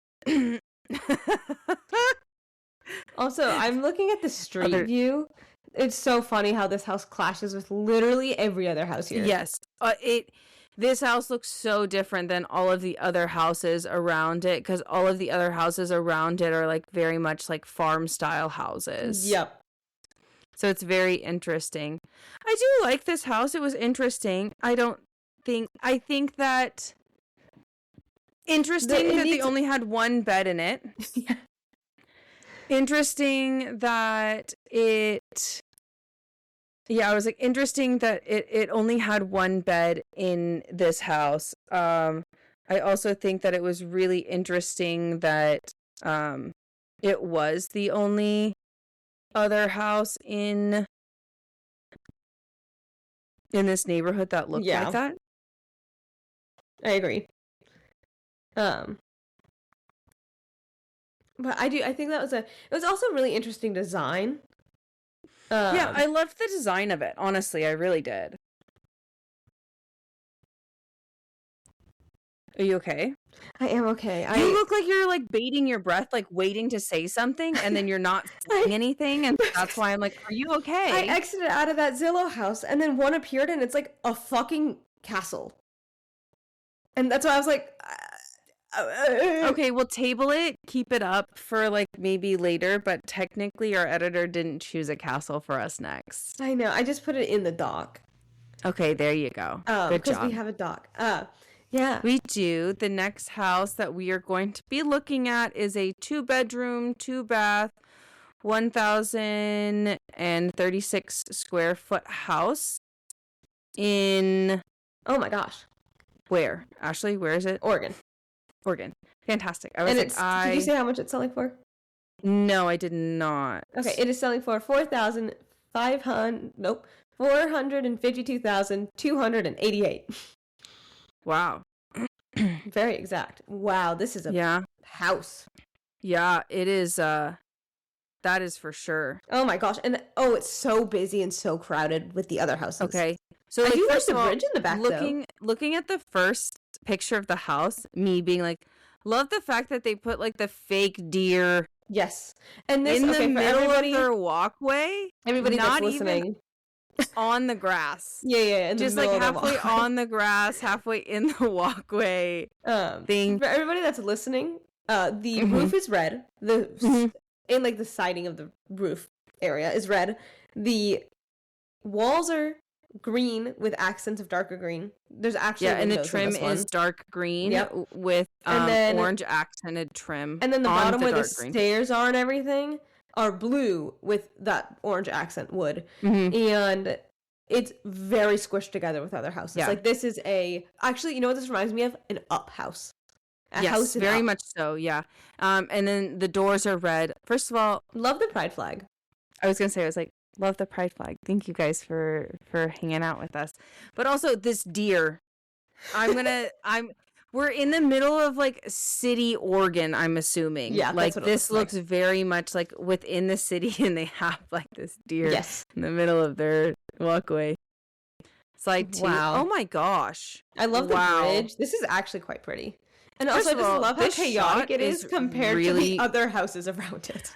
Also, I'm looking at the street view. It's so funny how this house clashes with literally every other house here. Yes. This house looks so different than all of the other houses around it, because all of the other houses around it are like very much like farm style houses. Yep. So it's very interesting. I do like this house. It was interesting. I think that interesting that they only had one bed in it. Yeah. Interesting that I was like, interesting that it only had one bed in this house. I also think that it was really interesting that it was the only other house in this neighborhood that looked like that. I agree. But I think that it was also really interesting design. Yeah, I loved the design of it. Honestly, I really did. Are you okay? I am okay. You look like you're like baiting your breath, like waiting to say something, and then you're not saying anything, and that's why I'm like, are you okay? I exited out of that Zillow house, and then one appeared, and it's like a fucking castle. And that's why I was like... Okay, we'll table it, keep it up for like maybe later, but technically our editor didn't choose a castle for us next. I know, I just put it in the doc. Okay, there you go. Good job. Because we have a doc. Yeah. We do. The next house that we are going to be looking at is a 2-bedroom, 2-bath, 1,036 square foot house in... Oh my gosh. Where? Ashley, where is it? Oregon. Fantastic. I was did you say how much it's selling for? No, I did not. Okay, it is selling for $452,288. Wow. Very exact. Wow, this is a house. Yeah, it is. That is for sure. Oh my gosh, and it's so busy and so crowded with the other houses. Okay, so I like, do like first the of all, bridge in the back. Looking at the first picture of the house, me being like, love the fact that they put like the fake deer. Yes, and this in the middle of their walkway. Everybody not that's listening. Even on the grass. Yeah. Just like halfway on the grass, halfway in the walkway. Thing. For everybody that's listening, the roof is red. And like the siding of the roof area is red. The walls are green with accents of darker green. There's actually and the windows in trim this one. is dark green Yep. with And then- orange accented trim. And then the on bottom where the dark green. stairs are and everything are blue with that orange accent wood. Mhm. And it's very squished together with other houses. Yeah. Like this is actually, you know what this reminds me of? An up house. A house in very up. much so, yeah. And then the doors are red. First of all, Love the pride flag. I was like, love the pride flag. Thank you guys for hanging out with us. But also this deer. We're in the middle of like city Oregon, I'm assuming. Yeah, like that's what it this looks looks very much like within the city, and they have like this deer Yes. in the middle of their walkway. It's like, Wow. oh my gosh. I love the Wow. bridge. This is actually quite pretty. And First also, I of just all, love how this chaotic shot it is is compared to really- the other houses around it.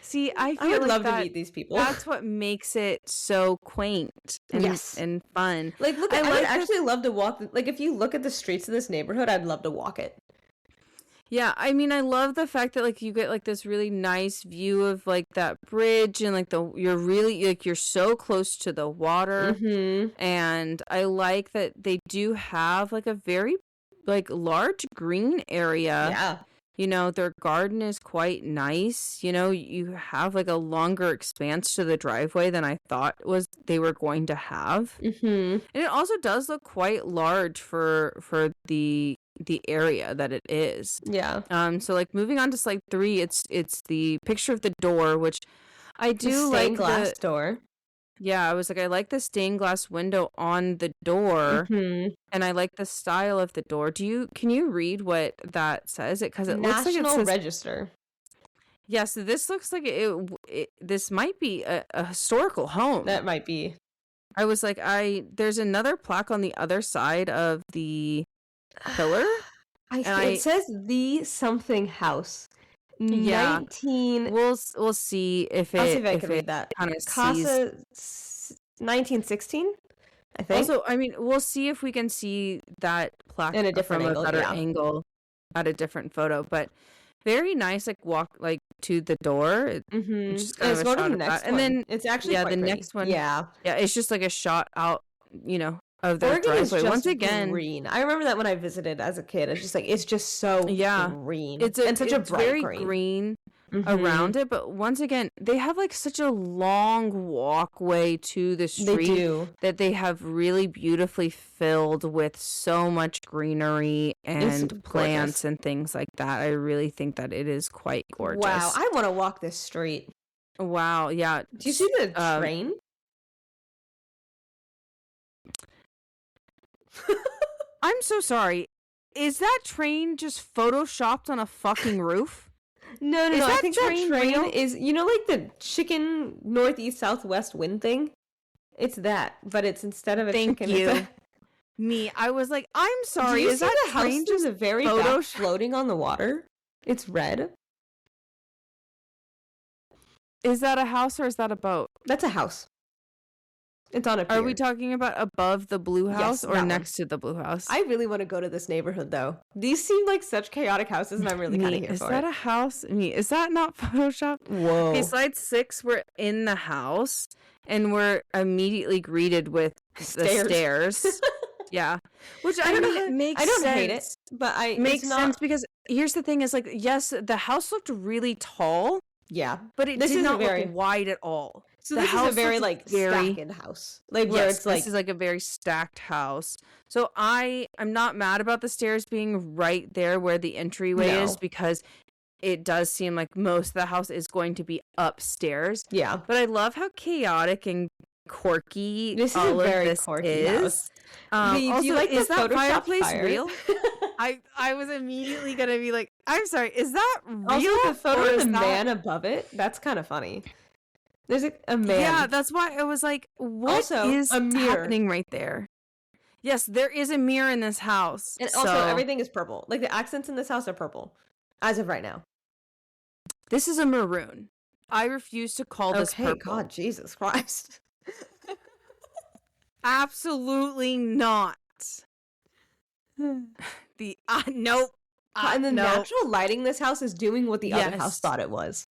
See, I feel I would like love that, to meet these people. That's what makes it so quaint and, Yes. and fun. Like, look, I I would like actually love to walk. Like, if you look at the streets of this neighborhood, I'd love to walk it. Yeah, I mean, I love the fact that like you get like this really nice view of like that bridge, and like you're so close to the water. Mm-hmm. And I like that they do have like a very like large green area. Yeah. You know, their garden is quite nice. You know, you have like a longer expanse to the driveway than I thought they were going to have. Mm-hmm. And it also does look quite large for the area that it is. Yeah. So like moving on to slide 3, it's the picture of the door, which I do The like stained glass door. Yeah, I was like, I like the stained glass window on the door, Mm-hmm. and I like the style of the door. Can you read what that says? Because it looks like it National says. Register. Yeah, so this looks like this might be a historical home. That might be. I was like, there's another plaque on the other side of the pillar. It says the something house. Yeah. 19. We'll see if I'll see it if I can read that. kind of sees. Casa 1916, I think. Also, I mean, we'll see if we can see that plaque In a different from angle, a better yeah. angle at a different photo. But very nice, like walk like to the door. Mm-hmm. Just kind of Let's a go to shot the of next that. one. And then it's actually yeah, quite the pretty. next one. Yeah. Yeah, it's just like a shot out, of their Oregon is driveway. just Once again, green. I remember that when I visited as a kid. It's just like it's just so green. It's such a bright very green. around it. But once again, they have like such a long walkway to the street. They do. That they have really beautifully filled with so much greenery and plants and things like that. I really think that it is quite gorgeous. Wow, I want to walk this street. Wow, yeah. Do you see the train? I'm so sorry. Is that train just photoshopped on a fucking roof? No. Is I that think train that train real? is, like the chicken northeast southwest wind thing. It's that, but it's instead of a Thank chicken. you. Me, I was like, I'm sorry. Do you Is see that the train house just to the very back floating on the water? It's red. Is that a house or is that a boat? That's a house. It's on a pier. Are we talking about above the blue house Yes, or that next to the blue house? I really want to go to this neighborhood, though. These seem like such chaotic houses, and I'm really kind of here is for that it. a house? Is that not Photoshopped? Whoa. Okay, slide 6, we're in the house, and we're immediately greeted with the stairs. Yeah. Which, I mean, it makes sense. I don't hate it, but Makes sense because here's the thing is, like, yes, the house looked really tall, yeah, but it did not look wide at all. So the this house is a very looks stacked house, like where yes, it's like this is like a very stacked house. So I'm not mad about the stairs being right there where the entryway is, because it does seem like most of the house is going to be upstairs. Yeah, but I love how chaotic and quirky this is all a very of this quirky is. house. Also, do you like is the that Photoshop fireplace fire? real? I was immediately gonna be like, I'm sorry, is that real? Also, the photo or of is the that- man above it, that's kind of funny. There's a man. Yeah, that's why I was like, what Also, is a mirror. happening right there? Yes, there is a mirror in this house. And also, everything is purple. Like, the accents in this house are purple, as of right now. This is a maroon. I refuse to call this purple. God, Jesus Christ. Absolutely not. Nope. And the natural lighting in this house is doing what the other Yes. house thought it was.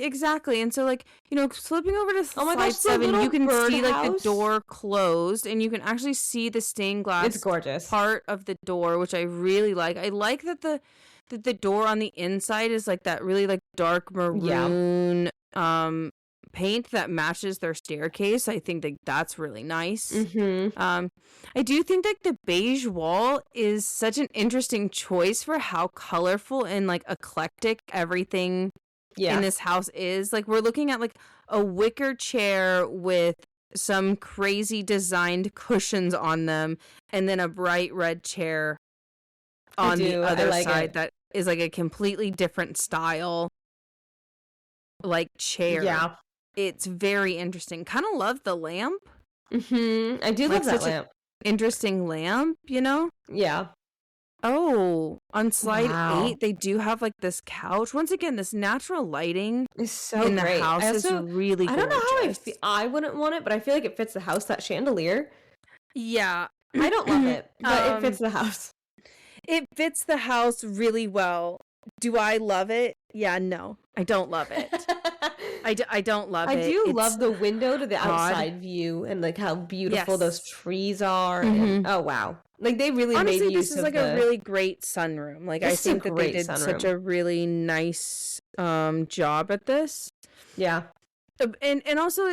Exactly. And so, like, flipping over to Oh my slide gosh, the 7, you little can see, like, the birdhouse. door closed, and you can actually see the stained It's glass gorgeous. part of the door, which I really like. I like that the door on the inside is, like, that really, like, dark maroon paint that matches their staircase. I think that that's really nice. I do think, like, the beige wall is such an interesting choice for how colorful and, like, eclectic everything in this house is. Like, we're looking at, like, a wicker chair with some crazy designed cushions on them, and then a bright red chair on the other side that is, like, a completely different style, like, chair. Yeah. It's very interesting. Kind of love the lamp. I do love that lamp. Interesting lamp, Yeah. Oh, on slide 8, they do have, like, this couch. Once again, this natural lighting is so in the great. house is really gorgeous. I don't know how I wouldn't want it, but I feel like it fits the house, that chandelier. Yeah. I don't love it, but it fits the house. It fits the house really well. Do I love it? Yeah, no. I don't love it. I don't love it. I do love the window to the outside view and, like, how beautiful those trees are. And, oh, wow. Like, they really made use of this is, like, a really great sunroom. Like, I think that they did such a really nice job at this. Yeah. And also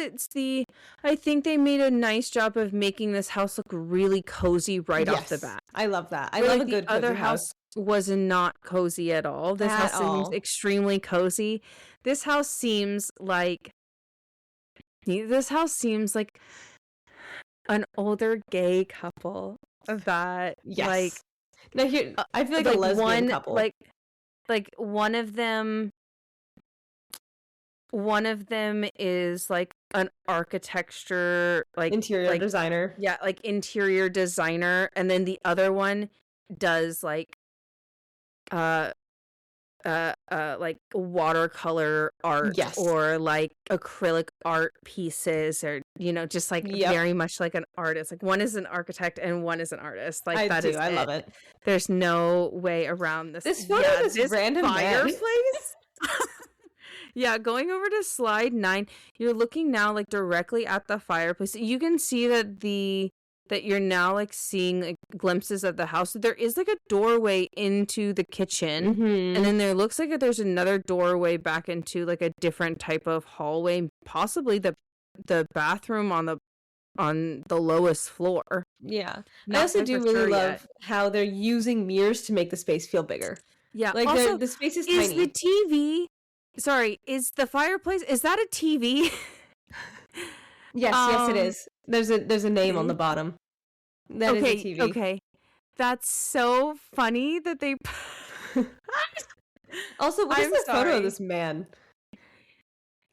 I think they made a nice job of making this house look really cozy right off the bat. I love that. I love a good cozy house. Was not cozy at all. This house seems extremely cozy. This house seems like an older gay couple that like now here I feel like a lesbian couple. Like one of them is like an architecture, like interior designer. Yeah, like interior designer, and then the other one does like like watercolor art or like acrylic art pieces, or just like very much like an artist. Like one is an architect and one is an artist. Like I love it. There's no way around this. This photo of this random fireplace. Yeah, going over to slide 9, you're looking now like directly at the fireplace. You can see that you're now like seeing like glimpses of the house. So there is like a doorway into the kitchen, and then there looks like there's another doorway back into like a different type of hallway, possibly the bathroom on the lowest floor. Yeah, I also do really love how they're using mirrors to make the space feel bigger. Yeah, like also, the space is tiny. Is the TV? Sorry, is the fireplace? Is that a TV? Yes, it is. There's a name on the bottom. That is a TV. Okay. That's so funny that they. Also, what is this photo of this man?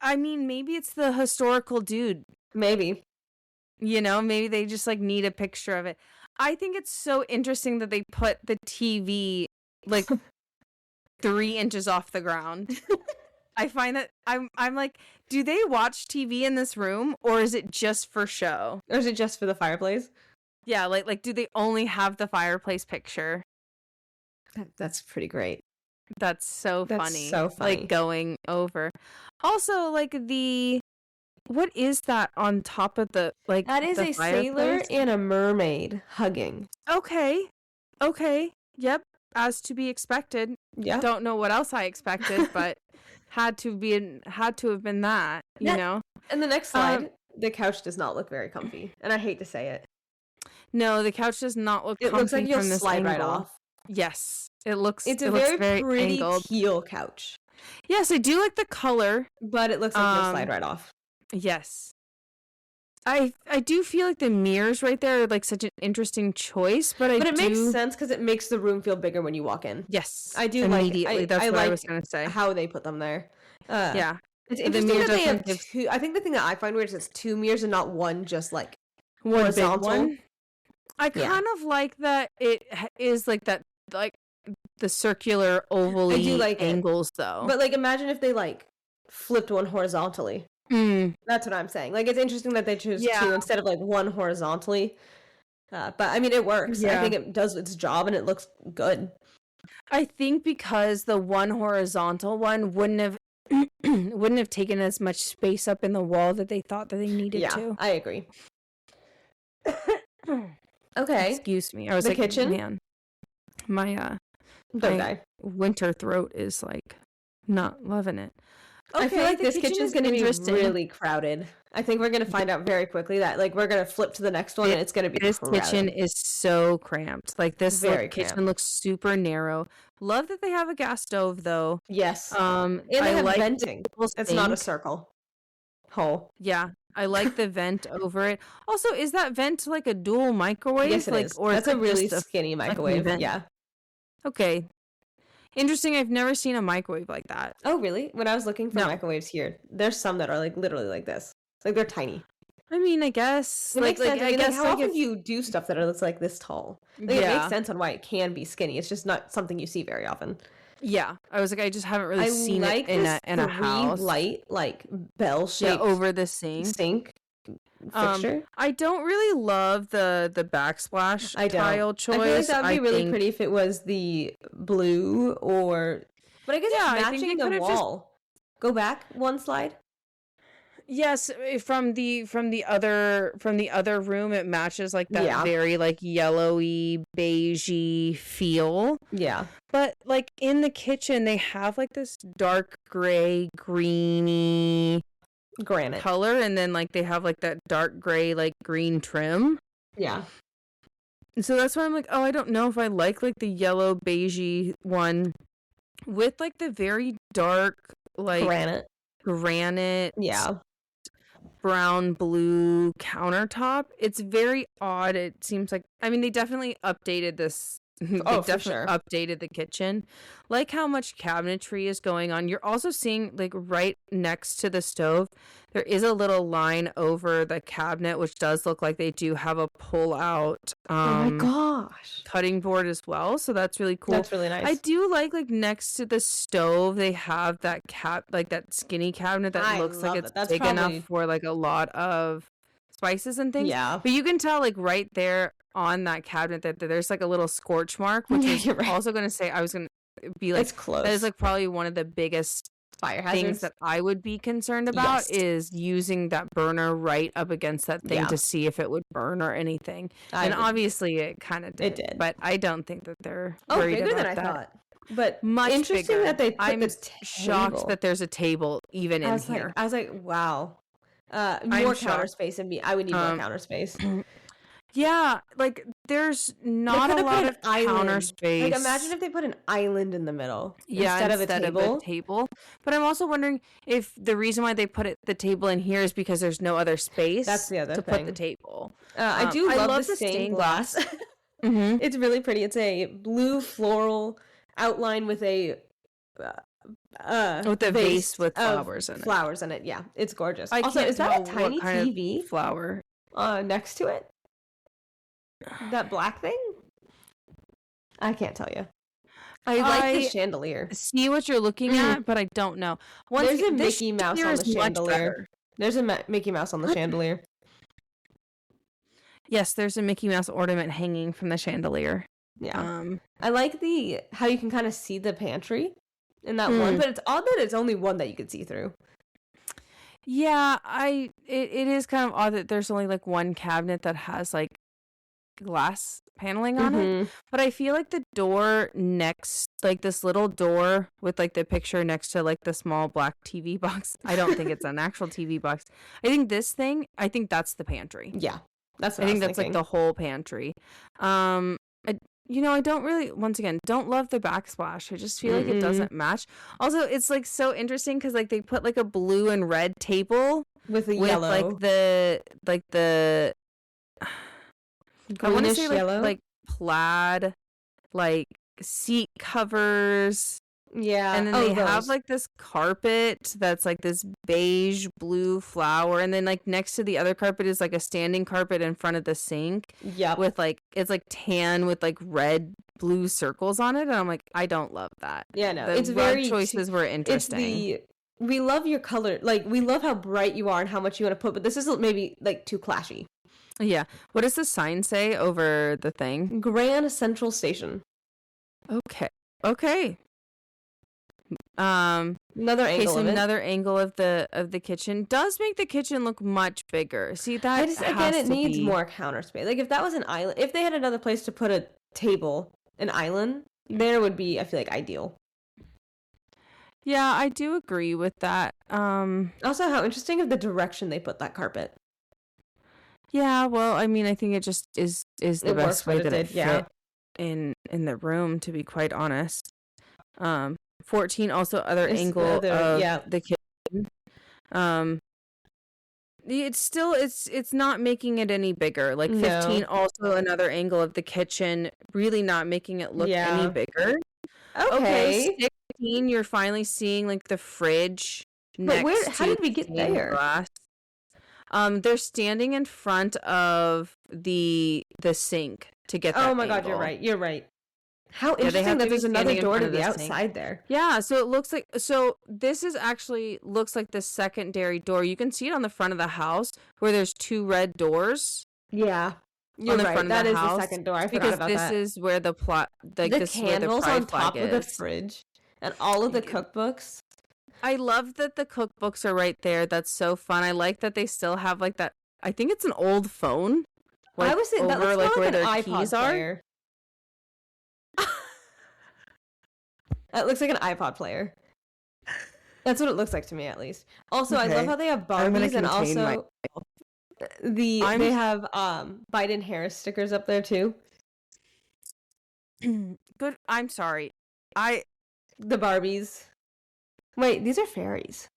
I mean, maybe it's the historical dude. Maybe. Maybe they just like need a picture of it. I think it's so interesting that they put the TV like 3 inches off the ground. I find that I'm like, do they watch TV in this room, or is it just for show? Or is it just for the fireplace? Yeah, like do they only have the fireplace picture? That's pretty great. That's so funny. So funny. Like going over. Also, like what is that on top of the like? That is a sailor and a mermaid hugging. Okay. Yep. As to be expected. Yeah. Don't know what else I expected, but had to have been that, know. And the next slide, the couch does not look very comfy, and I hate to say it. No, the couch does not look comfy. It looks like you'll from this slide angle. Right off. Yes, it's a very pretty angled. Teal couch. Yes, I do like the color, but it looks like you'll slide right off. Yes. I do feel like the mirrors right there are like such an interesting choice, but it makes sense because it makes the room feel bigger when you walk in. Yes, I do immediately. That's what I was gonna say. How they put them there. Yeah, it's interesting that they have two. I think the thing that I find weird is it's 2 mirrors and not one, just like one horizontal. Big one. I kind of like that it is like that, like the circular ovally I do like angles though. But like, imagine if they like flipped one horizontally. That's what I'm saying. Like, it's interesting that they choose 2 instead of like one horizontally. But I mean, it works. I think it does its job and it looks good. I think because the one horizontal one wouldn't have wouldn't have taken as much space up in the wall that they thought that they needed to. I agree. Okay. Excuse me. I was the like, kitchen? man, my Don't die. winter throat is like not loving it. Okay, I feel like this kitchen's going to be interesting. really crowded. I think we're going to find out very quickly that like we're going to flip to the next one and it's going to be This crowded. kitchen is so cramped. Like this kitchen looks super narrow. Love that they have a gas stove though. Yes. And they have like venting. It's not a circle hole. Yeah. I like the vent over it. Also, is that vent like a dual microwave? Yes, it is. Or that's is a really skinny microwave. Yeah. Okay. Interesting. I've never seen a microwave like that. Oh, really? When I was looking for microwaves here, there's some that are like literally like this. Like they're tiny. I mean, I guess. It makes sense. I guess how often do you do stuff that are like this tall? It makes sense on why it can be skinny. It's just not something you see very often. Yeah, I was like, I just haven't really seen it in a house. Light like bell shape over the sink fixture. I don't really love the backsplash tile choice. I feel like that would be really pretty if it was the blue or. But I guess it's matching the wall. Go back one slide. Yes, from the other room, it matches like that very like yellowy, beigey feel. Yeah. But like in the kitchen, they have like this dark gray, greeny granite color, and then like they have like that dark gray like green trim. Yeah. So that's why I'm like, oh, I don't know if I like the yellow beigey one with like the very dark like granite. Yeah. Brown blue countertop. It's very odd. It seems like, I mean, they definitely updated this. Updated the kitchen. Like how much cabinetry is going on. You're also seeing like right next to the stove, there is a little line over the cabinet, which does look like they do have a pull out oh my gosh, cutting board as well. So that's really cool. That's really nice. I do like next to the stove, they have that that skinny cabinet that looks like it's big enough for like a lot of spices and things. Yeah. But you can tell like right there on that cabinet that there's like a little scorch mark, which is also going to say, I was going to be like, it's close. That is like probably one of the biggest fire hazards things that I would be concerned about is using that burner right up against that thing to see if it would burn or anything. And obviously it kind of did. It did. But I don't think that they're worried bigger about than I that. thought. But much interesting bigger. that they put I'm the shocked that there's a table even in here. I was like, wow. More counter space and I would need more counter space. Yeah, like there's not a lot of counter space. Like imagine if they put an island in the middle instead of a table. But I'm also wondering if the reason why they put the table in here is because there's no other space. That's the other to thing. put the table. I love the stained glass. Mm-hmm. It's really pretty. It's a blue floral outline with a with a vase with flowers in it. Flowers in it, yeah. It's gorgeous. I also, can't is that a tiny TV flower next to it? That black thing? I can't tell you. I like the chandelier. See what you're looking at, but I don't know. There's a Mickey Mouse on the chandelier. There's a Mickey Mouse on the chandelier. Yes, there's a Mickey Mouse ornament hanging from the chandelier. Yeah. I like how you can kind of see the pantry in that one, but it's odd that it's only one that you could see through. Yeah, it is kind of odd that there's only like one cabinet that has like glass paneling on it, but I feel like the door next, like this little door with like the picture next to like the small black TV box, I don't think it's an actual TV box. I think that's the pantry. Yeah, that's what I think that's thinking. Like the whole pantry. I don't really, once again, don't love the backsplash. I just feel like it doesn't match. Also, it's like so interesting because like they put like a blue and red table with yellow, like the I want to say yellow, like plaid, like seat covers. Yeah, and then they have like this carpet that's like this beige blue flower, and then like next to the other carpet is like a standing carpet in front of the sink. Yeah, with like it's like tan with like red blue circles on it, and I'm like, I don't love that. Yeah, no, it's very choices were interesting. We love your color, like we love how bright you are and how much you want to put, but this is maybe like too clashy. Yeah. What does the sign say over the thing? Grand Central Station. Okay. Another Okay, angle so of it. another angle of the kitchen does make the kitchen look much bigger. See, that Again, it has to needs be. more counter space. Like if that was an island, if they had another place to put a table, an island, there would be, I feel like, ideal. Yeah, I do agree with that. Also, how interesting of the direction they put that carpet. Yeah, well, I mean, I think it just is the best way that it fit in the room, to be quite honest. 14 also other angle of the kitchen. It's still it's not making it any bigger. Like 15 also another angle of the kitchen, really not making it look any bigger. Okay, 16 you're finally seeing like the fridge next how did we get there? Glass. They're standing in front of the sink to get that. Oh my god, you're right. How interesting that there's another door to the outside there. Yeah, so it looks like, this is actually looks like the secondary door. You can see it on the front of the house where there's 2 red doors. Yeah. You're on the right. front That of the is house. the second door. I because forgot about that. This is where the plot, like the this candles where the on top of the fridge and all of the cookbooks. I love that the cookbooks are right there. That's so fun. I like that they still have like that. I think it's an old phone. Like, I was saying that looks like where their keys are. That looks like an iPod player. That's what it looks like to me, at least. Also, I love how they have Barbies and also they have Biden Harris stickers up there too. Good. I'm sorry. The Barbies. Wait, these are fairies.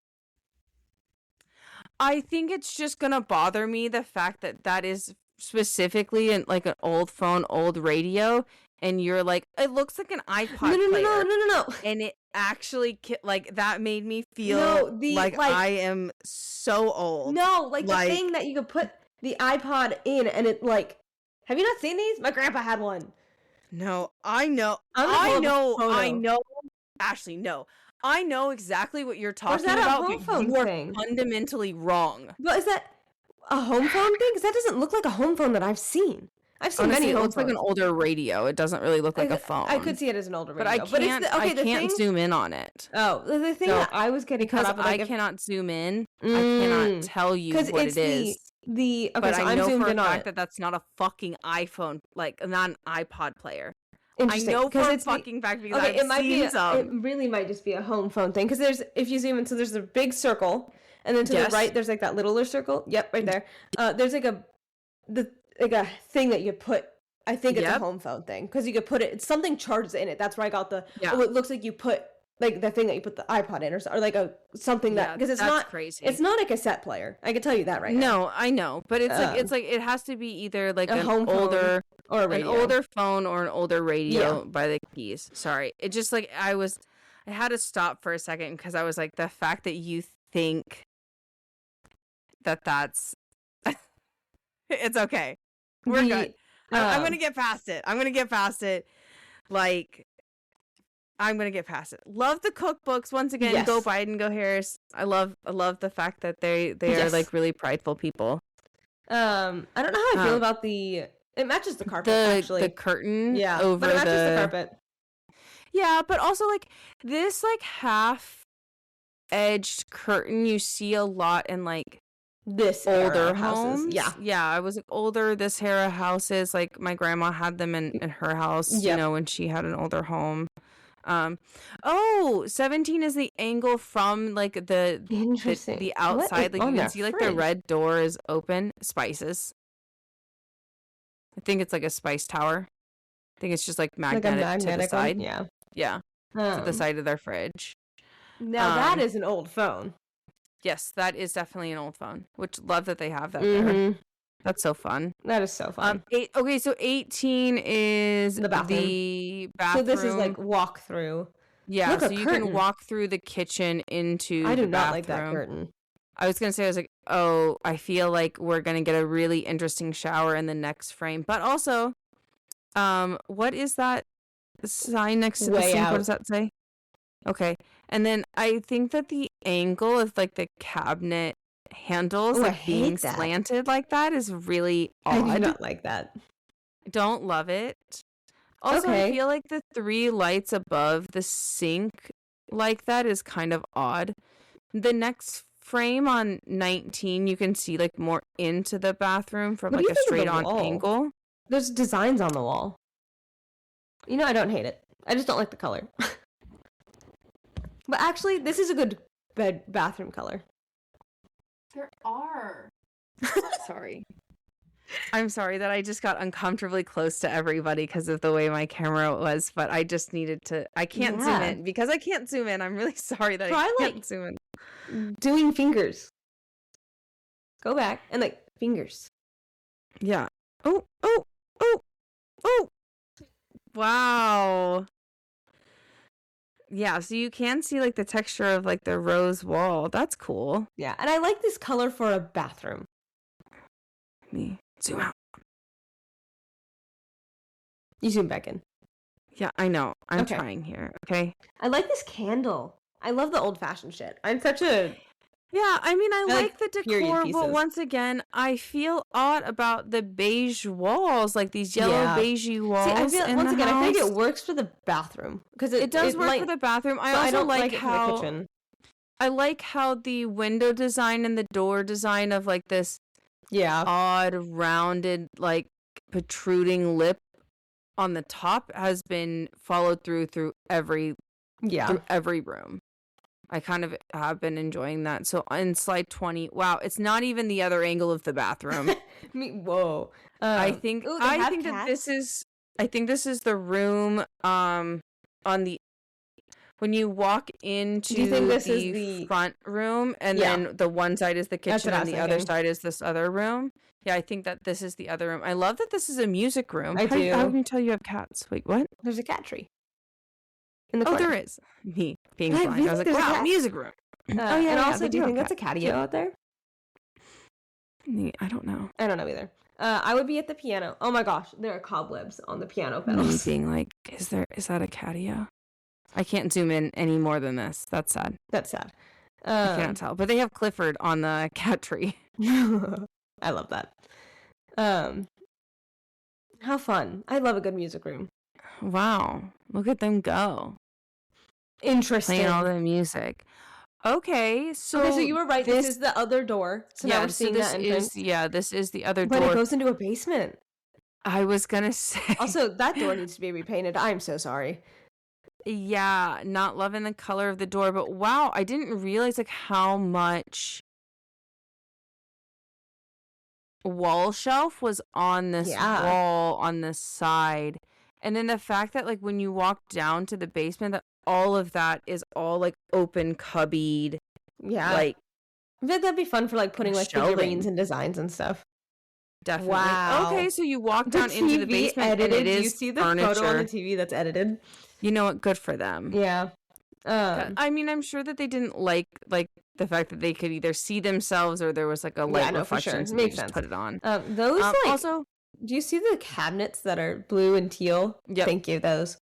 I think it's just gonna bother me the fact that is specifically in like an old phone, old radio, and you're like, it looks like an iPod player. No. And it actually like that made me feel like I am so old. No, like the thing that you could put the iPod in, and it like. Have you not seen these? My grandpa had one. No, I know. Ashley, no. I know exactly what you're talking about. Home phone thing? Fundamentally wrong. But is that a home phone thing? Because that doesn't look like a home phone that I've seen. I've seen many home phones. It looks like an older radio. It doesn't really look like a phone. I could see it as an older radio. But I can't zoom in on it. Oh, the thing that I was getting caught up with. I cannot zoom in. I cannot tell you what it is. But I know for a fact that that's not a fucking iPhone, like not an iPod player. I know for a fucking fact because I've seen some. It really might just be a home phone thing because if you zoom in, so there's a big circle, and then to the right there's like that littler circle. Yep, right there. There's like a thing that you put. I think it's a home phone thing because you could put it. Something charges in it. That's where I got the. Yeah. Oh, it looks like you put like the thing that you put the iPod in, or like something that because it's not crazy. It's not a cassette player. I can tell you that right now. No, I know, but it's like it has to be either like an home older or a radio. An older phone or an older radio by the keys. Sorry, it just like I had to stop for a second because I was like the fact that you think that's it's okay. We're good. I'm gonna get past it. Like. I'm gonna get past it. Love the cookbooks once again. Yes. Go Biden, go Harris. I love the fact that they are like really prideful people. I don't know how I feel about it matches the carpet actually. The curtain, over but it matches the carpet. Yeah, but also like this like half-edged curtain you see a lot in like this older homes. Yeah. Yeah, I was like older this era houses. Like my grandma had them in her house, you know, when she had an older home. 17 is the angle from like the outside. Like you can see like the red door is open. Spices. I think it's like a spice tower. I think it's just like magnetic to the side. One? Yeah. To the side of their fridge. Now that is an old phone. Yes, that is definitely an old phone. Which love that they have that there. That's so fun. That is so fun. So 18 is the bathroom. So this is like walk through. Yeah, so you can walk through the kitchen into the bathroom. I do not like that curtain. I was going to say, I was like, oh, I feel like we're going to get a really interesting shower in the next frame. But also, what is that sign next to the sink? What does that say? Okay. And then I think that the angle of like the cabinet handles like being slanted like that is really odd. I do not like that. Don't love it. Also, I feel like the 3 lights above the sink like that is kind of odd. The next frame on 19, you can see like more into the bathroom from like a straight on angle. There's designs on the wall. You know, I don't hate it. I just don't like the color. But actually, this is a good bathroom color. There are. Sorry. I'm sorry that I just got uncomfortably close to everybody because of the way my camera was, but I just needed to. I can't zoom in because I can't zoom in. I'm really sorry that I can't zoom in. Doing fingers. Go back and like fingers. Yeah. Oh. Wow. Yeah, so you can see like the texture of like the rose wall. That's cool. Yeah, and I like this color for a bathroom. Me zoom out. You zoom back in. Yeah, I know. I'm trying here. Okay. I like this candle. I love the old-fashioned shit. I'm such a... Yeah, I mean, I like the decor, but once again, I feel odd about the beige walls, like these yellow beigey walls. See, I think it works for the bathroom because it does work for the bathroom. I don't like how the kitchen. I like how the window design and the door design of like this odd rounded like protruding lip on the top has been followed through every room. I kind of have been enjoying that. So in slide 20, wow, it's not even the other angle of the bathroom. Whoa. I think that this is the room on the when you walk into the front room and then the one side is the kitchen and the other side is this other room. Yeah, I think that this is the other room. I love that this is a music room. How can you tell you have cats? Wait, what? There's a cat tree. In the corner. There is. Me being blind. I was like, wow, music room. And also, do you think that's a catio out there? I don't know. I don't know either. I would be at the piano. Oh my gosh, there are cobwebs on the piano pedals. Me being like, is that a catio? I can't zoom in any more than this. That's sad. That's sad. I cannot tell. But they have Clifford on the cat tree. I love that. How fun. I love a good music room. Wow. Look at them go. Interesting. Playing all the music. Okay, so you were right. This is the other door. So now we're seeing that entrance. This is the other door. But it goes into a basement. I was gonna say. Also, that door needs to be repainted. I'm so sorry. Yeah, not loving the color of the door, but wow, I didn't realize like how much wall shelf was on this wall on this side. And then the fact that like when you walk down to the basement that all of that is all like open cubbied. Yeah. Like that'd be fun for like putting like figurines and designs and stuff. Definitely. Wow. Okay, so you walk down into the basement edited. And it is Do you see the furniture. photo on the TV that's edited? You know what? Good for them. Yeah. I mean, I'm sure that they didn't like the fact that they could either see themselves or there was like a light reflection. For sure. So Makes sense. sense. Put it on. Those like also. Do you see the cabinets that are blue and teal? Yep. Thank you. Those.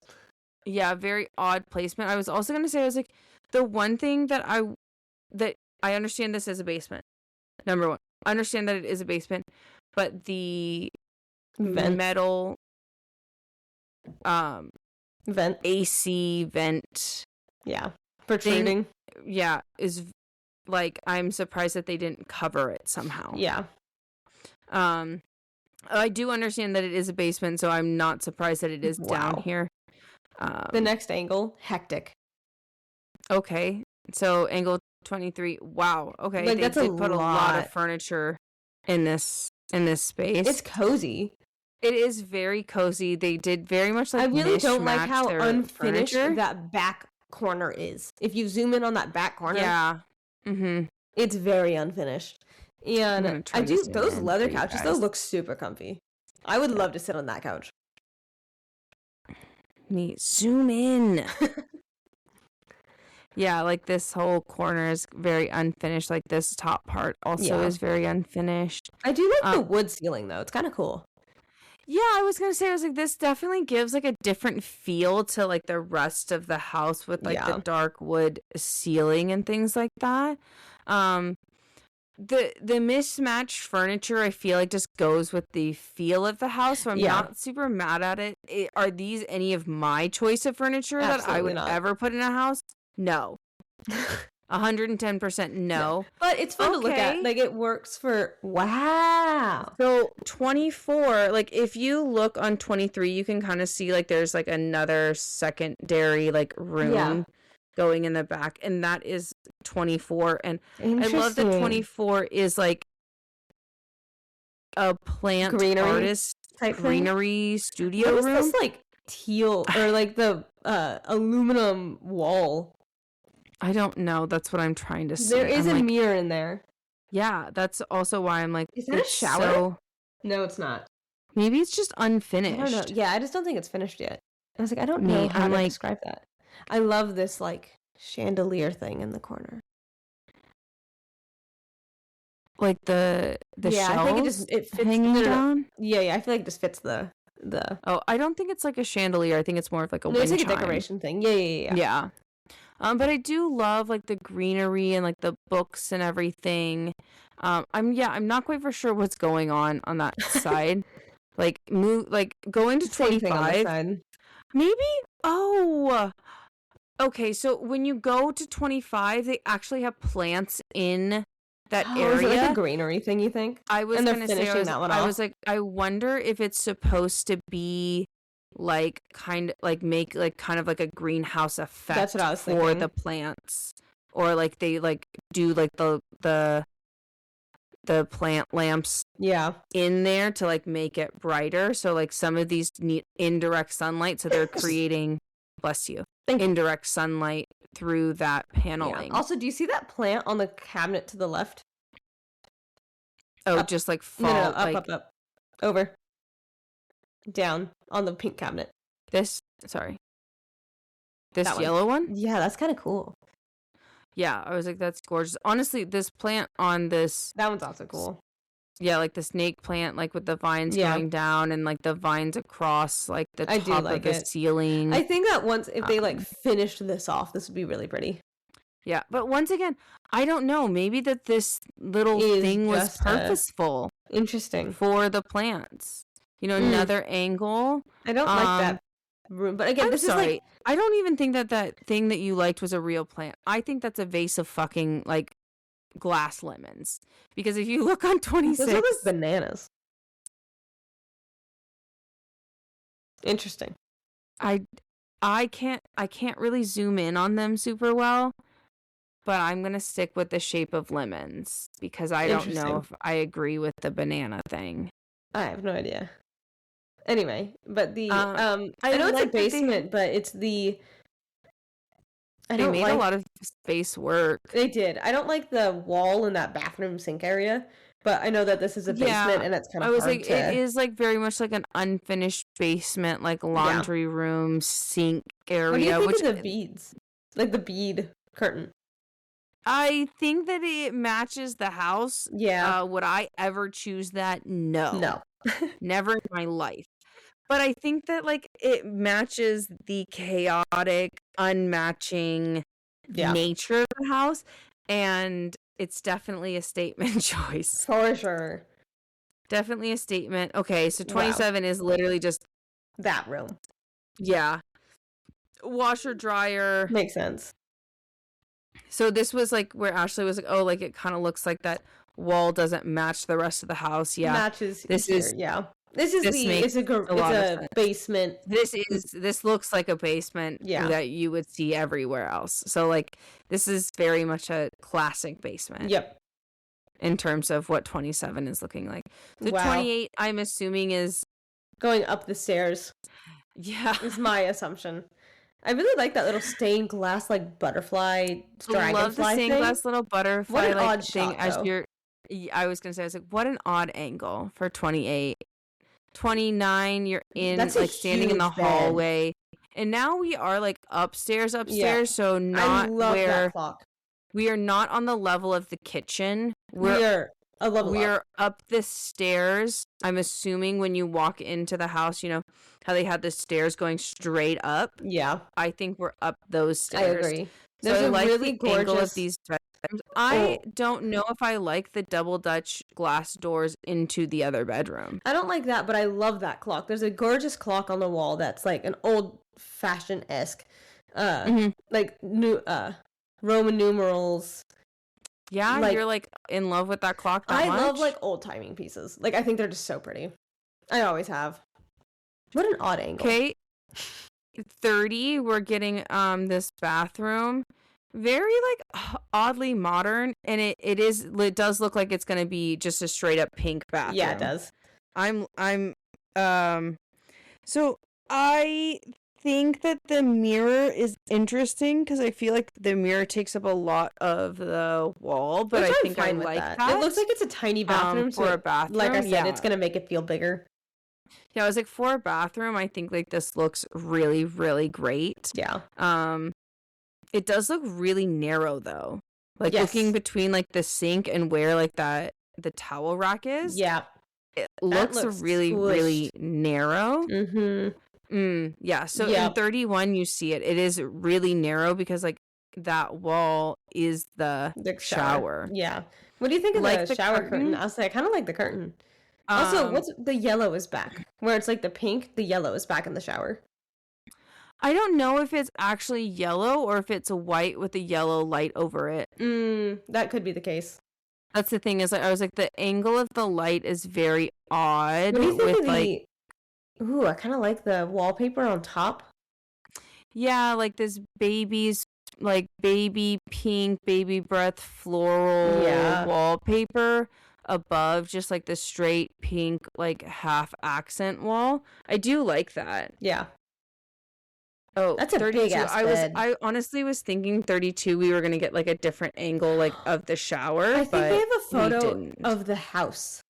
Yeah, very odd placement. I was also gonna say, I was like, the one thing that I understand this as a basement. Number one, I understand that it is a basement, but the metal vent AC vent protruding is like, I'm surprised that they didn't cover it somehow. I do understand that it is a basement, so I'm not surprised that it is down here. The next angle, hectic. Okay, so angle 23. Wow. Okay, like, they did put a lot of furniture in this space. It's cozy. It is very cozy. They did very much like. I really don't like how unfinished furniture. that back corner is. If you zoom in on that back corner, mm-hmm. It's very unfinished. And I do those leather couches. Those look super comfy. I would love to sit on that couch. Me zoom in. Yeah, like this whole corner is very unfinished. Like this top part also is very unfinished. I do like the wood ceiling though. It's kind of cool. Yeah, I was gonna say, I was like, this definitely gives like a different feel to like the rest of the house with like the dark wood ceiling and things like that. The mismatched furniture, I feel like, just goes with the feel of the house, so I'm not super mad at it. Are these any of my choice of furniture that I would ever put in a house? No. 110% no. But it's fun to look at. Like, it works for... Wow. So 24, like, if you look on 23, you can kind of see, like, there's, like, another secondary, like, room going in the back. And that is 24. And I love that 24 is, like, a plant greenery artist type greenery thing. studio What is room. this, like, teal or, like, the aluminum wall? I don't know. That's what I'm trying to see. There is a mirror in there. Yeah, that's also why I'm like, is that a shower? So... No, it's not. Maybe it's just unfinished. I don't know. Yeah, I just don't think it's finished yet. I was like, I don't know how to describe that. I love this, like, chandelier thing in the corner. Like the shelves I think it fits hanging down. Yeah, I feel like it just fits the. Oh, I don't think it's like a chandelier. I think it's more of like a wind it's like chime. a decoration thing. Yeah. Yeah. But I do love like the greenery and like the books and everything. I'm not quite for sure what's going on that side. Like going to 25. Maybe. Oh. Okay, so when you go to 25, they actually have plants in that area. Is it like a greenery thing, you think? I was going to say, I was like, I wonder if it's supposed to be like kind of like make like kind of like a greenhouse effect. That's what I was for thinking. The plants, or like they like do like the plant lamps in there to like make it brighter. So like some of these need indirect sunlight, so they're creating indirect sunlight through that paneling. Yeah. Also, do you see that plant on the cabinet to the left? Oh, up. Just like fall. No, up. Over. Down on the pink cabinet. This yellow one? Yeah, that's kind of cool. Yeah, I was like, that's gorgeous. Honestly, this plant on this... That one's also cool. Yeah, like the snake plant, like with the vines going down and like the vines across like the top of the ceiling. I think that if they like finished this off, this would be really pretty. Yeah, but once again, I don't know. Maybe that this little thing was purposeful. Interesting. For the plants. You know, another angle. I don't like that room. But again, is like... I don't even think that thing that you liked was a real plant. I think that's a vase of fucking, like, glass lemons. Because if you look on 26... Those are like bananas. Interesting. I can't really zoom in on them super well. But I'm going to stick with the shape of lemons. Because I don't know if I agree with the banana thing. I have no idea. Anyway, but the I know it's a basement, but it's the they made a lot of space work. They did. I don't like the wall in that bathroom sink area, but I know that this is a basement and it's kind of hard to... it is like very much like an unfinished basement, like laundry room, sink area. What do you think of the beads? Like the bead curtain. I think that it matches the house. Yeah. Would I ever choose that? No. Never in my life. But I think that like it matches the chaotic, unmatching nature of the house, and it's definitely a statement choice. For sure. Definitely a statement. Okay, so 27 is literally just that room. Yeah. Washer, dryer. Makes sense. So this was like where Ashley was like, oh, like it kind of looks like that wall doesn't match the rest of the house. Yeah. Matches it's a basement. This looks like a basement that you would see everywhere else. So like this is very much a classic basement. Yep. In terms of what 27 is looking like. So 28 I'm assuming is going up the stairs. Yeah. Is my assumption. I really like that little stained glass like butterfly dragonfly thing. I love the stained glass little butterfly what an like odd thing shot, as though. you're I was gonna say, I was like, what an odd angle for 28. 29, you're in like standing in the hallway. And now we are like upstairs, so not where we are not on the level of the kitchen. We are up the stairs. I'm assuming when you walk into the house, you know how they had the stairs going straight up. Yeah. I think we're up those stairs. I agree. There's a really gorgeous angle of these bedrooms. I don't know if I like the double Dutch glass doors into the other bedroom. I don't like that, but I love that clock. There's a gorgeous clock on the wall that's like an old fashioned-esque like new Roman numerals. Yeah, like, you're like in love with that clock that much? I love like old timing pieces. Like I think they're just so pretty. I always have. What an odd angle. Okay. 30, we're getting this bathroom. Very like oddly modern, and it does look like it's gonna be just a straight up pink bathroom. Yeah, it does. So I think that the mirror is interesting because I feel like the mirror takes up a lot of the wall, but I think I like that. It looks like it's a tiny bathroom for a bathroom. Like I said, it's gonna make it feel bigger. Yeah, I was like, for a bathroom, I think like this looks really, really great. Yeah. It does look really narrow though. Like looking between like the sink and where like the towel rack is. Yeah. It looks really, really narrow. Yeah. So in 31, you see it. It is really narrow because like that wall is the shower. Yeah. What do you think of the shower curtain? I'll say I kind of like the curtain. Also, what's the yellow is back? Where it's like the pink, the yellow is back in the shower. I don't know if it's actually yellow or if it's white with a yellow light over it. That could be the case. That's the thing is I was like the angle of the light is very odd. What do you think of like ooh, I kind of like the wallpaper on top. Yeah, like this baby's like baby pink, baby breath floral wallpaper above just like the straight pink like half accent wall. I do like that. Yeah. Oh, that's a 32. Big ass bed. I honestly was thinking 32 we were going to get like a different angle like of the shower. I think they have a photo of the house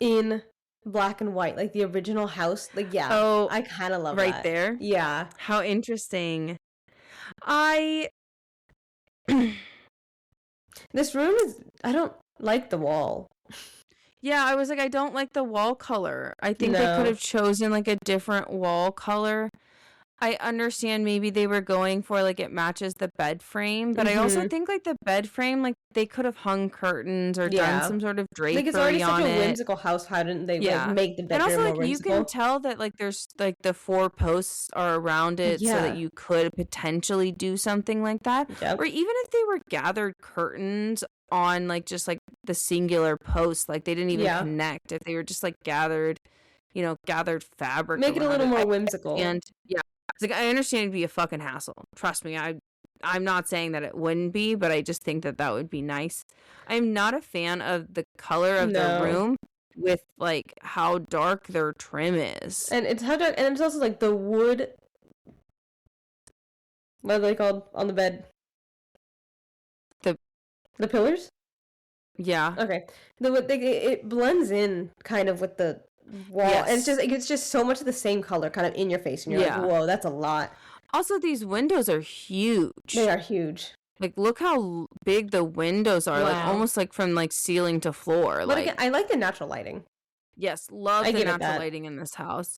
in black and white, like the original house. Like oh, I kind of love right that. There. Yeah. How interesting. This room is I don't like the wall. Yeah, I was like, I don't like the wall color. I think they could have chosen like a different wall color. I understand maybe they were going for like it matches the bed frame, but I also think like the bed frame, like they could have hung curtains or done some sort of drapery on it. Like it's already such a whimsical house. How didn't they like make the bedroom more whimsical? You can tell that like there's like the 4 posts are around it so that you could potentially do something like that. Yep. Or even if they were gathered curtains on like just like the singular post, like they didn't even connect. If they were just like gathered fabric, make it a little more whimsical. And it's like I understand it'd be a fucking hassle. Trust me, I'm not saying that it wouldn't be, but I just think that would be nice. I'm not a fan of the color of the room with like how dark their trim is. And it's how dark, and it's also like the wood. What are they called on the bed? The pillars? Yeah. Okay. It blends in kind of with the wall. Yes. And it's just so much of the same color kind of in your face. And you're like, whoa, that's a lot. Also, these windows are huge. They are huge. Like, look how big the windows are. Wow. Like, almost like from like ceiling to floor. But again, I like the natural lighting. Yes, love the natural lighting in this house.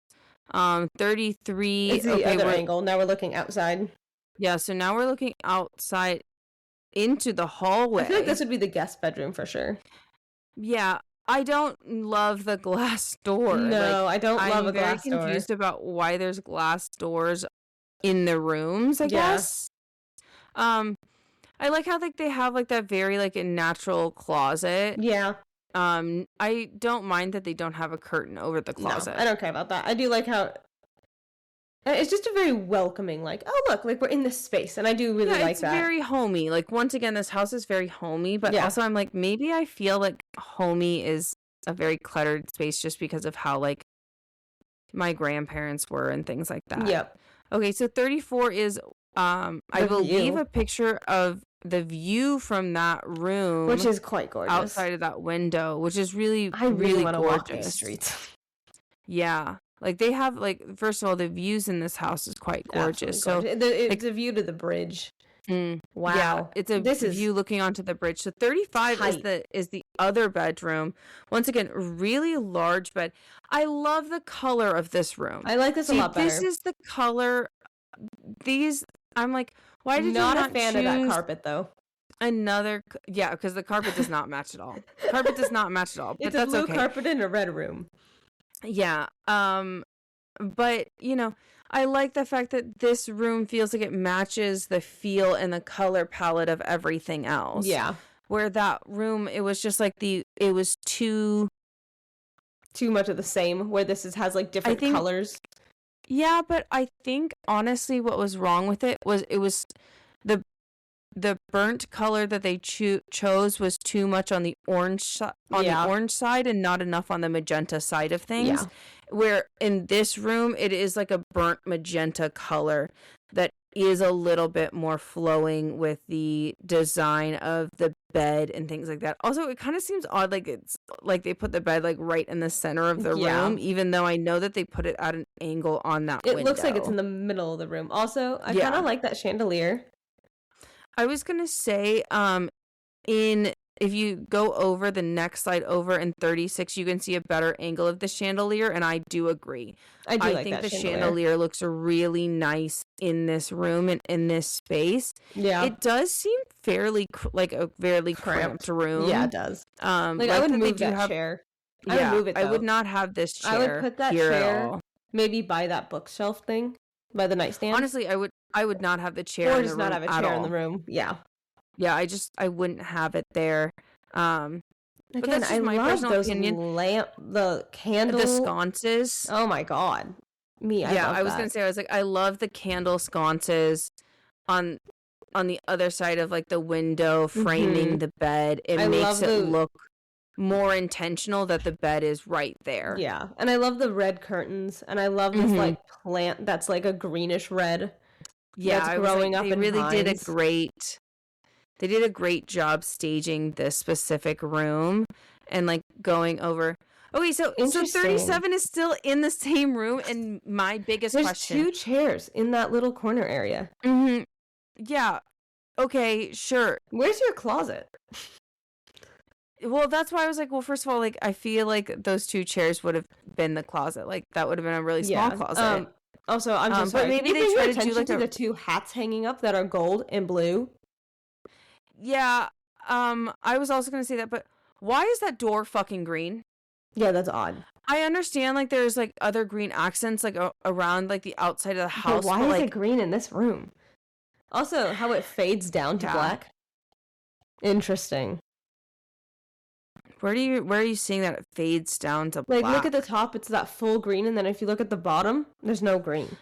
33. It's the other angle. Now we're looking outside. Yeah, so now we're looking outside into the hallway. I feel like this would be the guest bedroom for sure. Yeah, I don't love the glass door. No, I don't love a glass door. I'm very confused about why there's glass doors in the rooms, I guess. I like how like they have like that very like a natural closet. Yeah. I don't mind that they don't have a curtain over the closet. No, I don't care about that. I do like how it's just a very welcoming, like, oh, look, like, we're in this space, and I do really like that. It's very homey. Like, once again, this house is very homey, but also I'm like, maybe I feel like homey is a very cluttered space just because of how, like, my grandparents were and things like that. Yep. Okay, so 34 is, I believe, a picture of the view from that room. Which is quite gorgeous. Outside of that window, which is really, I really want to walk these streets. Yeah. Like, they have, like, first of all, the views in this house is quite gorgeous. So it's a view to the bridge. Wow. Yeah, it's a view looking onto the bridge. So 35 is the other bedroom. Once again, really large bed. I love the color of this room. I like this a lot better. This is the color. I'm like, why did you not a fan of that carpet, though? Because the carpet does not match at all. Carpet does not match at all. But it's a blue carpet in a red room. Yeah. But, I like the fact that this room feels like it matches the feel and the color palette of everything else. Yeah. Where that room, it was just like it was too much of the same, where has like different colors. Yeah, but I think honestly what was wrong with it was the burnt color that they chose was too much on the orange the orange side and not enough on the magenta side of things. Yeah. Where in this room it is like a burnt magenta color that is a little bit more flowing with the design of the bed and things like that. Also, it kind of seems odd, like it's like they put the bed like right in the center of the room, even though I know that they put it at an angle on that window. It looks like it's in the middle of the room. Also, I kind of like that chandelier. I was gonna say, if you go over the next slide over in 36, you can see a better angle of the chandelier, and I do agree. I think the chandelier looks really nice in this room and in this space. Yeah, it does seem fairly like a fairly cramped room. Yeah, it does. Like I would move that chair. I would move it. I would not have this chair. I would put that chair maybe by that bookshelf thing, by the nightstand. Honestly, I would not have the chair. Or just not have a chair in the room. Yeah. Yeah, I wouldn't have it there. Again, but that's just my personal opinion. The candle, the sconces. Oh my god, I was gonna say, I was like, I love the candle sconces on the other side of like the window framing the bed. It makes it look more intentional that the bed is right there. Yeah, and I love the red curtains, and I love this like plant that's like a greenish red. Yeah, that's growing up. They really did They did a great job staging this specific room and like going over. Okay, so 37 is still in the same room, and my biggest question. There's 2 chairs in that little corner area. Yeah. Okay, sure. Where's your closet? Well, that's why I was like, well, first of all, like I feel like those 2 chairs would have been the closet. Like that would have been a really small closet. Also, I'm just sorry. But maybe they tried to do like the 2 hats hanging up that are gold and blue. Yeah, I was also gonna say that, but why is that door fucking green? Yeah, that's odd. I understand, like, there's, like, other green accents, like, around, like, the outside of the house. But why is it green in this room? Also, how it fades down to black. Interesting. Where are you seeing that it fades down to black? Like, look at the top, it's that full green, and then if you look at the bottom, there's no green.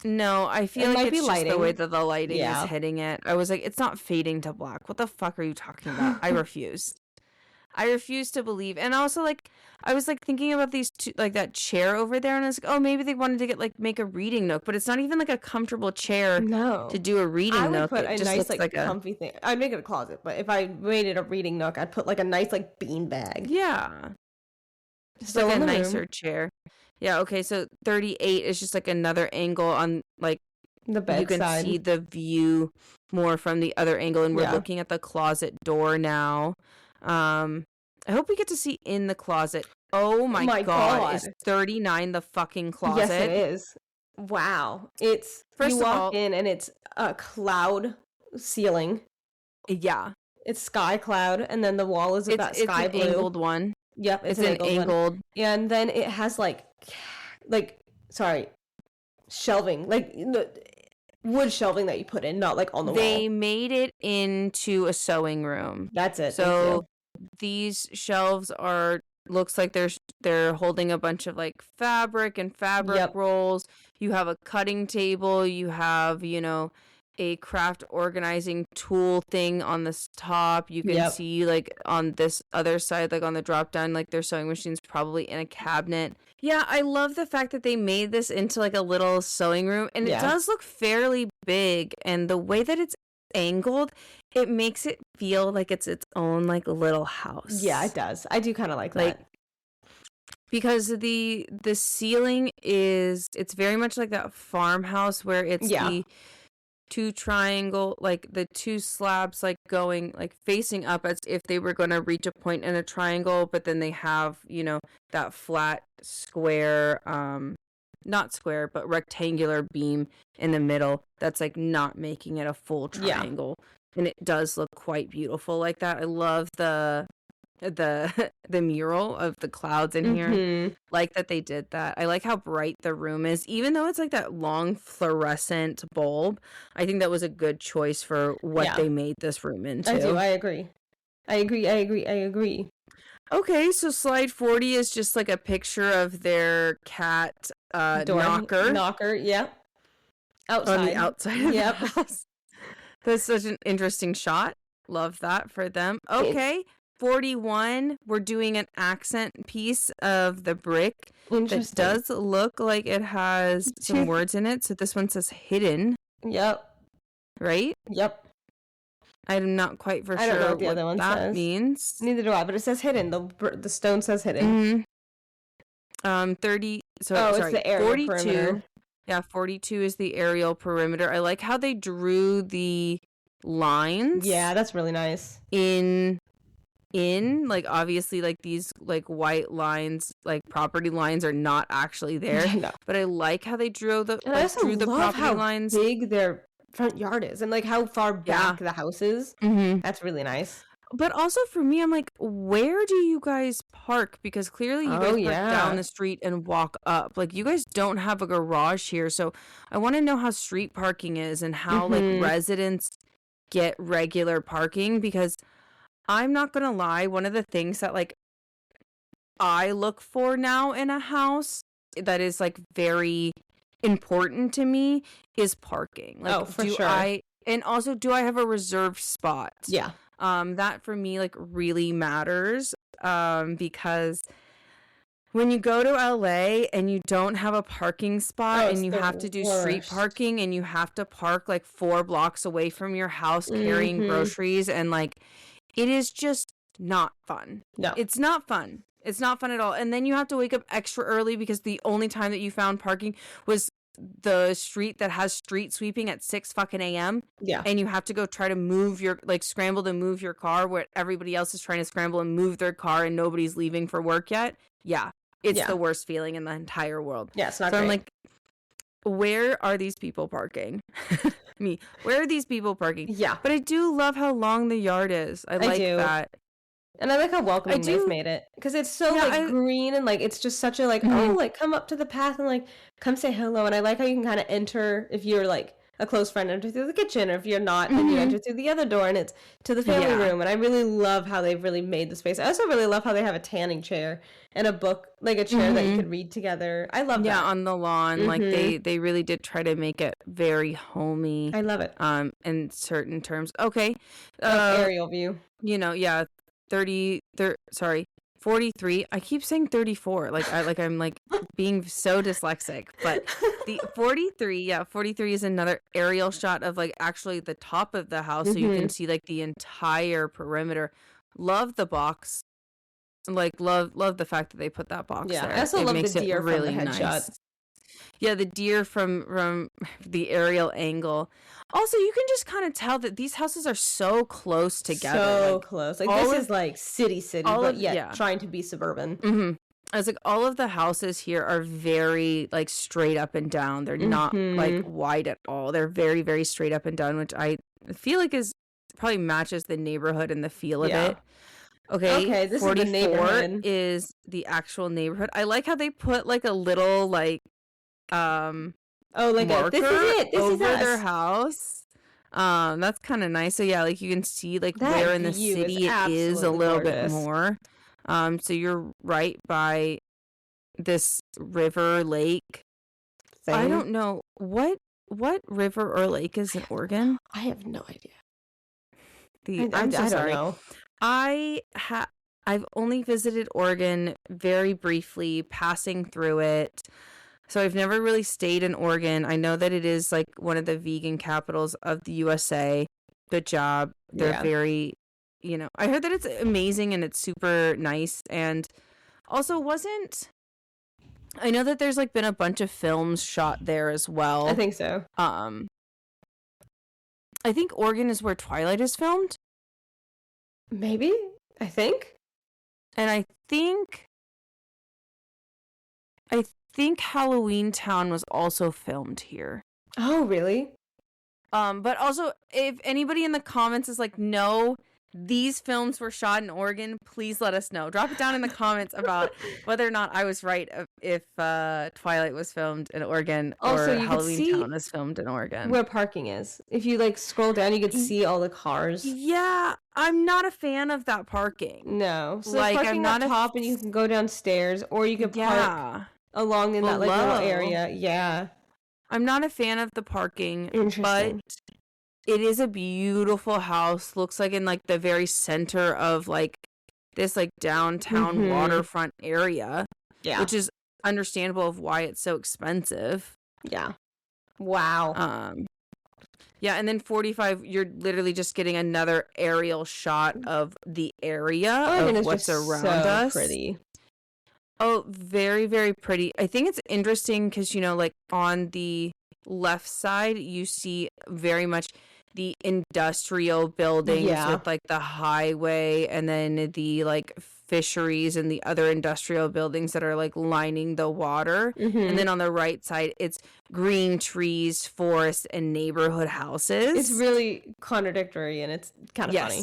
No, I feel like it's just the way that the lighting is hitting it. I was like, it's not fading to black. What the fuck are you talking about? I refused. I refuse to believe. And also, like, I was, like, thinking about these two, like, that chair over there, and I was like, oh, maybe they wanted to get, like, make a reading nook, but it's not even, like, a comfortable chair to do a reading nook. I would put a nice, like comfy thing. I'd make it a closet, but if I made it a reading nook, I'd put, like, a nice, like, bean bag. Yeah. Just, like, a nicer chair. Yeah, okay, so 38 is just, like, another angle on, like, the bedside. You can see the view more from the other angle, and we're looking at the closet door now. I hope we get to see in the closet. Oh my god, is 39 the fucking closet? Yes, it is. Wow. It's first you walk in and it's a cloud ceiling. Yeah. It's sky cloud, and then the wall is that sky blue. It's an angled one. Yep, it's an angled one. And then it has shelving, like wood shelving that you put in, not like on the wall. They made it into a sewing room. That's it. So these shelves looks like they're holding a bunch of like fabric and fabric rolls. You have a cutting table, you have, a craft organizing tool thing on this top. You can see like on this other side, like on the drop down, like their sewing machines probably in a cabinet. Yeah, I love the fact that they made this into like a little sewing room, and it does look fairly big, and the way that it's angled, it makes it feel like it's its own like little house. Yeah, it does. I do kind of like that. Because the ceiling it's very much like that farmhouse where it's the 2 triangle, like the 2 slabs like going like facing up as if they were going to reach a point in a triangle, but then they have, that flat square, not square, but rectangular beam in the middle that's like not making it a full triangle. And it does look quite beautiful like that. I love the the mural of the clouds in here. Like that they did that. I like how bright the room is, even though it's like that long fluorescent bulb. I think that was a good choice for what they made this room into. I do. I agree. Okay, so slide 40 is just like a picture of their cat Knocker. Yep. Outside. On the outside of the house. That's such an interesting shot. Love that for them. Okay, 41, we're doing an accent piece of the brick that does look like it has some words in it. So this one says hidden. Yep. Right? Yep. I'm not quite for sure don't know what the other one that means. Neither do I, but it says hidden. The stone says hidden. 30. So it's the aerial 42. Perimeter. Yeah, 42 is the aerial perimeter. I like how they drew the lines. Yeah, that's really nice. In like obviously like these like white lines, like property lines are not actually there. No. But I like how they drew the and I also drew the love property how lines. Big their front yard is and like how far back the house is. That's really nice. But also for me, I'm like, where do you guys park? Because clearly you guys park down the street and walk up. Like, you guys don't have a garage here. So I want to know how street parking is and how, like, residents get regular parking. Because I'm not going to lie, one of the things that, like, I look for now in a house that is, like, very important to me is parking. Like, for sure. And also, do I have a reserved spot? Yeah. That for me like really matters because when you go to LA and you don't have a parking spot and you have to do street parking and you have to park like 4 blocks away from your house carrying groceries and like it is just not fun. No. It's not fun. It's not fun at all. And then you have to wake up extra early because the only time that you found parking was the street that has street sweeping at 6 fucking a.m. Yeah. And you have to go try to move your, like, scramble to move your car where everybody else is trying to scramble and move their car and nobody's leaving for work yet. Yeah. It's the worst feeling in the entire world. Yeah, it's not great. So I'm like, where are these people parking? Where are these people parking? Yeah. But I do love how long the yard is. I like that. And I like how welcoming they've made it. Because it's so, green and, like, it's just such a, like, oh, like, come up to the path and, like, come say hello. And I like how you can kind of enter, if you're, like, a close friend, enter through the kitchen. Or if you're not, then you enter through the other door and it's to the family room. And I really love how they've really made the space. I also really love how they have a tanning chair and a book, like, a chair that you could read together. I love that. Yeah, on the lawn. Like, they really did try to make it very homey. I love it. In certain terms. Okay. Aerial view. 43. I keep saying 34. I'm like being so dyslexic. But the 43 is another aerial shot of like actually the top of the house, so you can see like the entire perimeter. Love the box. Like love the fact that they put that box there. I also love the deer really from the headshot. Nice. Yeah, the deer from the aerial angle. Also, you can just kind of tell that these houses are so close together. So like, close. Like, this is like city, but yet trying to be suburban. I was like, all of the houses here are very, like, straight up and down. They're not, like, wide at all. They're very, very straight up and down, which I feel like probably matches the neighborhood and the feel of it. Okay, this 44 is the neighborhood. Is the actual neighborhood. I like how they put, like, a little, like, marker this is it. This over is their house. That's kind of nice. So yeah, like you can see like that where in the city it is a little bit more. So you're right by this river lake thing. I don't know what river or lake is in Oregon. I have no idea. I'm so sorry. Don't know. I've only visited Oregon very briefly, passing through it. So I've never really stayed in Oregon. I know that it is like one of the vegan capitals of the USA. Good job. They're very, I heard that it's amazing and it's super nice. And also I know that there's like been a bunch of films shot there as well. I think so. I think Oregon is where Twilight is filmed. Maybe, I think. And I think Halloween Town was also filmed here. Oh, really? But also, if anybody in the comments is like, no, these films were shot in Oregon, please let us know. Drop it down in the comments about whether or not I was right if Twilight was filmed in Oregon Also, or you could Halloween see Town was filmed in Oregon. where parking is. If you like scroll down, you could see all the cars. Yeah, I'm not a fan of that parking. No. So Like, there's I'm parking not up top and you can go downstairs, or you could park along in that like little area. Yeah. I'm not a fan of the parking, Interesting. but it is a beautiful house. Looks like in like the very center of like this like downtown waterfront area. Yeah. Which is understandable of why it's so expensive. Yeah. Wow. Yeah, and then 45, you're literally just getting another aerial shot of the area of what's around us. Pretty. Oh, very, very pretty. I think it's interesting because, you know, like on the left side, you see very much the industrial buildings with like the highway, and then the like fisheries and the other industrial buildings that are like lining the water. And then on the right side, it's green trees, forest, and neighborhood houses. It's really contradictory and it's kind of funny.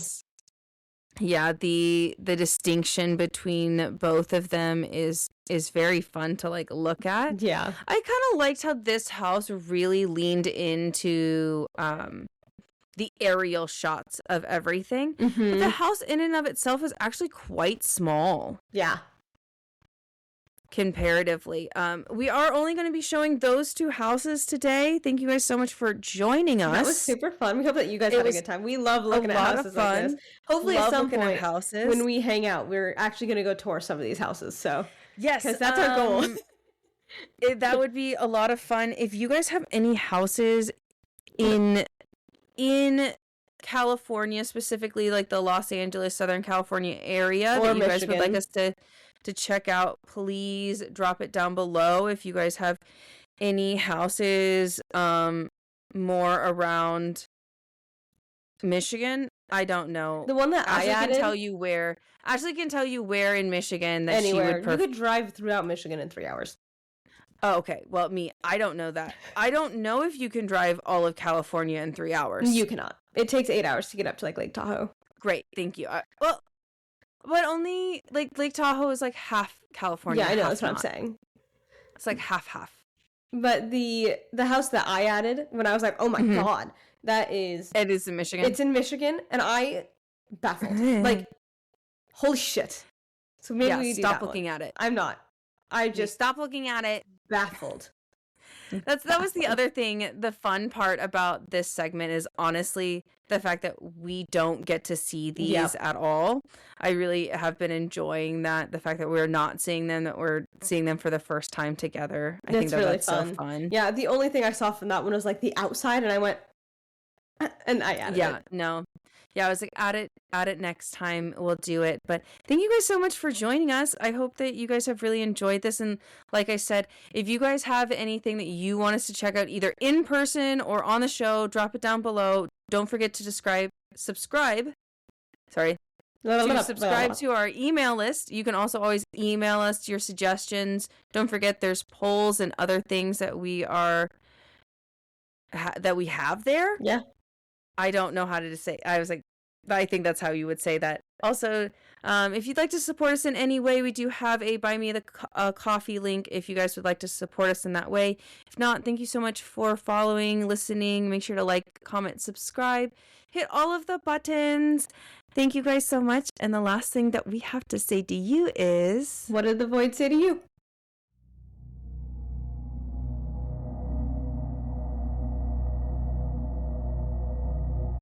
Yeah, the distinction between both of them is very fun to like look at. Yeah. I kind of liked how this house really leaned into the aerial shots of everything. But the house in and of itself is actually quite small. Yeah. Comparatively. We are only going to be showing those two houses today. Thank you guys so much for joining us. That was super fun. We hope that you guys had a good time. We love looking at houses like this. Hopefully at some point when we hang out, we're actually going to go tour some of these houses. So yes, because that's our goal. That would be a lot of fun. If you guys have any houses in California, specifically like the Los Angeles, Southern California area, or that you guys would like us to check out, please drop it down below. If you guys have any houses more around Michigan, I don't know. The one that Ashley I added can tell you where. Ashley can tell you where in Michigan that anywhere. she would. You could drive throughout Michigan in 3 hours. Oh, okay. Well, I don't know that. I don't know if you can drive all of California in 3 hours. You cannot. It takes 8 hours to get up to like Lake Tahoe. Great, thank you. Well, but only like Lake Tahoe is like half California. Yeah, I know. That's what I'm saying. It's like half. But the house that I added when I was like, oh my god, it is in Michigan. It's in Michigan, and I baffled. Like, holy shit. So maybe we do stop looking at it. I'm not. I just stop looking at it. Baffled. That was the other thing. The fun part about this segment is honestly the fact that we don't get to see these at all. I really have been enjoying that. The fact that we're not seeing them, that we're seeing them for the first time together. I think that's so fun. Yeah, the only thing I saw from that one was like the outside, and I went, and I added it. No. Yeah, I was like, add it next time. We'll do it. But thank you guys so much for joining us. I hope that you guys have really enjoyed this. And like I said, if you guys have anything that you want us to check out, either in person or on the show, drop it down below. Don't forget to subscribe to our email list. You can also always email us your suggestions. Don't forget there's polls and other things that we have there. Yeah. I don't know how to say. I was like, I think that's how you would say that. Also, if you'd like to support us in any way, we do have a Buy Me the Coffee link if you guys would like to support us in that way. If not, thank you so much for following, listening. Make sure to like, comment, subscribe, hit all of the buttons. Thank you guys so much. And the last thing that we have to say to you is, what did the void say to you?